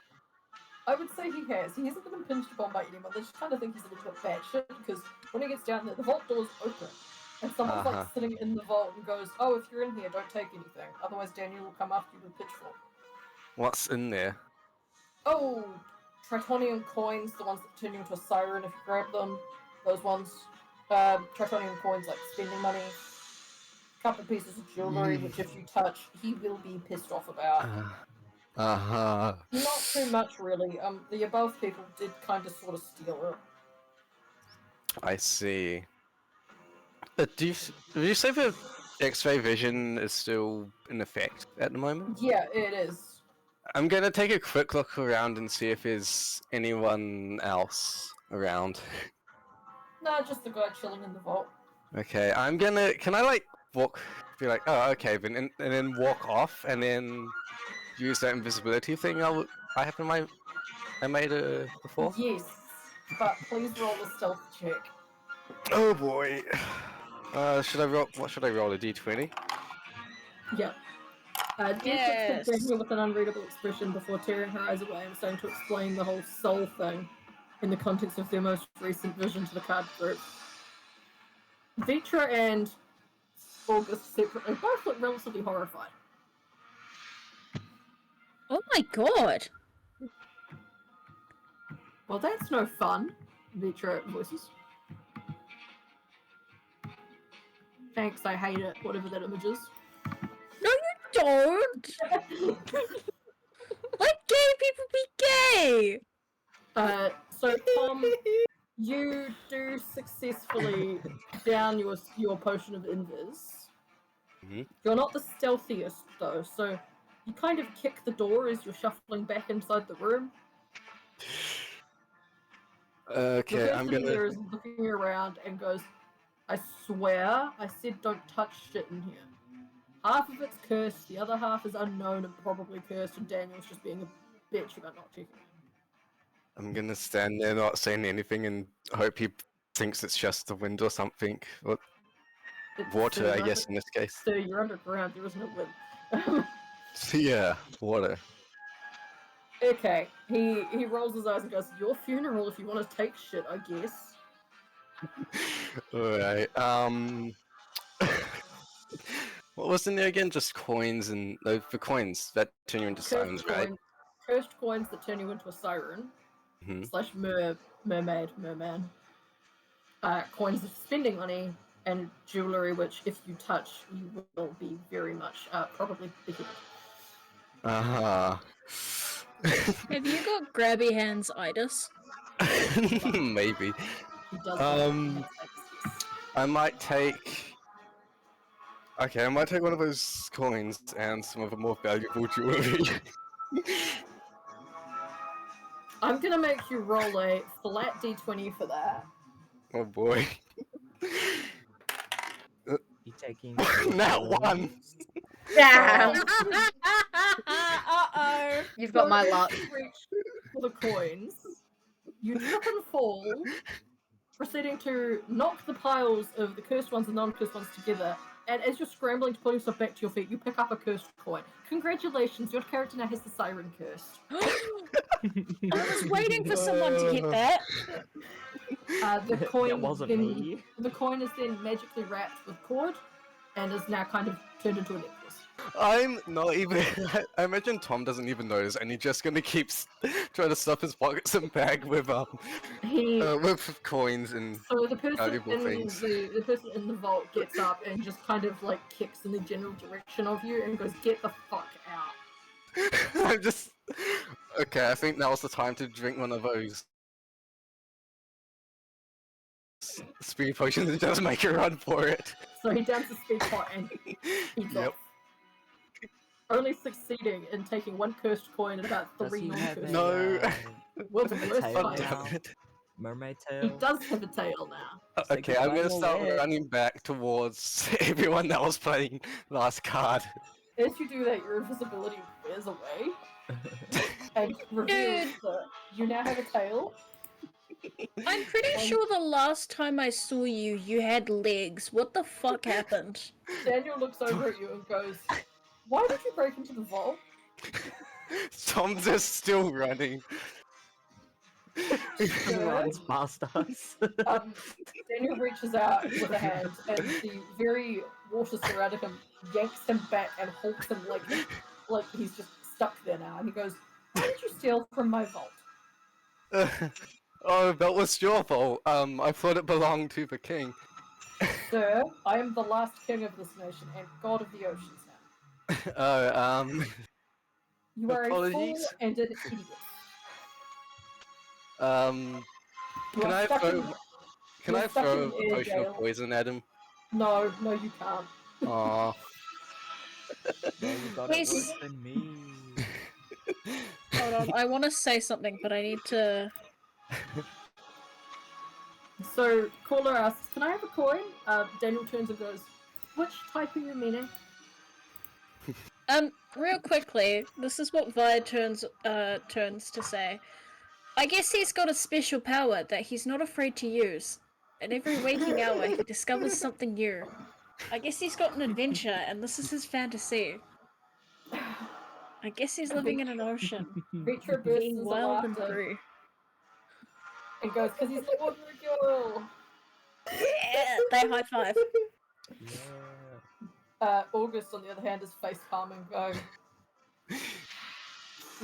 I would say he has. He hasn't been impinged upon by anyone. They just kind of think he's a little bit batshit because when he gets down there, the vault door's open. And someone's like sitting in the vault and goes, "Oh, if you're in here, don't take anything. Otherwise Daniel will come after you with a pitchfork." What's in there? Oh, Tritonium coins, the ones that turn you into a siren if you grab them. Those ones. Tritonium coins, like spending money. A couple of pieces of jewellery, which if you touch, he will be pissed off about. Not too much, really. The above people did kind of sort of steal it. I see. Would you say the X-ray vision is still in effect at the moment? Yeah, it is. I'm gonna take a quick look around and see if there's anyone else around. Nah, just the guy chilling in the vault. Okay, I'm gonna. Can I like walk? Be like, oh, okay, then and then walk off, and then use that invisibility thing I have in my I made before. Yes, but please roll a stealth check. Oh boy. Should I roll? What should I roll? A d20? Yep. Yes. Yes. With an unreadable expression before tearing her eyes away and starting to explain the whole soul thing in the context of their most recent vision to the card group. Vitra and August separately both look relatively horrified. Oh my god. Well, that's no fun, Vitra voices. Thanks, I hate it, whatever that image is. No, you don't. Let gay people be gay. So Tom, you do successfully down your potion of invis. Mhm. You're not the stealthiest though, so you kind of kick the door as you're shuffling back inside the room. Okay, the I'm person gonna. there is looking around and goes, "I swear, I said don't touch shit in here. Half of it's cursed, the other half is unknown and probably cursed, and Daniel's just being a bitch about not checking it." I'm gonna stand there, not saying anything, and hope he thinks it's just the wind or something. Or water, I guess, in this case. So you're underground, there is no wind. Yeah, water. Okay, he rolls his eyes and goes, "Your funeral if you want to take shit, I guess." Alright, what was in there again? Just coins and the coins that turn you into sirens, right? Cursed coins that turn you into a siren. / merman. Coins of spending money and jewellery, which if you touch, you will be very much probably beheaded. Have you got grabby hands itis? Maybe. He does I might take. Okay, I might take one of those coins and some of the more valuable jewelry. I'm gonna make you roll a flat d20 for that. Oh boy. You taking Not one. Damn! Uh-oh. You've got my luck. Reach for the coins. You trip and fall, proceeding to knock the piles of the cursed ones and non-cursed ones together And as you're scrambling to pull yourself back to your feet, you pick up a cursed coin. Congratulations, your character now has the siren curse. I was waiting for someone to get that. The coin That wasn't then, me. The coin is then magically wrapped with cord and is now kind of turned into a necklace. I'm not even. I imagine Tom doesn't even notice, and he's just gonna keep trying to stuff his pockets and bag with with coins and So the person valuable in things. the person in the vault gets up and just kind of like kicks in the general direction of you and goes, "Get the fuck out!" I'm just. Okay, I think now's the time to drink one of those speed potions and just make a run for it. So he downs the speed pot and he's Yep. off. Only succeeding in taking one cursed coin and about Does 3 he have non-cursed. No. Well, the worst tail part is now? Mermaid tail? he does have a tail now. Say Okay, I'm goodbye gonna to start Lit. running back towards everyone that was playing last card. As you do that, your invisibility wears away and reveals that you now have a tail. I'm pretty sure the last time I saw you, you had legs. What the fuck happened? Daniel looks over at you and goes, "Why did you break into the vault?" Tom's just still running. Runs past us. Daniel reaches out with a hand, and the very water surrounding him yanks him back and holds him like he's just stuck there now. And he goes, "Why did you steal from my vault?" Oh, that was your fault. I thought it belonged to the king. Sir, I am the last king of this nation and god of the oceans now. Oh, You are a fool Apologies. and an idiot. You Can are I stuck in- throw? Can you're I stuck throw in a air potion jail. of poison at him? No, you can't. Aw. No, you got it Yes. worse than me. Hold on, I want to say something, but I need to. So Corla asks, "Can I have a coin?" Daniel turns and goes, "Which type are you meaning?" Real quickly, this is what Vi turns to say. I guess he's got a special power that he's not afraid to use. At every waking hour, he discovers something new. I guess he's got an adventure, and this is his fantasy. I guess he's living in an ocean, Vitra bursts being into wild and laughter free. and goes, "Because he's the ordinary girl." Yeah, they high five. Yeah. August, on the other hand, is face palming, going,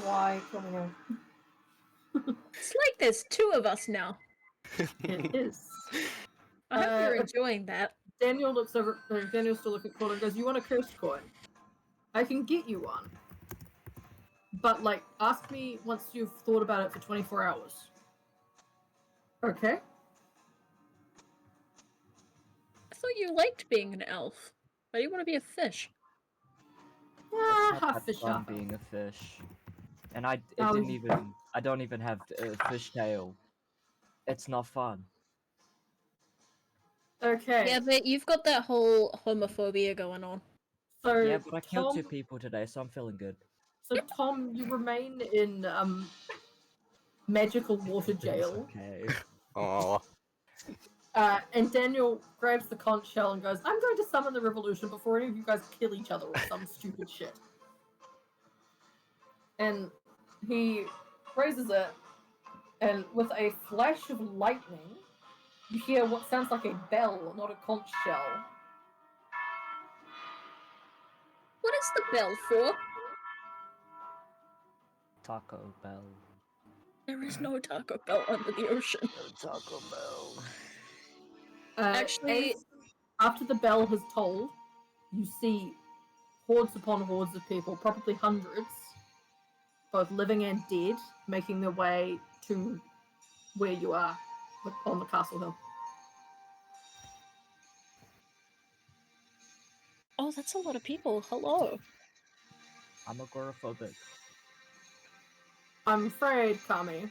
"Why kill me now?" It's like there's two of us now. It is. I hope you're Uh, enjoying that. Daniel looks over. Daniel still looking at Corla and goes, "You want a cursed coin? I can get you one. But, like, ask me once you've thought about it for 24 hours. Okay?" I thought you liked being an elf. Why do you want to be a fish? Ah, It's not half that fish, fun half elf. being a fish. And I Oh, don't even have a fish tail. It's not fun. Okay. Yeah, but you've got that whole homophobia going on. So, Yeah, but I killed Tom, 2 people today, so I'm feeling good. So, Tom, you remain in magical water jail. Okay. Aw. And Daniel grabs the conch shell and goes, "I'm going to summon the revolution before any of you guys kill each other or some stupid shit." And he raises it, and with a flash of lightning, you hear what sounds like a bell, not a conch shell. What is the bell for? Taco Bell. There is no Taco Bell under the ocean. No Taco Bell. Actually- after the bell has tolled, you see hordes upon hordes of people, probably hundreds, both living and dead, making their way to where you are, on the castle hill. Oh, that's a lot of people. Hello. I'm agoraphobic. I'm afraid, Kami.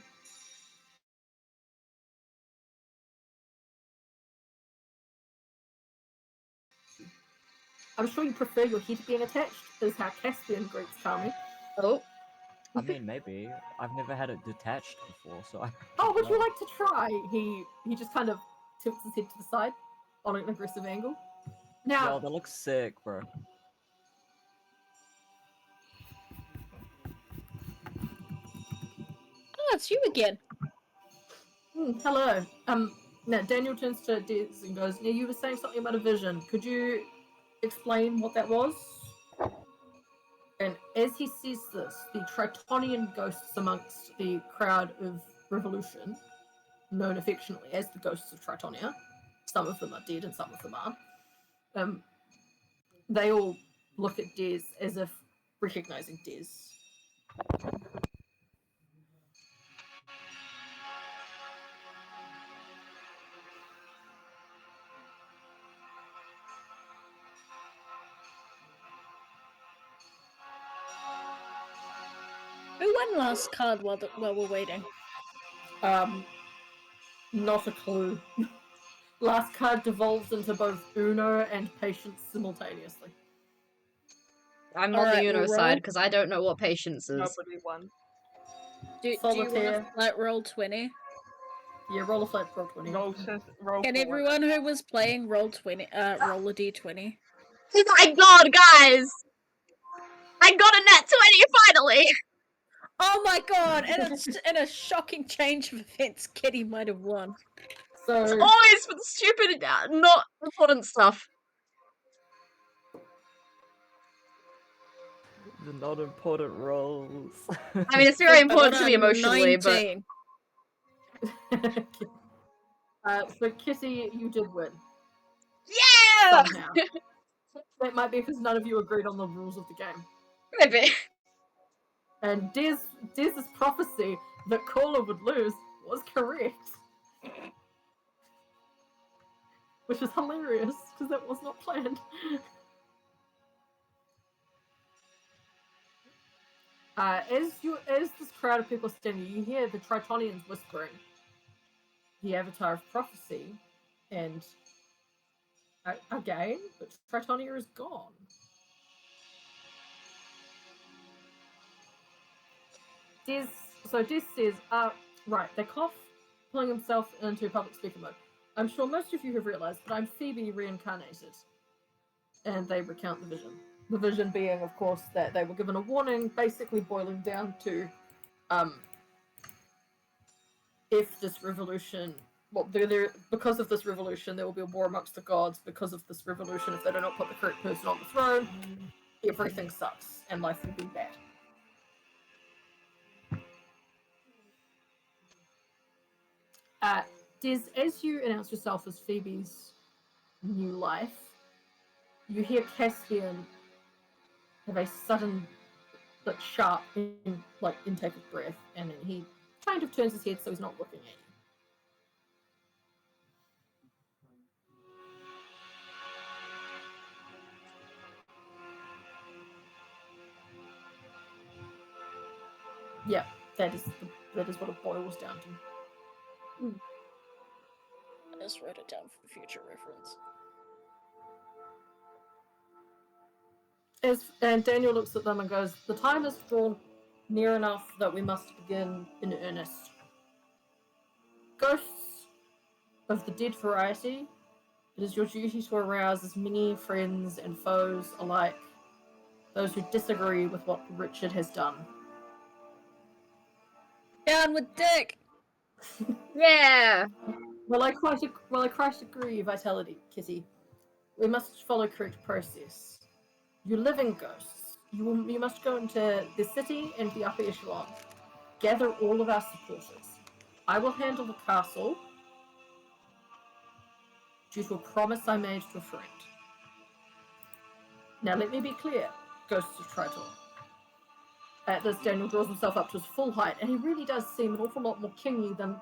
I'm sure you prefer your head being attached, is how Caspian greets Kami. Oh. I mean, maybe. I've never had it detached before, so I... Oh, would you like to try? He just kind of tilts his head to the side on an aggressive angle. Now, Yo, that looks sick, bro. Oh, it's you again. hello. Now Daniel turns to Des and goes, "Now you were saying something about a vision. Could you explain what that was?" And as he says this, the Tritonian ghosts amongst the crowd of Revolution, known affectionately as the ghosts of Tritonia, some of them are dead and some of them aren't, they all look at Des as if recognizing Des. Who won last card while we're waiting? Not a clue. Last card devolves into both Uno and Patience simultaneously. I'm on the Uno side because I don't know what patience is. Nobody won. Do you want to flat roll 20? Yeah, roll a flat roll 20. Roll Can everyone who was playing roll 20? Roll a d20. Oh my god, guys! I got a nat 20 finally! Oh my god! In a shocking change of events, Kitty might have won. So it's always for the stupid, not important stuff. The not important rolls. I mean, it's very important to me emotionally, 19. So Kitty, you did win. Yeah! Somehow. That might be because none of you agreed on the rules of the game. Maybe. And Des's prophecy that Corla would lose was correct. Which is hilarious, because that was not planned. As this crowd of people standing, you hear the Tritonians whispering the Avatar of Prophecy, and again, but Tritonia is gone. Des says, right, they cough, pulling himself into public speaker mode. I'm sure most of you have realised, but I'm Phoebe reincarnated. And they recount the vision. The vision being, of course, that they were given a warning, basically boiling down to, if this revolution, because of this revolution, there will be a war amongst the gods. Because of this revolution, if they do not put the correct person on the throne, everything sucks, and life will be bad. Des, as you announce yourself as Phoebe's new life, you hear Caspian have a sudden but sharp intake of breath, and then he kind of turns his head so he's not looking at you. Yeah, that is what it boils down to. I just wrote it down for future reference. And Daniel looks at them and goes, "The time is drawn near enough that we must begin in earnest. Ghosts of the dead variety, it is your duty to arouse as many friends and foes alike, those who disagree with what Richard has done." Down with Dick! Yeah! Well, I quite agree, Vitality, Kitty. We must follow correct process. You living ghosts, you must go into the city and the upper echelon. Gather all of our supporters. I will handle the castle due to a promise I made to a friend. Now let me be clear, ghosts of Triton. At this, Daniel draws himself up to his full height, and he really does seem an awful lot more kingy than,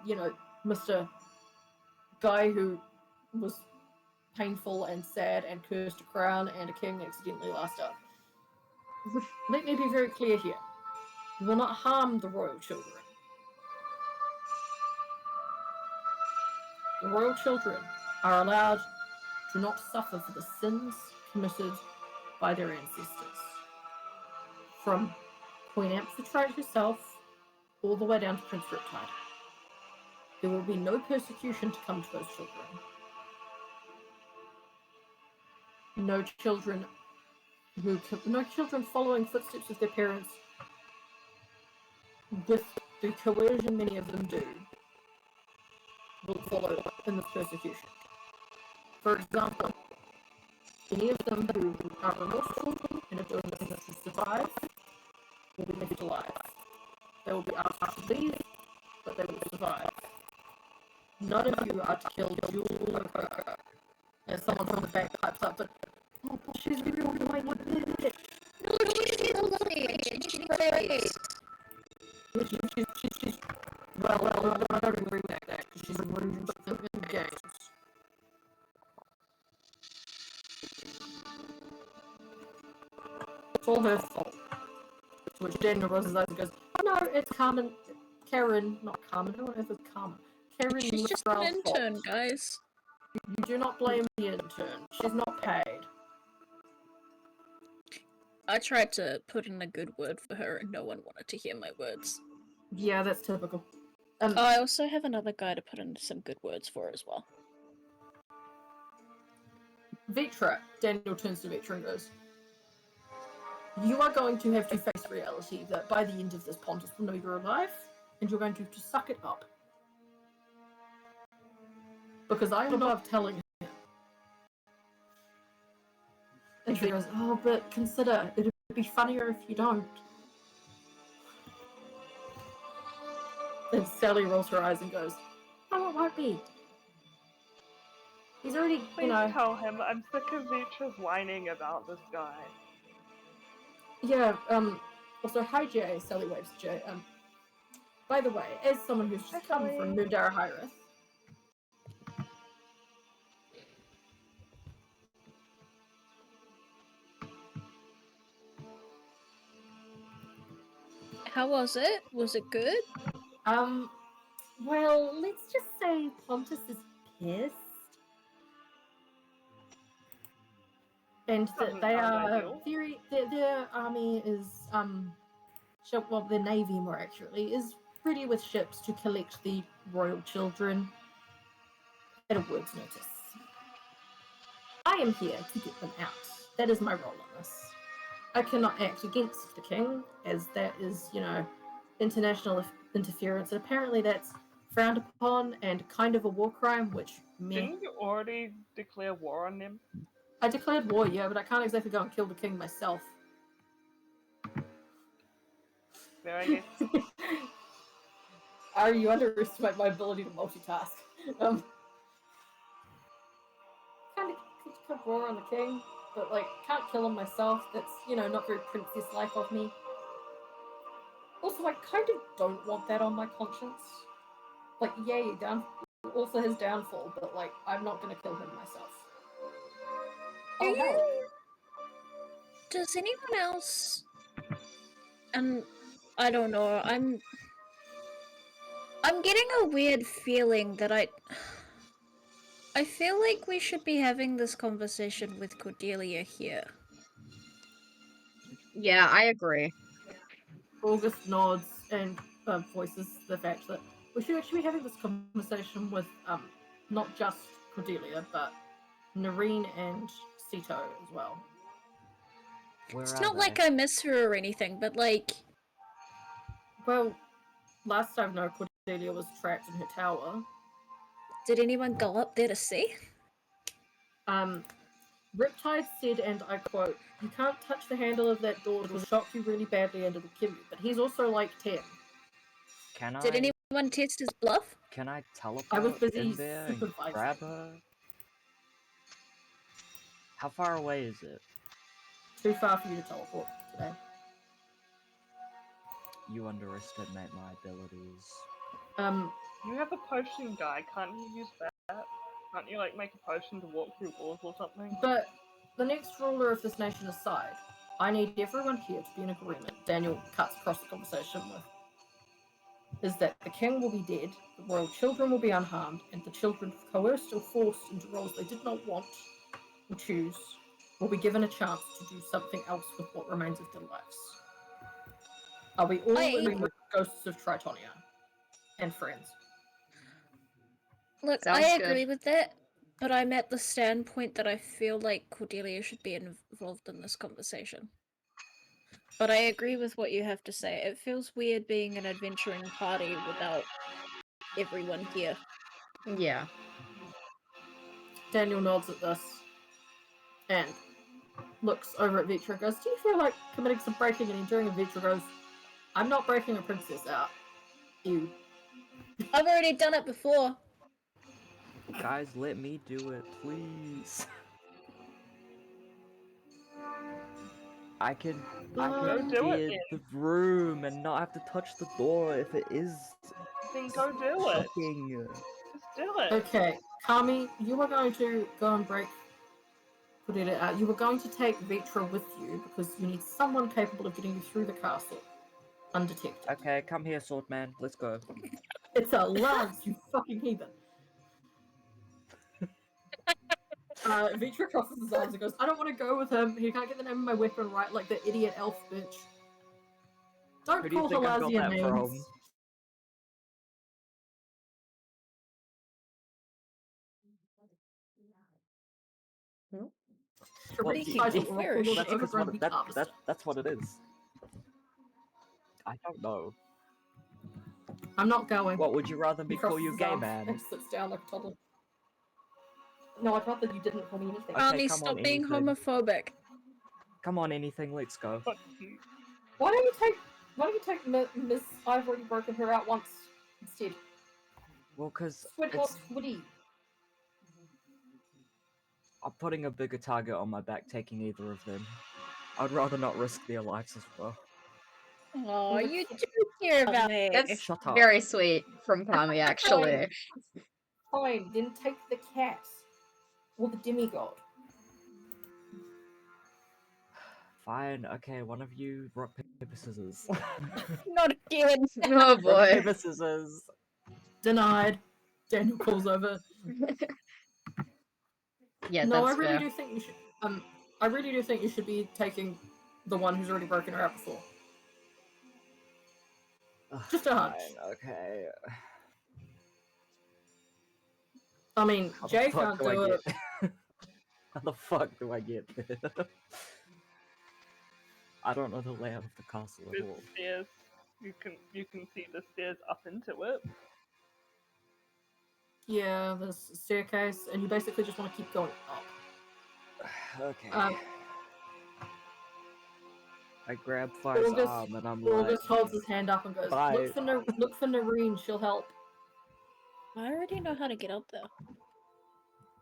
Mr. Guy who was painful and sad and cursed a crown and a king accidentally last up. Let me be very clear here. You will not harm the royal children. The royal children are allowed to not suffer for the sins committed by their ancestors. From Queen Amphitrite herself, all the way down to Prince Riptide. There will be no persecution to come to those children. no children following footsteps of their parents with the coercion many of them do will follow in this persecution. For example, any of them who are remorseful and are doing nothing to survive will be left alive. They will be asked to leave, but they will survive. None of you are to kill Jewel or Coco. As someone from the back pipes up, but she's really white. No, she's lovely. She's great. She's well, I don't agree with that because she's rude in the games. It's all her fault. To which Daniel rolls his eyes and goes, "Oh no, it's Karen, not Carmen. Who on earth is Carmen? Karen. She's just an intern, guys. You do not blame the intern. She's not paid." I tried to put in a good word for her and no one wanted to hear my words. Yeah, that's typical. I also have another guy to put in some good words for as well. Vitra. Daniel turns to Vitra and goes, "You are going to have to face reality that by the end of this, Pontus will know you're alive, and you're going to have to suck it up. Because I am above telling him." And she goes, "Oh, but consider, it would be funnier if you don't." And Sally rolls her eyes and goes, "Oh, it won't be. He's already, Please tell him I'm sick of Vitra's whining about this guy." Yeah, also, hi Jay, Sally waves to Jay. By the way, as someone who's just come from Mundara Hyrith, how was it? Was it good? well, let's just say Pontus is pissed. And that they are their army is, their navy more accurately, is ready with ships to collect the royal children at a word's notice. I am here to get them out. That is my role in this. I cannot act against the king, as that is, international interference, and apparently that's frowned upon and kind of a war crime, which Didn't you already declare war on them? I declared war, yeah, but I can't exactly go and kill the king myself. There, I guess. Ari, you underestimate my ability to multitask. Kind of war on the king, but can't kill him myself. That's not very princess-like of me. Also, I kind of don't want that on my conscience. Yay, also his downfall, but I'm not gonna kill him myself. Does anyone else? I don't know. I'm getting a weird feeling that I feel like we should be having this conversation with Cordelia here. Yeah, I agree. August nods and voices the fact that we should actually be having this conversation with not just Cordelia, but Noreen and Sito as well. It's not like I miss her or anything, but well, last I know, Cordelia was trapped in her tower. Did anyone go up there to see? Riptide said, and I quote, "You can't touch the handle of that door, it'll shock you really badly and it'll kill you." But he's also 10. Did anyone test his bluff? Can I teleport I was busy in there and grab her? How far away is it? Too far for you to teleport today. You underestimate my abilities. You have a potion guy, can't you use that? Can't you make a potion to walk through walls or something? But the next ruler of this nation aside, I need everyone here to be in agreement. Daniel cuts across the conversation with, is that the king will be dead, the royal children will be unharmed, and the children coerced or forced into roles they did not want or choose will be given a chance to do something else with what remains of their lives. Are we all in with Ghosts of Tritonia and friends? Look, Sounds I good. agree with that, But I'm at the standpoint that I feel like Cordelia should be involved in this conversation. But I agree with what you have to say. It feels weird being an adventuring party without everyone here. Yeah. Daniel nods at this and looks over at Vitra and goes, do you feel like committing some breaking and entering? And Vitra goes, I'm not breaking a princess out. Ew. I've already done it before. Guys, let me do it, please. I can do it, be in the room and not have to touch the door if it is Then go do it. shocking. Just do it. Okay, Kami, you are going to go and break Cordelia out. You are going to take Vitra with you because you need someone capable of getting you through the castle undetected. Okay, come here, swordman. Let's go. It's a lance, you fucking heathen. Vitra crosses his arms and goes, I don't want to go with him. He can't get the name of my weapon right like the idiot elf bitch. Don't Who do you call think I got Halazia that names. from? Your Well, reading Speaking title of or where, Oracle of That's the because Overgrown Wheat Harvester. that's what it is. I don't know. I'm not going. What, would you rather He me call crosses you his gay arms man? and sits down like a toddler. No, I'd rather you didn't call me anything. Okay, Arnie, come stop on, being anything. homophobic. Come on, anything, let's go. But Why don't you take Miss I've already broken her out once instead? Well, cause What's Squiddy? I'm putting a bigger target on my back taking either of them. I'd rather not risk their lives as well. Oh, you do care about me. That's Shut up. very sweet from Kami, actually. Fine, then take the cat. Or the demigod. Fine, okay, one of you rock, paper, scissors. Not again. Oh Rock, boy. paper, scissors. Denied. Daniel calls over. Yeah, No, I that's really fair. do think you should. I really do think you should be taking the one who's already broken her out before. Just a hunch. Fine, okay. I mean, How the Jay fuck can't do I do it. get- How the fuck do I get there? I don't know the layout of the castle at there's all. stairs. You can see the stairs up into it. Yeah, there's a staircase, and you basically just want to keep going up. Okay. Um, I grab Fire's August- arm and I'm August like, holds his hand up and goes, Bye. look for Noreen, she'll help. I already know how to get up there.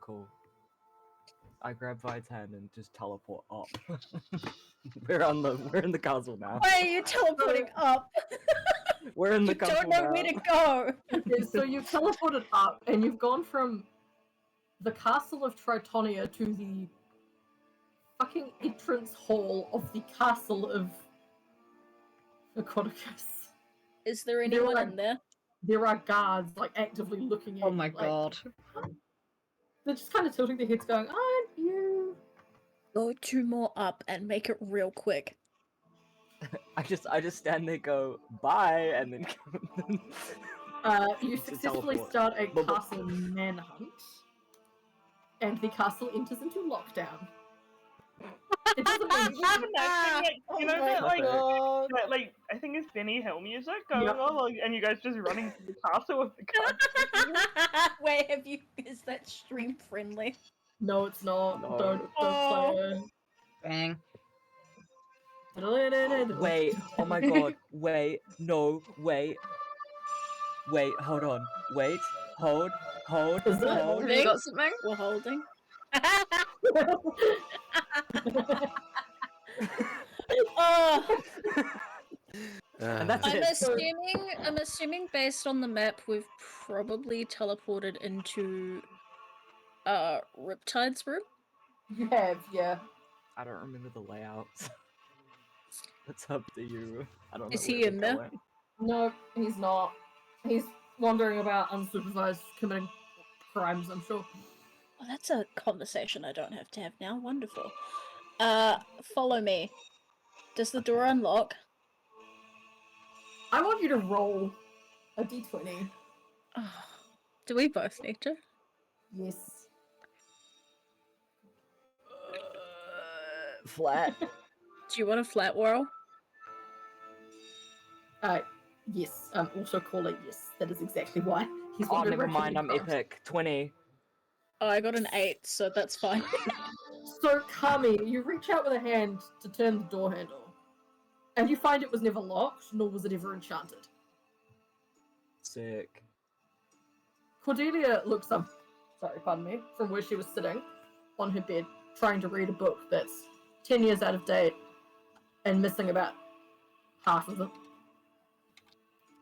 cool. I grab Vi's hand and just teleport up. we're in the castle now. Why are you teleporting up? We're in the You castle don't know now. where to go. Okay, so you've teleported up, and you've gone from the castle of Tritonia to the fucking entrance hall of the castle of Aquaticus. Is there anyone are- in there? There are guards, like, actively looking at Oh you. my like, god. they're just kind of tilting their heads going, aren't you? Go 2 more up and make it real quick. I just stand there, go bye, and then You To successfully teleport. start a But- castle manhunt, and the castle enters into lockdown. It doesn't mean You have a nice thing, like, Oh you know my that like God. like I think it's Benny Hill music going Yep. on, like, and you guys just running to the castle with the guns. Wait, is that stream friendly? No, it's not. No. Don't Oh. Bang. play. Wait, oh my god, wait, no, wait, hold on, wait, hold, Is it? hold. Have you got something? We're holding. Oh, And that's I'm it. assuming based on the map we've probably teleported into Riptide's room. You have, yeah. I don't remember the layouts. It's up to you. I don't know. Is he where in we're there? going. No, he's not. He's wandering about unsupervised, committing crimes, I'm sure. Oh, that's a conversation I don't have to have now. Wonderful. Follow me. Does the door unlock? I want you to roll a d20. Oh, do we both need to? Yes. Flat. Do you want a flat whirl? Yes. Also Corla, yes. That is exactly why. He's Oh, one who never mind. I'm rapidly grows. epic. 20. Oh, I got an 8, so that's fine. So, Kami, you reach out with a hand to turn the door handle, and you find it was never locked, nor was it ever enchanted. Sick. Cordelia looks up, pardon me, from where she was sitting on her bed, trying to read a book that's 10 years out of date and missing about half of it.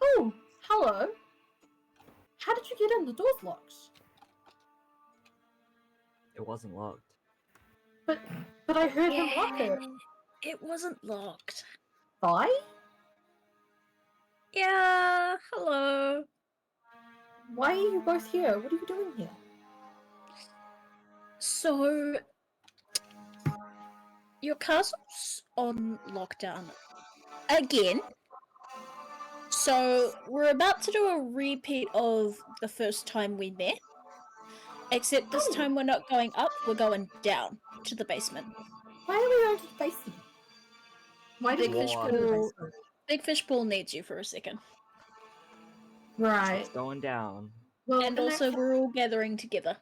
Oh, hello. How did you get in? The door's locked. It wasn't locked. But I heard him lock it. It wasn't locked. Bye? Yeah, hello. Why are you both here? What are you doing here? So, your castle's on lockdown again. So, we're about to do a repeat of the first time we met. Except this time we're not going up, we're going down to the basement. Why are we going to the basement? Why did Big we fish go to the pool. basement? Big Fish Pool needs you for a second. Right. It's going down. Well, And also, we're all gathering together.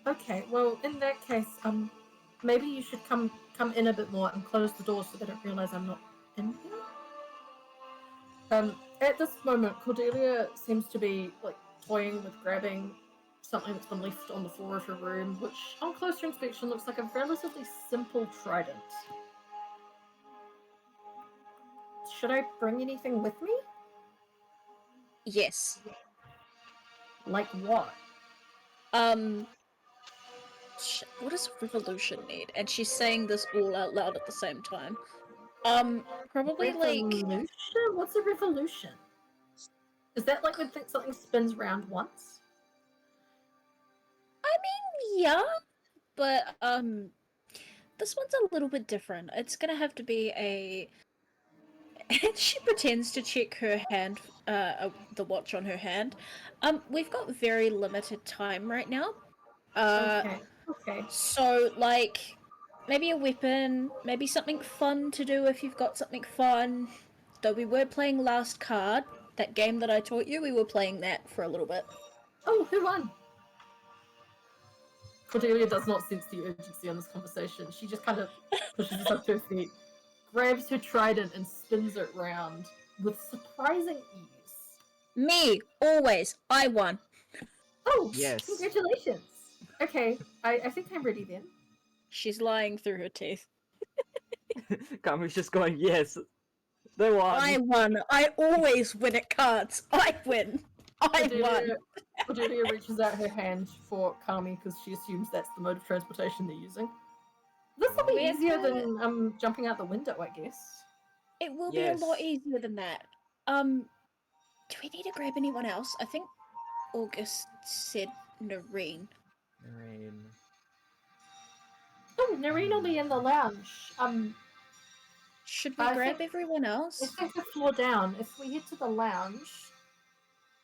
Okay, well, in that case, maybe you should come in a bit more and close the door so they don't realise I'm not in here. At this moment, Cordelia seems to be, like, toying with grabbing something that's been left on the floor of her room, which, on closer inspection, looks like a relatively simple trident. Should I bring anything with me? Yes. Like what? What does revolution need? And she's saying this all out loud at the same time. Probably Revolution? like... What's a revolution? Is that like when something spins round once? I mean, yeah, but, this one's a little bit different. It's gonna have to be a... And she pretends to check her hand, the watch on her hand. We've got very limited time right now. Okay. So, like, maybe a weapon, maybe something fun to do if you've got something fun. Though we were playing Last Card, that game that I taught you, we were playing that for a little bit. Oh, who won? Cordelia does not sense the urgency on this conversation. She just kind of pushes herself to her feet, grabs her trident and spins it round with surprising ease. Me! Always! I won! Oh, Yes. Congratulations! Okay, I think I'm ready then. She's lying through her teeth. Kami's just going, yes. They won. I won! I always win at cards! I win! I won! Cordelia reaches out her hand for Kami because she assumes that's the mode of transportation they're using. This will be easier than jumping out the window, I guess. It will be a lot easier than that. Do we need to grab anyone else? I think August said Noreen. Noreen. Oh, Noreen will be in the lounge. Should we I grab think- everyone else? I think the floor down. If we head to the lounge,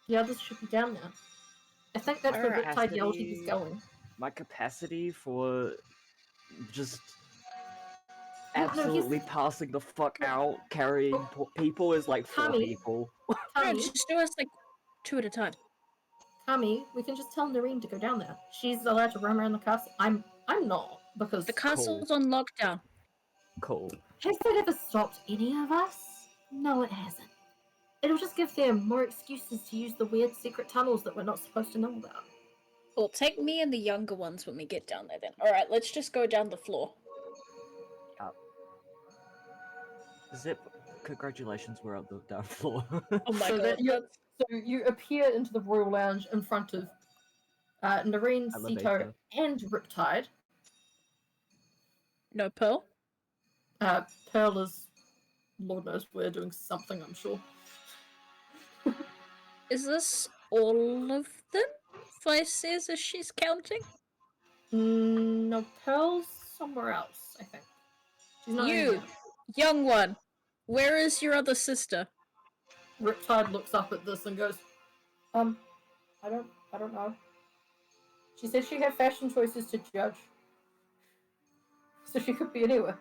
the others should be down there. I think that's where Riptide yelled he was going. My capacity for just No, absolutely passing the fuck out, carrying people is like 4 Kami. people. No, Kami, just do us like 2 at a time. Kami, we can just tell Noreen to go down there. She's allowed to roam around the castle. I'm not, because... The castle's on lockdown. Cool. Has that ever stopped any of us? No, it hasn't. It'll just give them more excuses to use the weird secret tunnels that we're not supposed to know about. Well, take me and the younger ones when we get down there then. Alright, let's just go down the floor. Zip, congratulations, we're on the down floor. Oh my So god. So you appear into the Royal Lounge in front of Noreen, Sito, Elevator. and Riptide. No Pearl? Pearl is, Lord knows where, doing something, I'm sure. Is this all of them? Vice says as she's counting? No, Pearl's somewhere else, I think. She's not in You, here. young one, where is your other sister? Riptide looks up at this and goes, I don't know. She said she had fashion choices to judge. So she could be anywhere.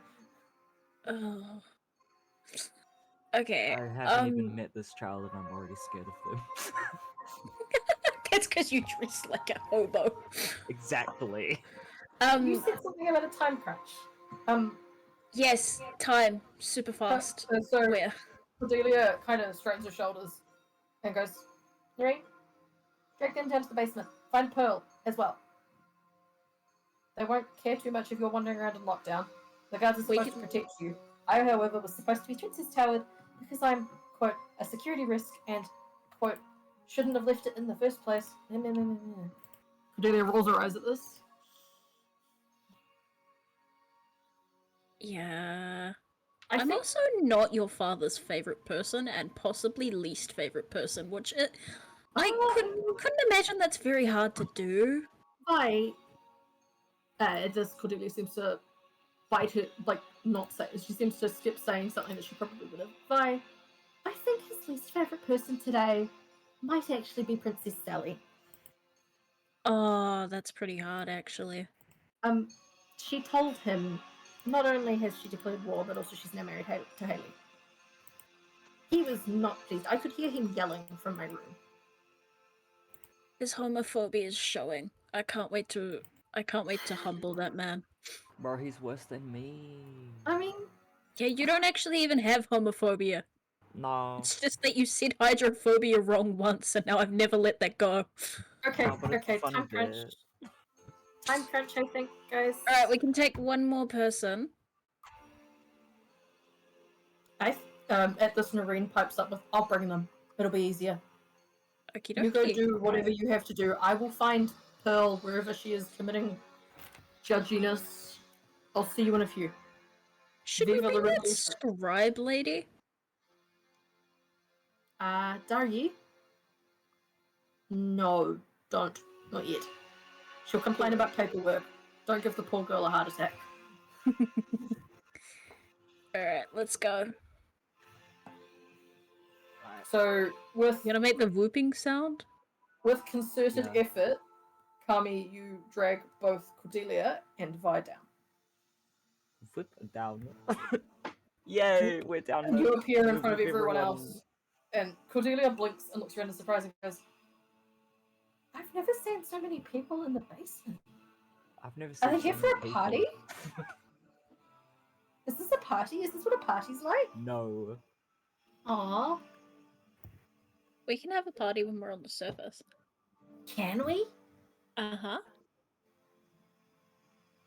Oh. Okay. I haven't even met this child and I'm already scared of them. That's because you dress like a hobo. Exactly. You said something about a time crunch. Yes, time. Super fast. So Where? Cordelia kind of straightens her shoulders and goes, Lorraine, drag them down to the basement. Find Pearl as well. They won't care too much if you're wandering around in lockdown. The guards are supposed to protect you. I, however, was supposed to be Princess Towered because I'm, quote, a security risk and, quote, shouldn't have left it in the first place. Cordelia rolls her eyes at this. Yeah. I I'm think also not your father's favorite person and possibly least favorite person, which couldn't imagine that's very hard to do. This Cordelia seems to bite it, like, not say. She seems to skip saying something that she probably would have. I think his least favourite person today might actually be Princess Sally. Oh, that's pretty hard, actually. She told him not only has she declared war, but also she's now married to Haley. He was not pleased. I could hear him yelling from my room. His homophobia is showing. I can't wait to humble that man. Bro, he's worse than me. I mean, Yeah, you don't actually even have homophobia. No. It's just that you said hydrophobia wrong once, and now I've never let that go. okay, No, but it's okay, a funny time crunch. bit. Time crunch, I think, guys. Alright, we can take one more person. At this, Noreen pipes up with, I'll bring them. It'll be easier. Okie You go dokie. do whatever you have to do. I will find Pearl wherever she is committing judginess. I'll see you in a few. Should Viva we la bring that revolution. scribe lady? Daryi? No, don't. Not yet. She'll complain about paperwork. Don't give the poor girl a heart attack. Alright, let's go. So, with You gonna make the whooping sound? concerted effort, Kami, you drag both Cordelia and Vi down. Flip down. Yay, we're down. You appear in front of everyone else, and Cordelia blinks and looks around in surprise and goes, I've never seen so many people in the basement. I've never seen Are they here for a people. party? Is this a party? Is this what a party's like? No. Aww. We can have a party when we're on the surface. Can we? Uh-huh.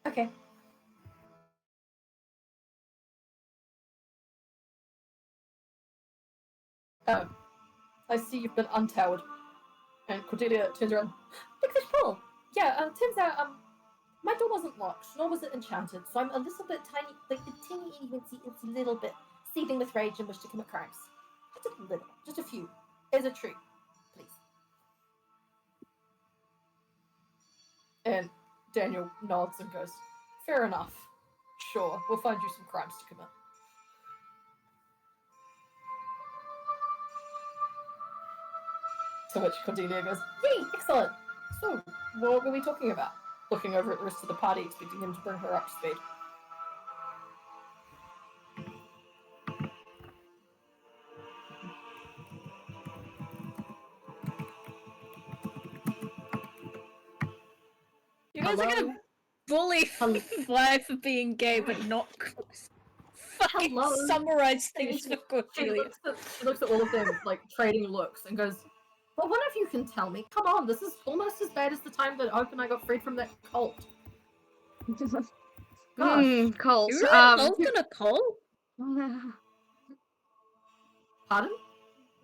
Okay. I see you've been untowered. And Cordelia turns around. Big fish Paul! Yeah, turns out, my door wasn't locked, nor was it enchanted, so I'm a little bit tiny, like a teeny, it's a little bit seething with rage and wish to commit crimes. Just a little, just a few. As a treat, please. And Daniel nods and goes, fair enough. Sure, we'll find you some crimes to commit. To which Cordelia goes, yay, excellent! So, what were we talking about? Looking over at the rest of the party, expecting him to bring her up to speed. You guys are gonna bully Vi for being gay, but not fucking summarize things for Cordelia. She looks at all of them, like, trading looks, and goes, well, one of you can tell me. Come on, this is almost as bad as the time that Hope and I got freed from that cult. Cult. You were involved in a cult? Pardon?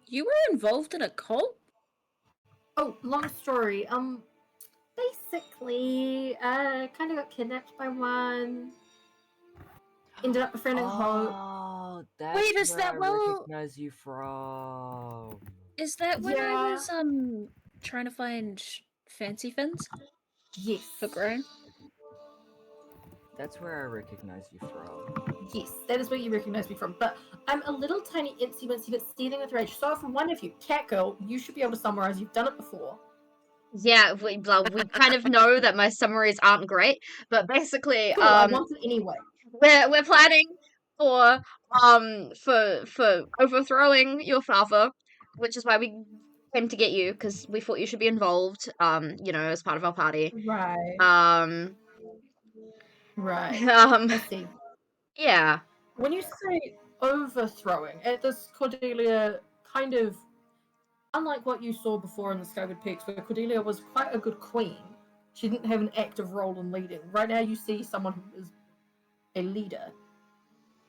You were involved in a cult? Oh, long story. Basically, kind of got kidnapped by one. Ended up befriending Hope. Oh, that's Wait, is where that I well? recognize you from. Is that when I Yeah. was trying to find fancy fins Yes. for Grown? That's where I recognize you from. Yes, that is where you recognize me from. But I'm a little tiny incy wincy but seething with rage. So for one of you, Catgirl, you should be able to summarize. You've done it before. Yeah, we kind of know that my summaries aren't great, but basically, Cool, I want it anyway. we're planning for for overthrowing your father, which is why we came to get you because we thought you should be involved. As part of our party. Right. Um, Right. um, I see. yeah. When you say overthrowing, does Cordelia kind of, unlike what you saw before in the Skyward Peaks, where Cordelia was quite a good queen, she didn't have an active role in leading. Right now, you see someone who is a leader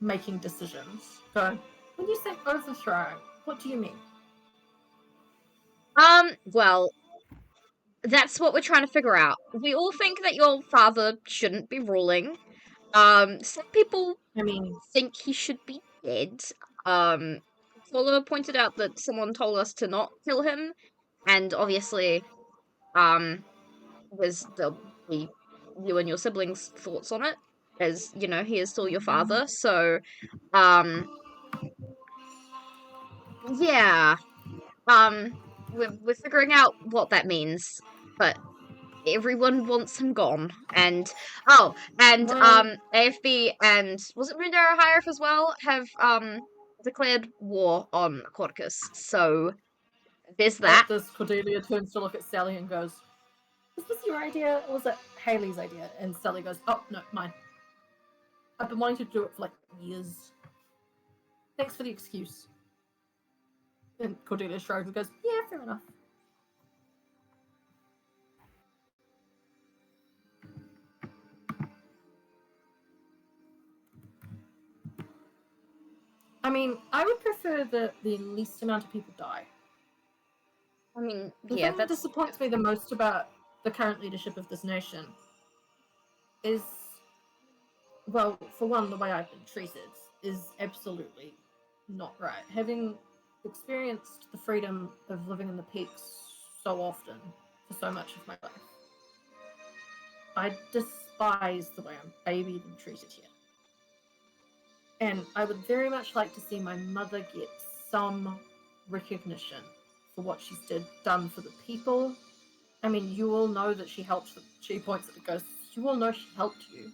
making decisions. So, when you say overthrowing, what do you mean? Well, that's what we're trying to figure out. We all think that your father shouldn't be ruling. Some people I mean, think he should be dead. Um, Corla pointed out that someone told us to not kill him, and obviously, there'll be you and your siblings' thoughts on it, as he is still your father. So, um, yeah, we're figuring out what that means, but everyone wants him gone. And well, AFB and was it Rundera Hierarch as well have declared war on Aquaticus. So there's that. this Cordelia turns to look at Sally and goes, "Was this your idea, or was it Haley's idea?" And Sally goes, "Oh, no, mine. I've been wanting to do it for like years. Thanks for the excuse." And Cordelia shrugs and goes, "Yeah, fair enough." I mean, I would prefer that the least amount of people die. I mean, The yeah, thing that disappoints me the most about the current leadership of this nation is, well, for one, the way I've been treated is absolutely not right. Having experienced the freedom of living in the peaks so often for so much of my life, I despise the way I'm babied and treated here. And I would very much like to see my mother get some recognition for what she's done for the people. I mean, you all know that she helped them. She points at the ghosts. You all know she helped you.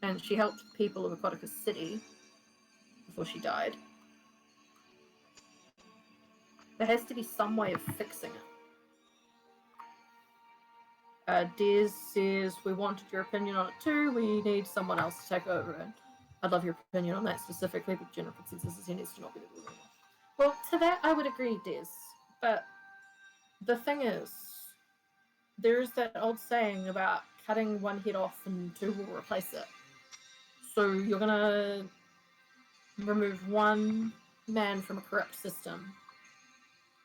And she helped the people of Aquaticus City before she died. There has to be some way of fixing it. Des says, "We wanted your opinion on it too. We need someone else to take over." And I'd love your opinion on that specifically, but general consensus is he needs to not be the ruler. Well, to that I would agree, Des. But the thing is, there's that old saying about cutting one head off and two will replace it. So you're gonna remove one man from a corrupt system,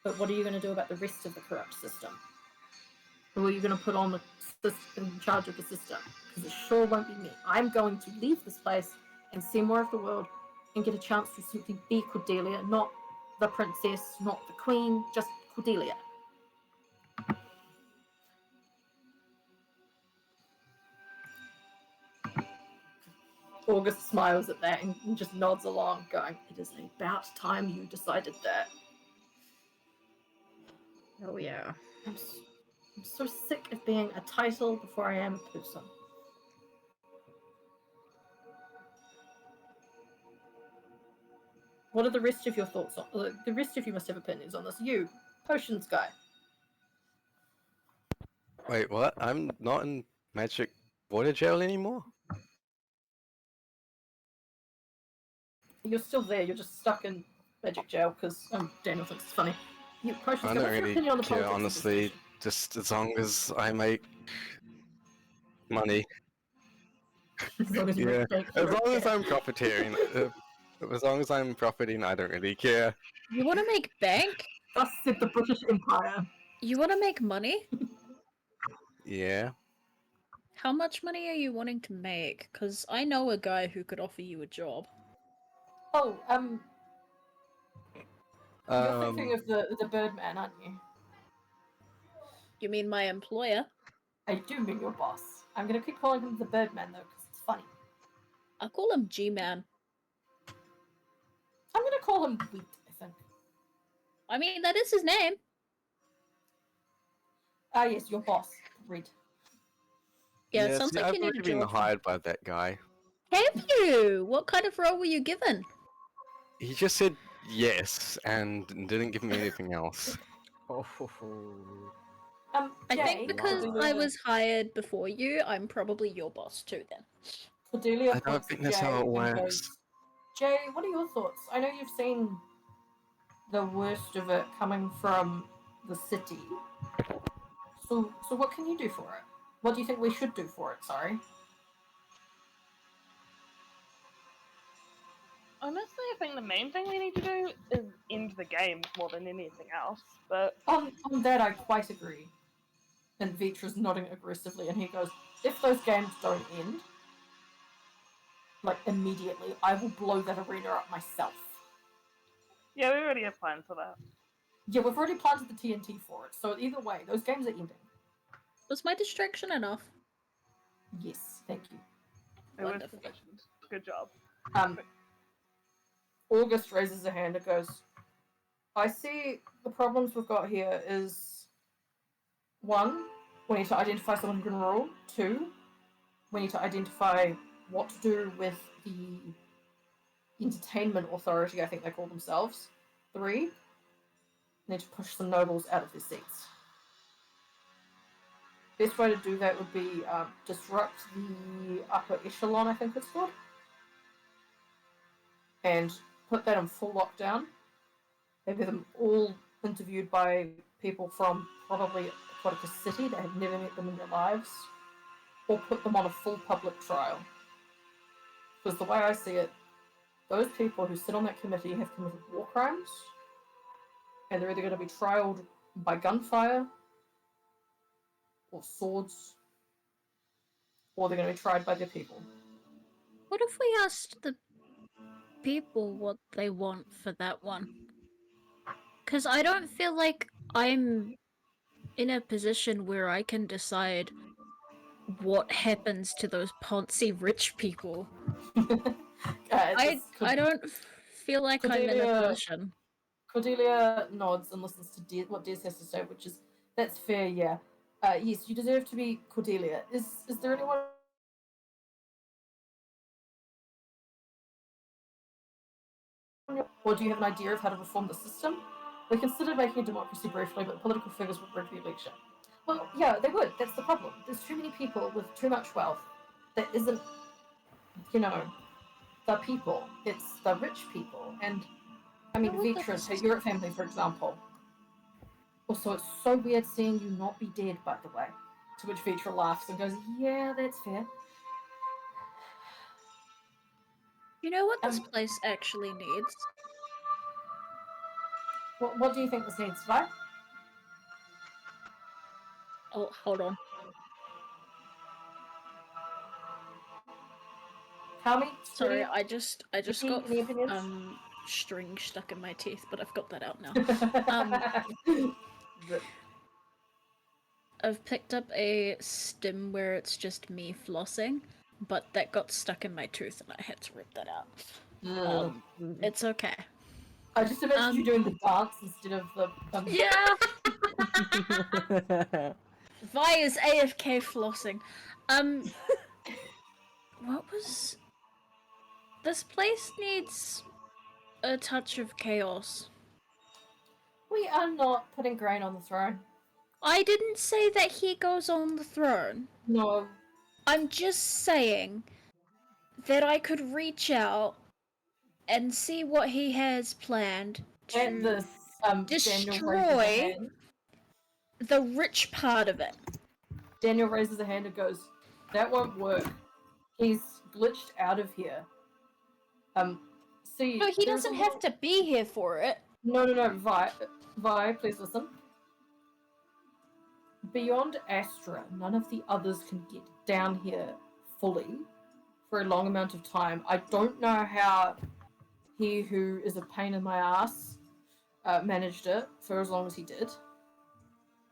but what are you going to do about the rest of the corrupt system? Who are you going to put on the system in charge of the system? Because it sure won't be me. I'm going to leave this place and see more of the world and get a chance to simply be Cordelia, not the princess, not the queen, just Cordelia. August smiles at that and just nods along, going, "It is about time you decided that." Oh yeah. I'm so sick of being a title before I am a person. What are the rest of your thoughts on the rest of you must have opinions on this? You, potions guy. Wait, what? I'm not in magic water jail anymore? You're still there, you're just stuck in magic jail because Daniel thinks it's funny. You, potions I guy, don't what's your really opinion on the care, politics honestly. of this Just as long as I make money. nation? As long as you Yeah, make bank, you as don't long as care. I'm profiting. As long as I'm profiting, I don't really care. You want to make bank? Thus said the British Empire. You want to make money? Yeah. How much money are you wanting to make? Because I know a guy who could offer you a job. Oh, you're thinking of the Birdman, aren't you? You mean my employer? I do mean your boss. I'm gonna keep calling him the Birdman though, because it's funny. I'll call him G-Man. I'm gonna call him Wheat, I think. I mean, that is his name. Ah, yes, your boss, Red. Yeah, it Yeah, sounds see, like I've you need a already been job. hired by that guy. Have you? What kind of role were you given? He just said yes and didn't give me anything else. Oh, I Jay, think because I Cordelia, was hired before you, I'm probably your boss too then. Cordelia I don't points think at that's Jay how it and works. goes, Jay, what are your thoughts? I know you've seen the worst of it coming from the city. So what can you do for it? What do you think we should do for it? Sorry. Honestly, I think the main thing we need to do is end the game more than anything else. But On that, I quite agree. And Vitra's nodding aggressively, and he goes, if those games don't end, like, immediately, I will blow that arena up myself. yeah, we already have plans for that. Yeah, we've already planted the TNT for it, so either way, those games are ending. Was my distraction enough? Yes, thank you. It was Wonderful. sufficient. Good job. August raises a hand and goes, I see the problems we've got here is 1, we need to identify someone who can rule. 2, we need to identify what to do with the entertainment authority, I think they call themselves. 3, we need to push some nobles out of their seats. Best way to do that would be disrupt the upper echelon, I think it's called, and put that in full lockdown. Have them all interviewed by people from probably Aquatica City that have never met them in their lives, or put them on a full public trial. Because the way I see it, those people who sit on that committee have committed war crimes, and they're either going to be trialed by gunfire, or swords, or they're going to be tried by their people. What if we asked the people what they want for that one? Because I don't feel like I'm in a position where I can decide what happens to those poncy rich people. I don't feel like I'm in a position. Cordelia nods and listens to what Des has to say, which is, that's fair, yeah. Yes, you deserve to be Cordelia. Is there anyone... Or do you have an idea of how to reform the system? We considered making a democracy briefly, but political figures would rig the election. Well, yeah, they would. That's the problem. There's too many people with too much wealth that isn't, the people. It's the rich people. And, I mean, Vitra's, her Europe family, for example. Also, it's so weird seeing you not be dead, by the way. To which Vitra laughs and goes, yeah, that's fair. You know what this place actually needs? What do you think this needs, Vi? Oh, hold on. Tell me. Sorry, I just got string stuck in my teeth, but I've got that out now. I've picked up a stim where it's just me flossing, but that got stuck in my tooth and I had to rip that out. It's okay. I just imagined you doing the dance instead of the... Yeah! Vi's AFK flossing. What was... This place needs a touch of chaos. We are not putting Grain on the throne. I didn't say that he goes on the throne. No. I'm just saying that I could reach out and see what he has planned to destroy the rich part of it. Daniel raises a hand and goes, that won't work. He's glitched out of here. See... No, he doesn't have to be here for it. No, Vi, please listen. Beyond Astra, none of the others can get down here fully for a long amount of time. I don't know how he who is a pain in my ass managed it for as long as he did.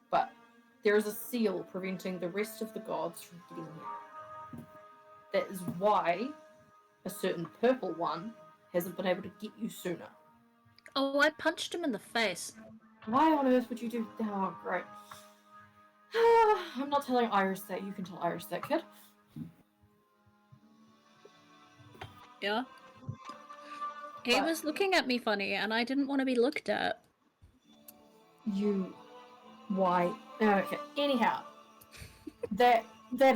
But there is a seal preventing the rest of the gods from getting here. That is why a certain purple one hasn't been able to get you sooner. Oh, I punched him in the face. Why on earth would you do... Oh, great. I'm not telling Iris that. You can tell Iris that, kid. Yeah. He was looking at me funny, and I didn't want to be looked at. You... Why? Okay, anyhow. that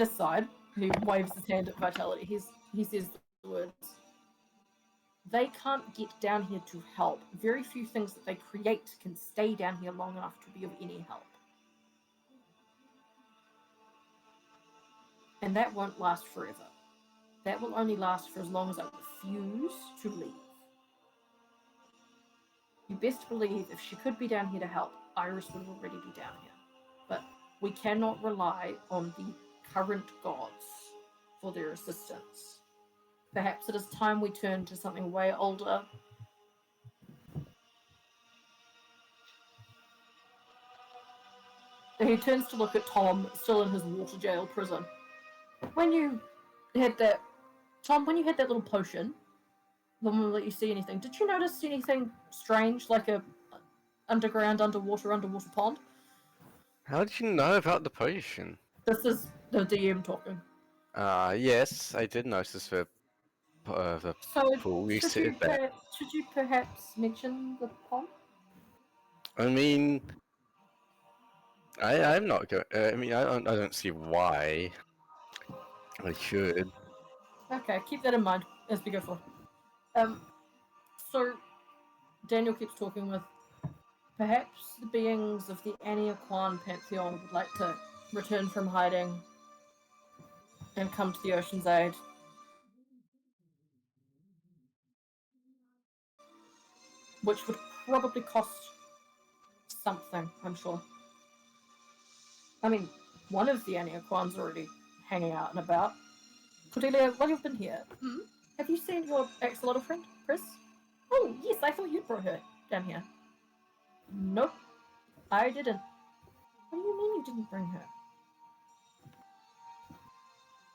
aside, he waves his hand at Vitality. He says the words. They can't get down here to help. Very few things that they create can stay down here long enough to be of any help. And that won't last forever. That will only last for as long as I refuse to leave. You best believe if she could be down here to help, Iris would already be down here. But we cannot rely on the current gods for their assistance. Perhaps it is time we turn to something way older. He turns to look at Tom, still in his water jail prison. When you had that... Tom, when you had that little potion, the one that let you see anything, did you notice anything strange, like a underwater pond? How did you know about the potion? This is the DM talking. Yes, I did notice the pool you said that. Should you perhaps mention the pond? I mean, I'm not going. I mean, I don't see why I should. Okay, keep that in mind as we go forward. So Daniel keeps talking with. Perhaps the beings of the Aniaquan pantheon would like to return from hiding and come to the ocean's aid. Which would probably cost something, I'm sure. I mean, one of the Aniaquan's already hanging out and about. Cordelia, while you've been here, have you seen your axolotl friend, Chris? Oh, yes, I thought you brought her down here. Nope, I didn't. What do you mean you didn't bring her?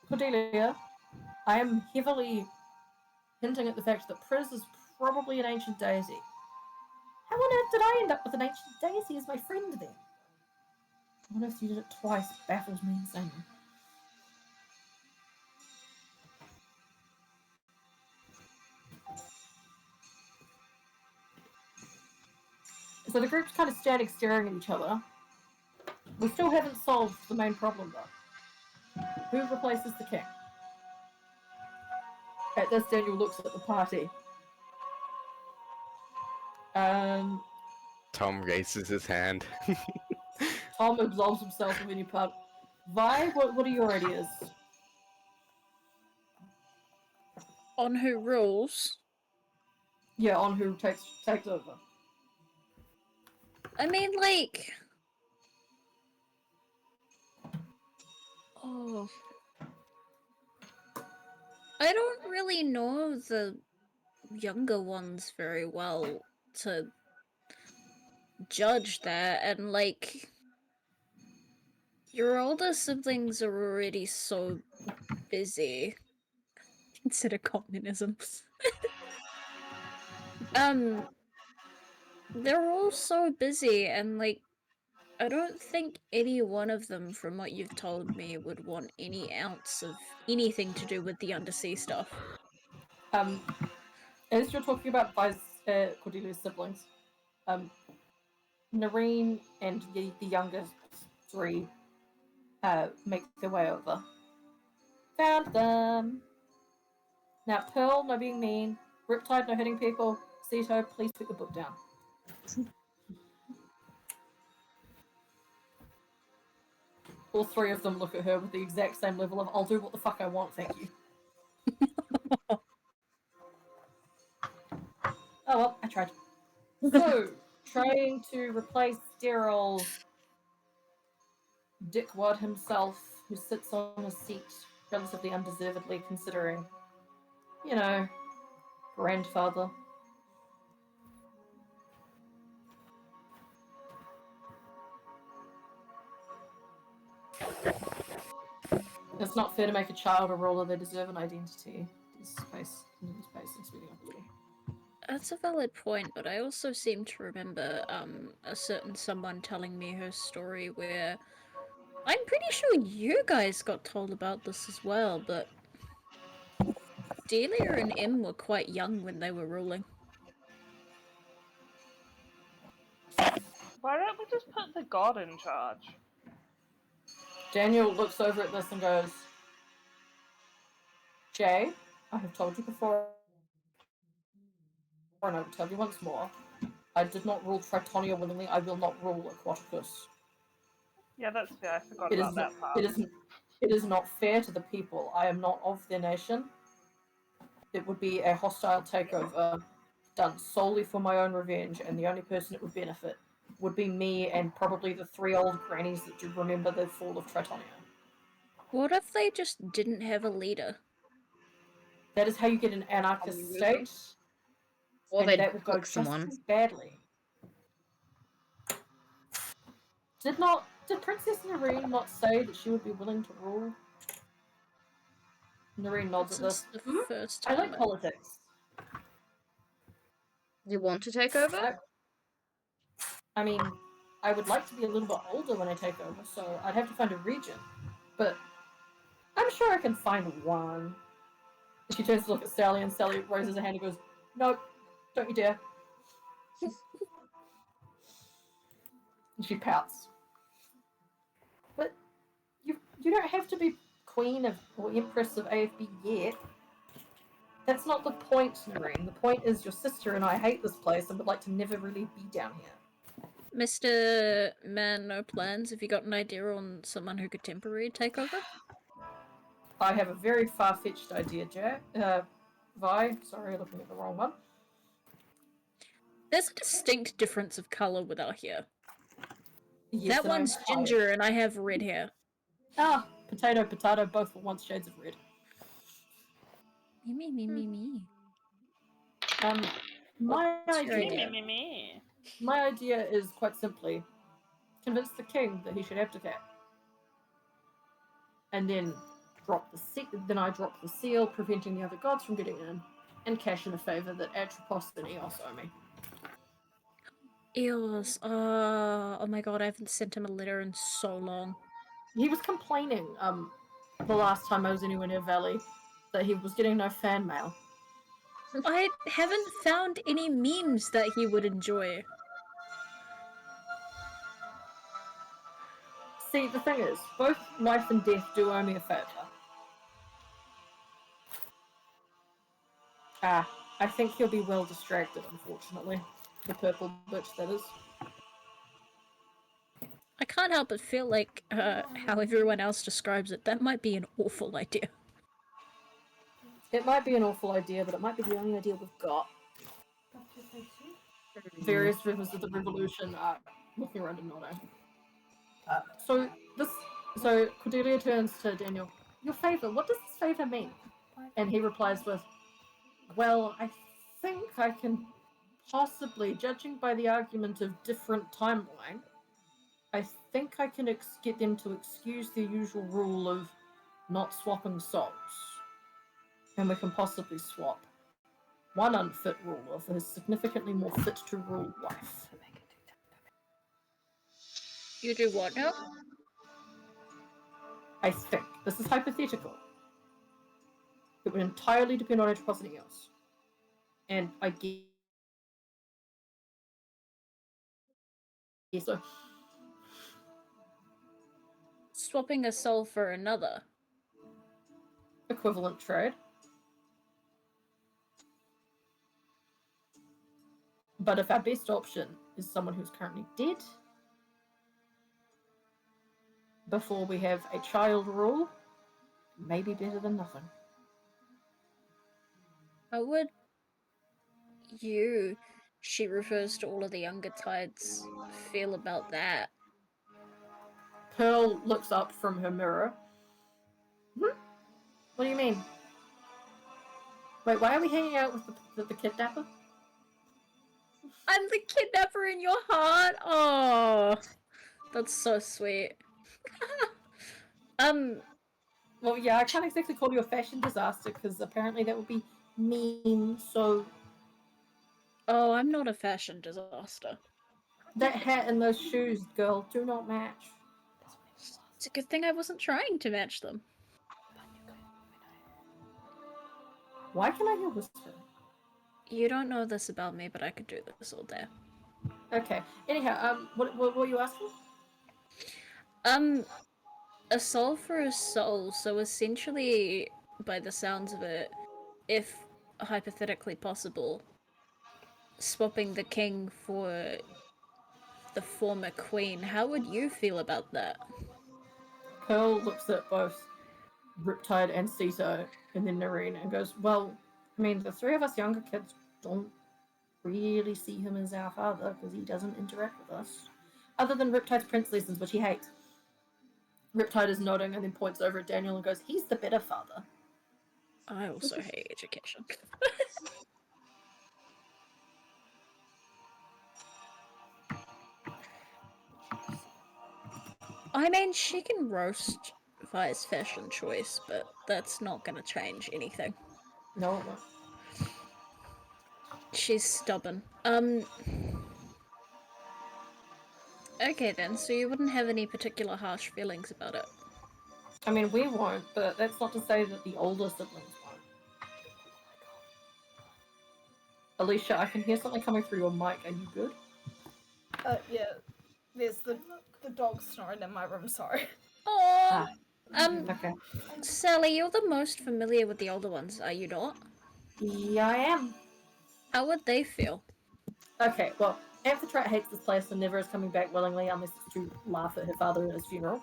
Cordelia, I am heavily hinting at the fact that Priz is probably an ancient deity. How on earth did I end up with an ancient deity as my friend then? What if you did it twice baffles me insanely. So the group's kind of staring at each other. We still haven't solved the main problem though. Who replaces the king? At this, Daniel looks at the party. Tom raises his hand. Tom absolves himself of any part. Vi, what are your ideas? On who rules? Yeah, on who takes over. I mean, like... Oh... I don't really know the younger ones very well to judge that, and like... Your older siblings are already so busy. Consider communism. They're all so busy, and like, I don't think any one of them, from what you've told me, would want any ounce of anything to do with the undersea stuff. As you're talking about Cordelia's siblings, Noreen and the youngest three make their way over. Found them! Now, Pearl, no being mean. Riptide, no hitting people. Ceto, please put the book down. All three of them look at her with the exact same level of, I'll do what the fuck I want, thank you. Oh well, I tried. So, trying to replace Daryl Dickwad himself, who sits on a seat relatively undeservedly considering, you know, grandfather. It's not fair to make a child a ruler, they deserve an identity. Space, speeding up a little. That's a valid point, but I also seem to remember a certain someone telling me her story where I'm pretty sure you guys got told about this as well, but Delia and Em were quite young when they were ruling. Why don't we just put the god in charge? Daniel looks over at this and goes, Jay, I have told you before, and I will tell you once more. I did not rule Tritonia willingly. I will not rule Aquaticus. Yeah, that's fair. I forgot It about is that not, part. it is not fair to the people. I am not of their nation. It would be a hostile takeover done solely for my own revenge, and the only person it would benefit would be me and probably the 3 old grannies that do remember the fall of Tritonia. What if they just didn't have a leader? That is how you get an anarchist state, Or and they'd that will go pick just someone. as badly. Did Princess Noreen not say that she would be willing to rule? Noreen nods This at this. is the first I time. like politics. You want to take over? I mean, I would like to be a little bit older when I take over, so I'd have to find a region. But I'm sure I can find one. She turns to look at Sally, and Sally raises her hand and goes, "Nope, don't you dare." And she pouts. But you don't have to be queen of or empress of AFB yet. That's not the point, Noreen. The point is your sister and I hate this place and would like to never really be down here. Mr. Man, no plans. Have you got an idea on someone who could temporarily take over? I have a very far-fetched idea, Jack. Vi, sorry, looking at the wrong one. There's a distinct difference of colour with our hair. Yes, That one's ginger and I have red hair. Ah, potato, potato, both were once shades of red. Me. My What's your idea, idea? my idea is quite simply convince the king that he should abdicate, and then I drop the seal, preventing the other gods from getting in, and cash in a favor that Atropos and Eos owe me. Eos. Oh my god, I haven't sent him a letter in so long. He was complaining the last time I was anywhere near Valley that he was getting no fan mail. I haven't found any memes that he would enjoy. See, the thing is, both life and death do owe me a favor. I think he'll be well distracted, unfortunately. The purple bitch, that is. I can't help but feel like how everyone else describes it, that might be an awful idea. It might be an awful idea, but it might be the only idea we've got. Various members of the revolution are looking around and nodding. So Cordelia turns to Daniel. Your favor, what does this favor mean? And he replies with, well, I think I can possibly, judging by the argument of different timeline, I think I can get them to excuse the usual rule of not swapping souls. And we can possibly swap one unfit ruler for his significantly more fit to rule wife. You do what now? I think. This is hypothetical. It would entirely depend on Atropos and Eos. And I guess so. Swapping a soul for another. Equivalent trade. But if our best option is someone who's currently dead, before we have a child rule, maybe better than nothing. How would you, she refers to all of the younger tides, feel about that? Pearl looks up from her mirror. What do you mean? Wait, why are we hanging out with the kidnapper? I'm the kidnapper in your heart. Oh, that's so sweet. Well, yeah, I can't exactly call you a fashion disaster because apparently that would be mean. So, oh, I'm not a fashion disaster. that hat and those shoes, girl, do not match. It's a good thing I wasn't trying to match them. Why can I hear whispering? You don't know this about me, but I could do this all day. Okay. Anyhow, what were you asking? A soul for a soul. So essentially, by the sounds of it, if hypothetically possible, swapping the king for the former queen, how would you feel about that? Pearl looks at both Riptide and Caesar and then Noreen and goes, well, I mean, the three of us younger kids don't really see him as our father because he doesn't interact with us. Other than Riptide's Prince lessons, which he hates. Riptide is nodding and then points over at Daniel and goes, he's the better father. I also hate education. I mean, she can roast Vi's fashion choice, but that's not gonna change anything. No, it won't. She's stubborn. Okay then, so you wouldn't have any particular harsh feelings about it? I mean, we won't, but that's not to say that the older siblings won't. Alicia, I can hear something coming through your mic. Are you good? Yeah. There's the dog snoring in my room, sorry. Oh, Okay. Sally, you're the most familiar with the older ones, are you not? Yeah, I am. How would they feel? Okay, well, Amphitrite hates this place and never is coming back willingly unless it's to laugh at her father at his funeral.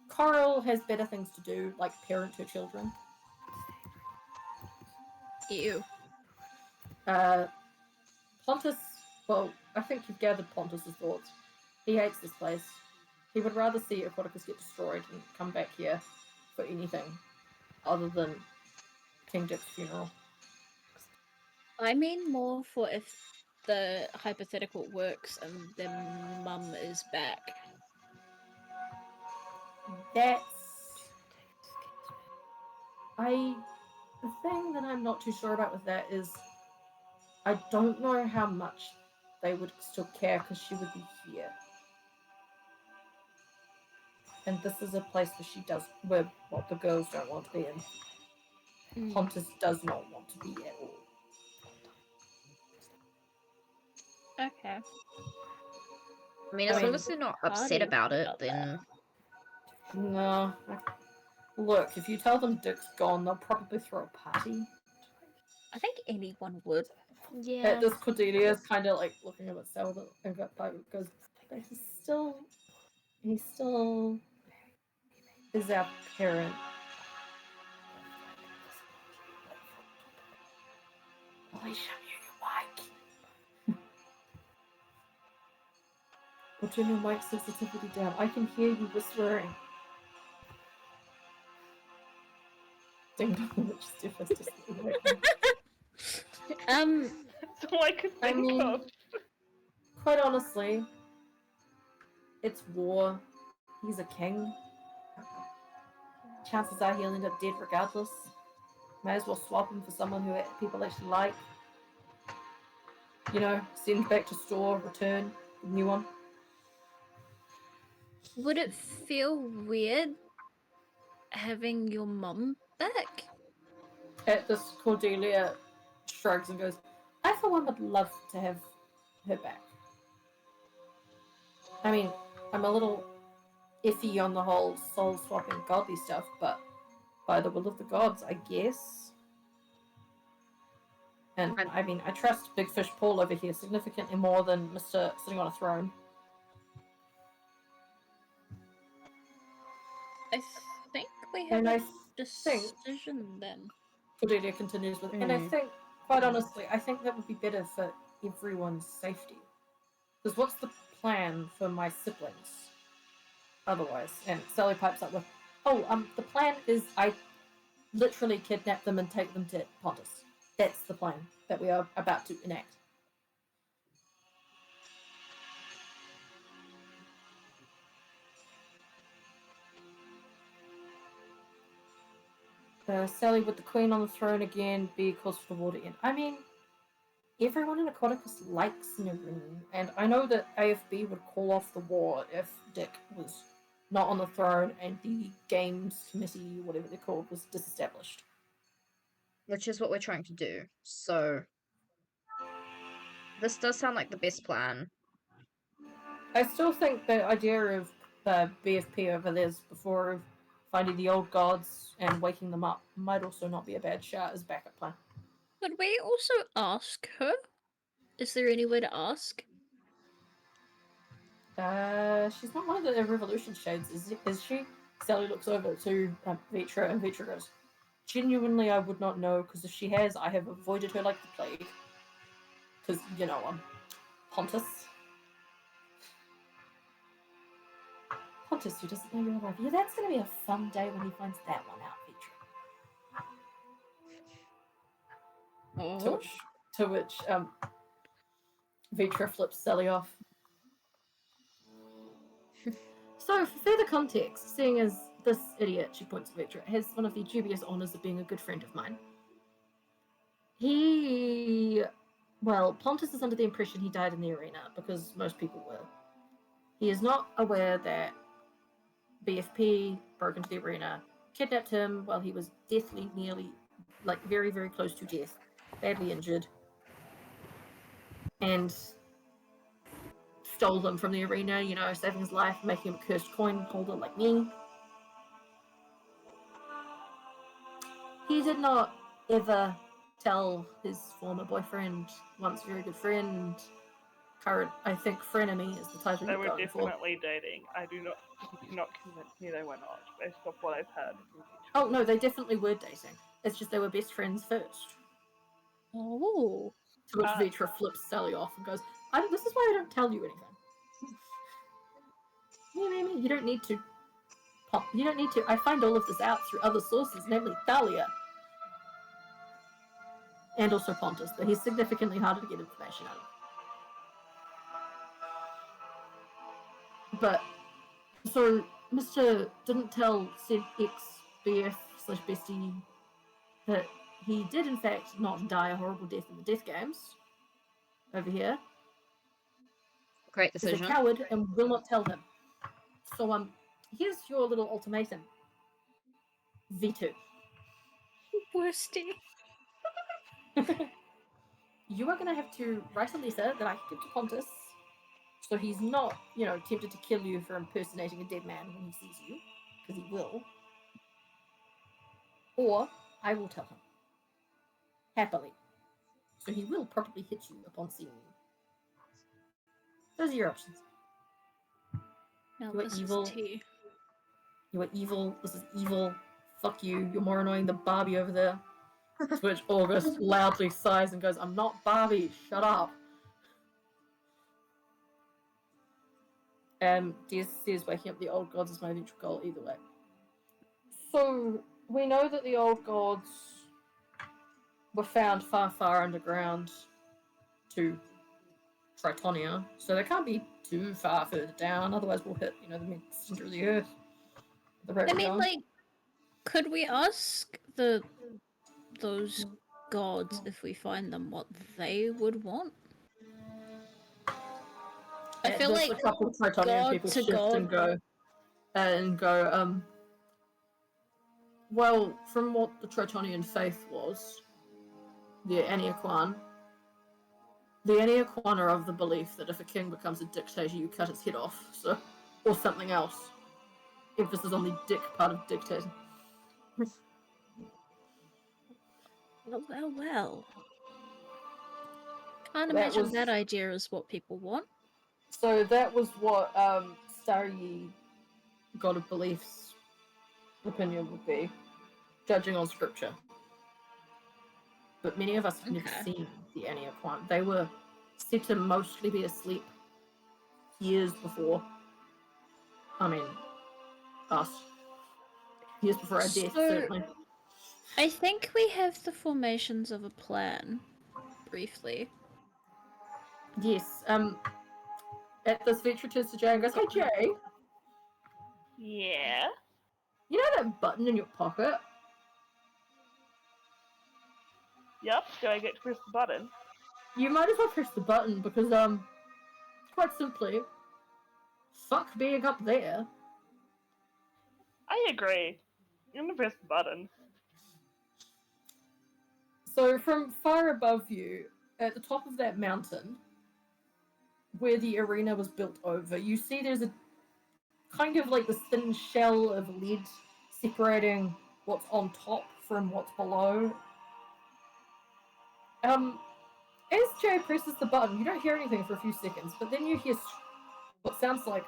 Coral has better things to do, like parent her children. Ew. Pontus, well, I think you've gathered Pontus's thoughts. He hates this place. He would rather see Aquaticus get destroyed and come back here for anything other than King Dick's funeral. I mean more for if the hypothetical works and their mum is back. That's... The thing that I'm not too sure about with that is I don't know how much they would still care because she would be here. And this is a place where the girls don't want to be in. Pontus does not want to be at all. Okay. I mean, as long as they're not upset about it, then... No. Look, if you tell them Dick's gone, they'll probably throw a party. I think anyone would. Yeah. At this, Cordelia's kind of like looking at itself and goes, but he still is our parent. Alicia, mute your mic. Or turn your mic sensitivity down. I can hear you whispering. Ding dong, which Steph has just That's all I could think of. Quite honestly, it's war. He's a king. Chances are he'll end up dead regardless. May as well swap him for someone who people actually like. You know, send back to store, return, new one. Would it feel weird having your mum back? At this, Cordelia shrugs and goes, I for one would love to have her back. I mean, I'm a little iffy on the whole soul swapping godly stuff, but by the will of the gods, I guess. And I mean, I trust Big Fish Paul over here significantly more than Mr. sitting on a throne. I think we have a decision then. Cordelia continues with, and I think, quite honestly, I think that would be better for everyone's safety. Because what's the plan for my siblings otherwise? And Sally pipes up with, the plan is I literally kidnap them and take them to Pontus. That's the plan that we are about to enact. Sally, with the queen on the throne again, be close to the water end. I mean, everyone in Aquaticus likes Nireen, and I know that AFB would call off the war if Dick was not on the throne and the games committee, whatever they're called, was disestablished. Which is what we're trying to do. So this does sound like the best plan. I still think the idea of BFP over this before finding the old gods and waking them up might also not be a bad shout as backup plan. Could we also ask her? Is there any way to ask? She's not one of the Revolution Shades, is she? Sally looks over to Vitra, and Vitra goes, genuinely, I would not know, because if she has, I have avoided her like the plague. Because, you know, Pontus. Pontus, who doesn't know real life. Yeah, that's going to be a fun day when he finds that one out, Vitra. To which Vitra flips Sally off. So, for further context, seeing as this idiot, she points to Vitra, has one of the dubious honours of being a good friend of mine, Pontus is under the impression he died in the arena, because most people were. He is not aware that BFP broke into the arena, kidnapped him while he was very, very close to death, badly injured, and stole him from the arena, you know, saving his life, making him a cursed coin holder like me. He did not ever tell his former boyfriend, once very good friend, current, I think, frenemy is the title They you're were going for. definitely dating. You cannot convince me they were not, based off what I've heard. Oh no, they definitely were dating. It's just they were best friends first. Oh. To which Vitra flips Sally off and goes, this is why I don't tell you anything. You don't need to. You don't need to. I find all of this out through other sources, namely Thalia. And also Pontus, but he's significantly harder to get information out of. But, so, Mr. didn't tell said ex-BF/bestie that he did in fact not die a horrible death in the death games. Over here. Great decision. He's a coward and will not tell him. So, here's your little ultimatum. V2. Worsty. You are going to have to write a letter that I can give to Pontus, so he's not, tempted to kill you for impersonating a dead man when he sees you, because he will. Or I will tell him. Happily. So he will probably hit you upon seeing you. Those are your options. Now You are this evil. is tea. You are evil. This is evil. Fuck you. You're more annoying than Barbie over there. To which August loudly sighs and goes, I'm not Barbie. Shut up. Des says waking up the old gods is my eventual goal either way. So, we know that the old gods were found far, far underground to Tritonia, so they can't be too far further down, otherwise we'll hit, the center of the earth. Could we ask those gods, if we find them, what they would want? I feel like a couple of Tritonian people shift and go, well, from what the Tritonian faith was, the Aniaquan are of the belief that if a king becomes a dictator, you cut his head off, or something else. Emphasis on the dick part of dictator. Well. Can't imagine that idea is what people want. So that was what Starry God of Belief's opinion would be, judging on scripture. But many of us have never seen the Aniaquan. They were said to mostly be asleep years before. Us. Years before our death, certainly. I think we have the formations of a plan, briefly. Yes, at this Vitra turns to Jay and goes, hey Jay! Yeah? You know that button in your pocket? Yep, do I get to press the button? You might as well press the button because, quite simply, fuck being up there. I agree. I'm gonna press the button. So from far above you, at the top of that mountain, where the arena was built over, you see there's a kind of like this thin shell of lead separating what's on top from what's below. As Jay presses the button, you don't hear anything for a few seconds, but then you hear what sounds like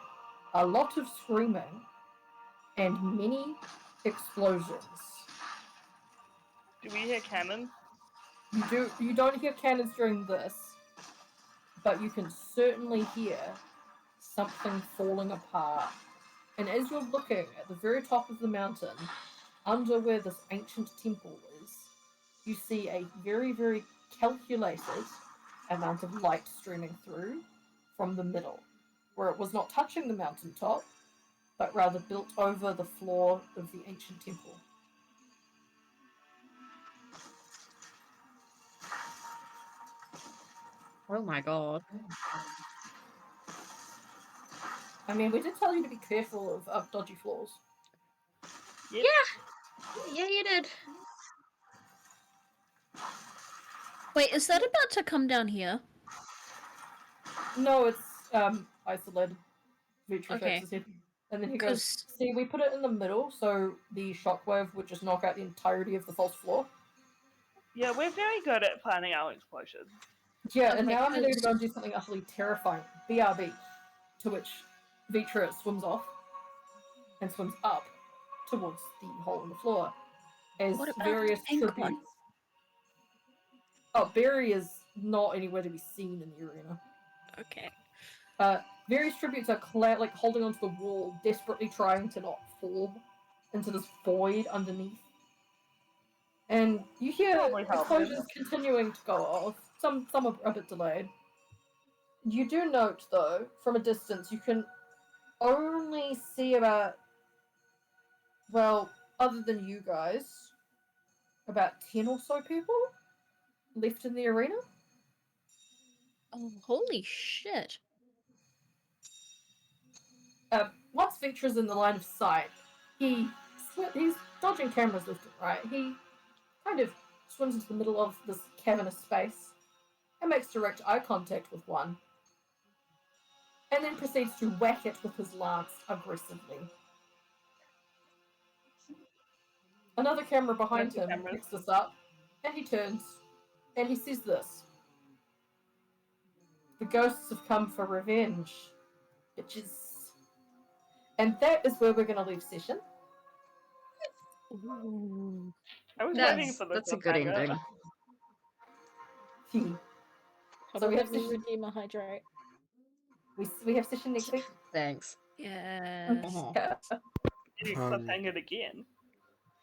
a lot of screaming and many explosions. Do we hear cannons? You don't hear cannons during this, but you can certainly hear something falling apart. And as you're looking at the very top of the mountain, under where this ancient temple is, you see a very, very calculated amount of light streaming through from the middle, where it was not touching the mountaintop, but rather built over the floor of the ancient temple. Oh my god. I mean, we did tell you to be careful of dodgy floors. Yep. Yeah, you did. Wait, is that about to come down here? No, it's isolated. Vitra Okay. fixes it. And then he goes, 'Cause- see, we put it in the middle, so the shockwave would just knock out the entirety of the false floor. Yeah, we're very good at planning our explosions. Yeah, and Okay, now I'm going to 'cause- go and do something utterly terrifying. BRB. To which Vitra swims off and swims up towards the hole in the floor. As What about various the pink tributes. one? Oh, Barry is not anywhere to be seen in the arena. Okay. Various tributes are like holding onto the wall, desperately trying to not fall into this void underneath. And you hear Probably helping. explosions continuing to go off. Some are a bit delayed. You do note, though, from a distance, you can only see about, well, other than you guys, about 10 or so people left in the arena. Oh, holy shit. Once Vitra's in the line of sight, he's dodging cameras left and right. He kind of swims into the middle of this cavernous space and makes direct eye contact with one, and then proceeds to whack it with his lance aggressively. Another camera behind him picks this up, and he turns, and he says this. The ghosts have come for revenge, bitches. And that is where we're going to leave session. Ooh. I was waiting for this. That's a good ending. So we have Let me session. redeem a hydrate. We have session next week. Thanks. Yes. You cliffhanger it again.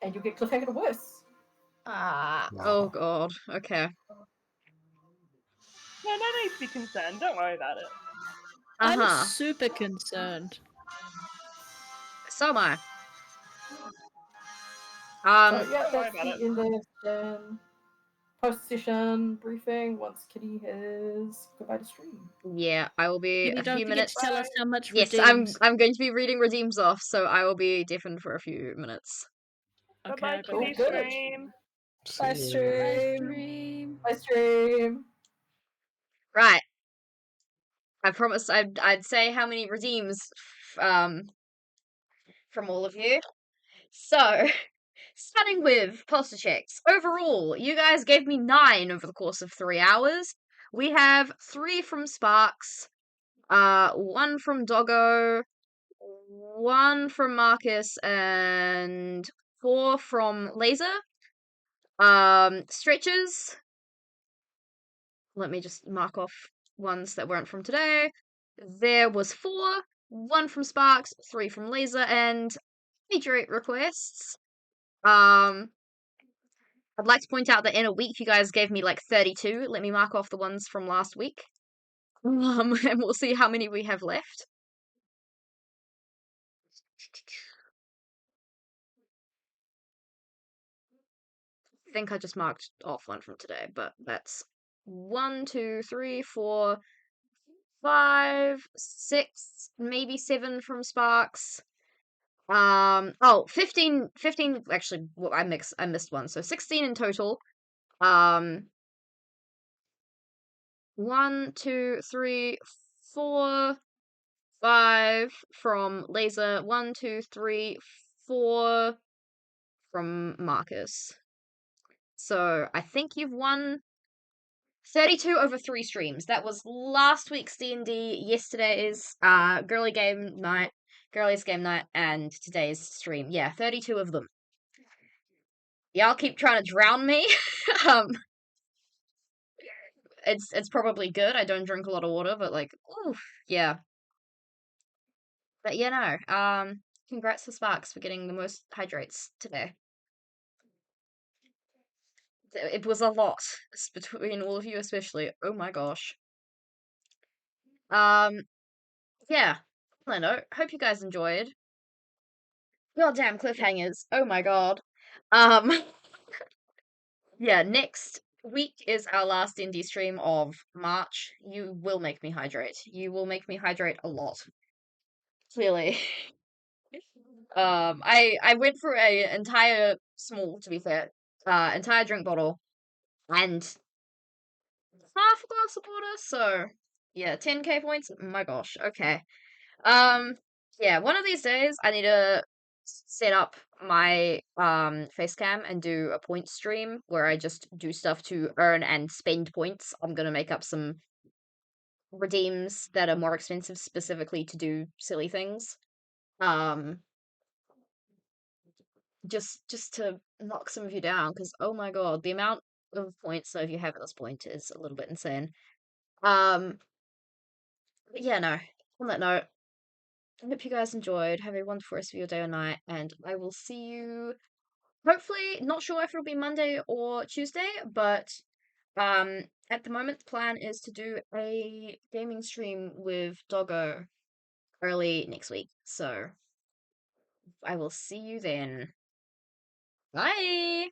And you'll get cliffhanger worse. Oh god. Okay. No need to be concerned. Don't worry about it. Uh-huh. I'm super concerned. So am I. So yeah, Don't worry that's about the end of the post-session briefing once Kitty has goodbye to stream. Yeah, I will be Kitty, a don't few forget minutes. to tell us how much Yes, redeems. I'm going to be reading redeems off, so I will be deafened for a few minutes. Bye-bye, Okay, Kitty good. stream. Bye, stream. Bye, stream. Right. I promised I'd say how many redeems from all of you. So, starting with posture checks. Overall, you guys gave me 9 over the course of 3 hours. We have 3 from Sparks, 1 from Doggo, 1 from Marcus, and 4 from Laser. Stretches. Let me just mark off ones that weren't from today. There was 4, 1 from Sparks, 3 from Laser, and major 8 requests. I'd like to point out that in a week you guys gave me like 32. Let me mark off the ones from last week. And we'll see how many we have left. I think I just marked off one from today, but that's 1, 2, 3, 4, 5, 6, maybe 7 from Sparks. Oh, 15, actually, well, I missed one, so 16 in total. 1, 2, 3, 4, 5 from Laser, 1, 2, 3, 4 from Marcus. So I think you've won 32 over 3 streams. That was last week's D&D, yesterday's girlies game night, and today's stream. Yeah, 32 of them. Y'all keep trying to drown me. um, it's probably good. I don't drink a lot of water, but like, ooh, yeah. But yeah, no. Congrats to Sparks for getting the most hydrates today. It was a lot between all of you, especially. Oh my gosh. Yeah. I don't know. Hope you guys enjoyed. Goddamn cliffhangers. Oh my god. Um, yeah, next week is our last indie stream of March. You will make me hydrate. You will make me hydrate a lot. Clearly. I went for a entire to be fair, entire drink bottle and half a glass of water, so yeah, 10k points. My gosh, okay. Yeah, one of these days I need to set up my face cam and do a point stream where I just do stuff to earn and spend points. I'm gonna make up some redeems that are more expensive specifically to do silly things. Um just to knock some of you down, because oh my god, the amount of points that you have at this point is a little bit insane. But yeah, no. On that note, I hope you guys enjoyed. Have a wonderful rest of your day or night, and I will see you hopefully, not sure if it'll be Monday or Tuesday, but at the moment the plan is to do a gaming stream with Doggo early next week. So I will see you then. Bye.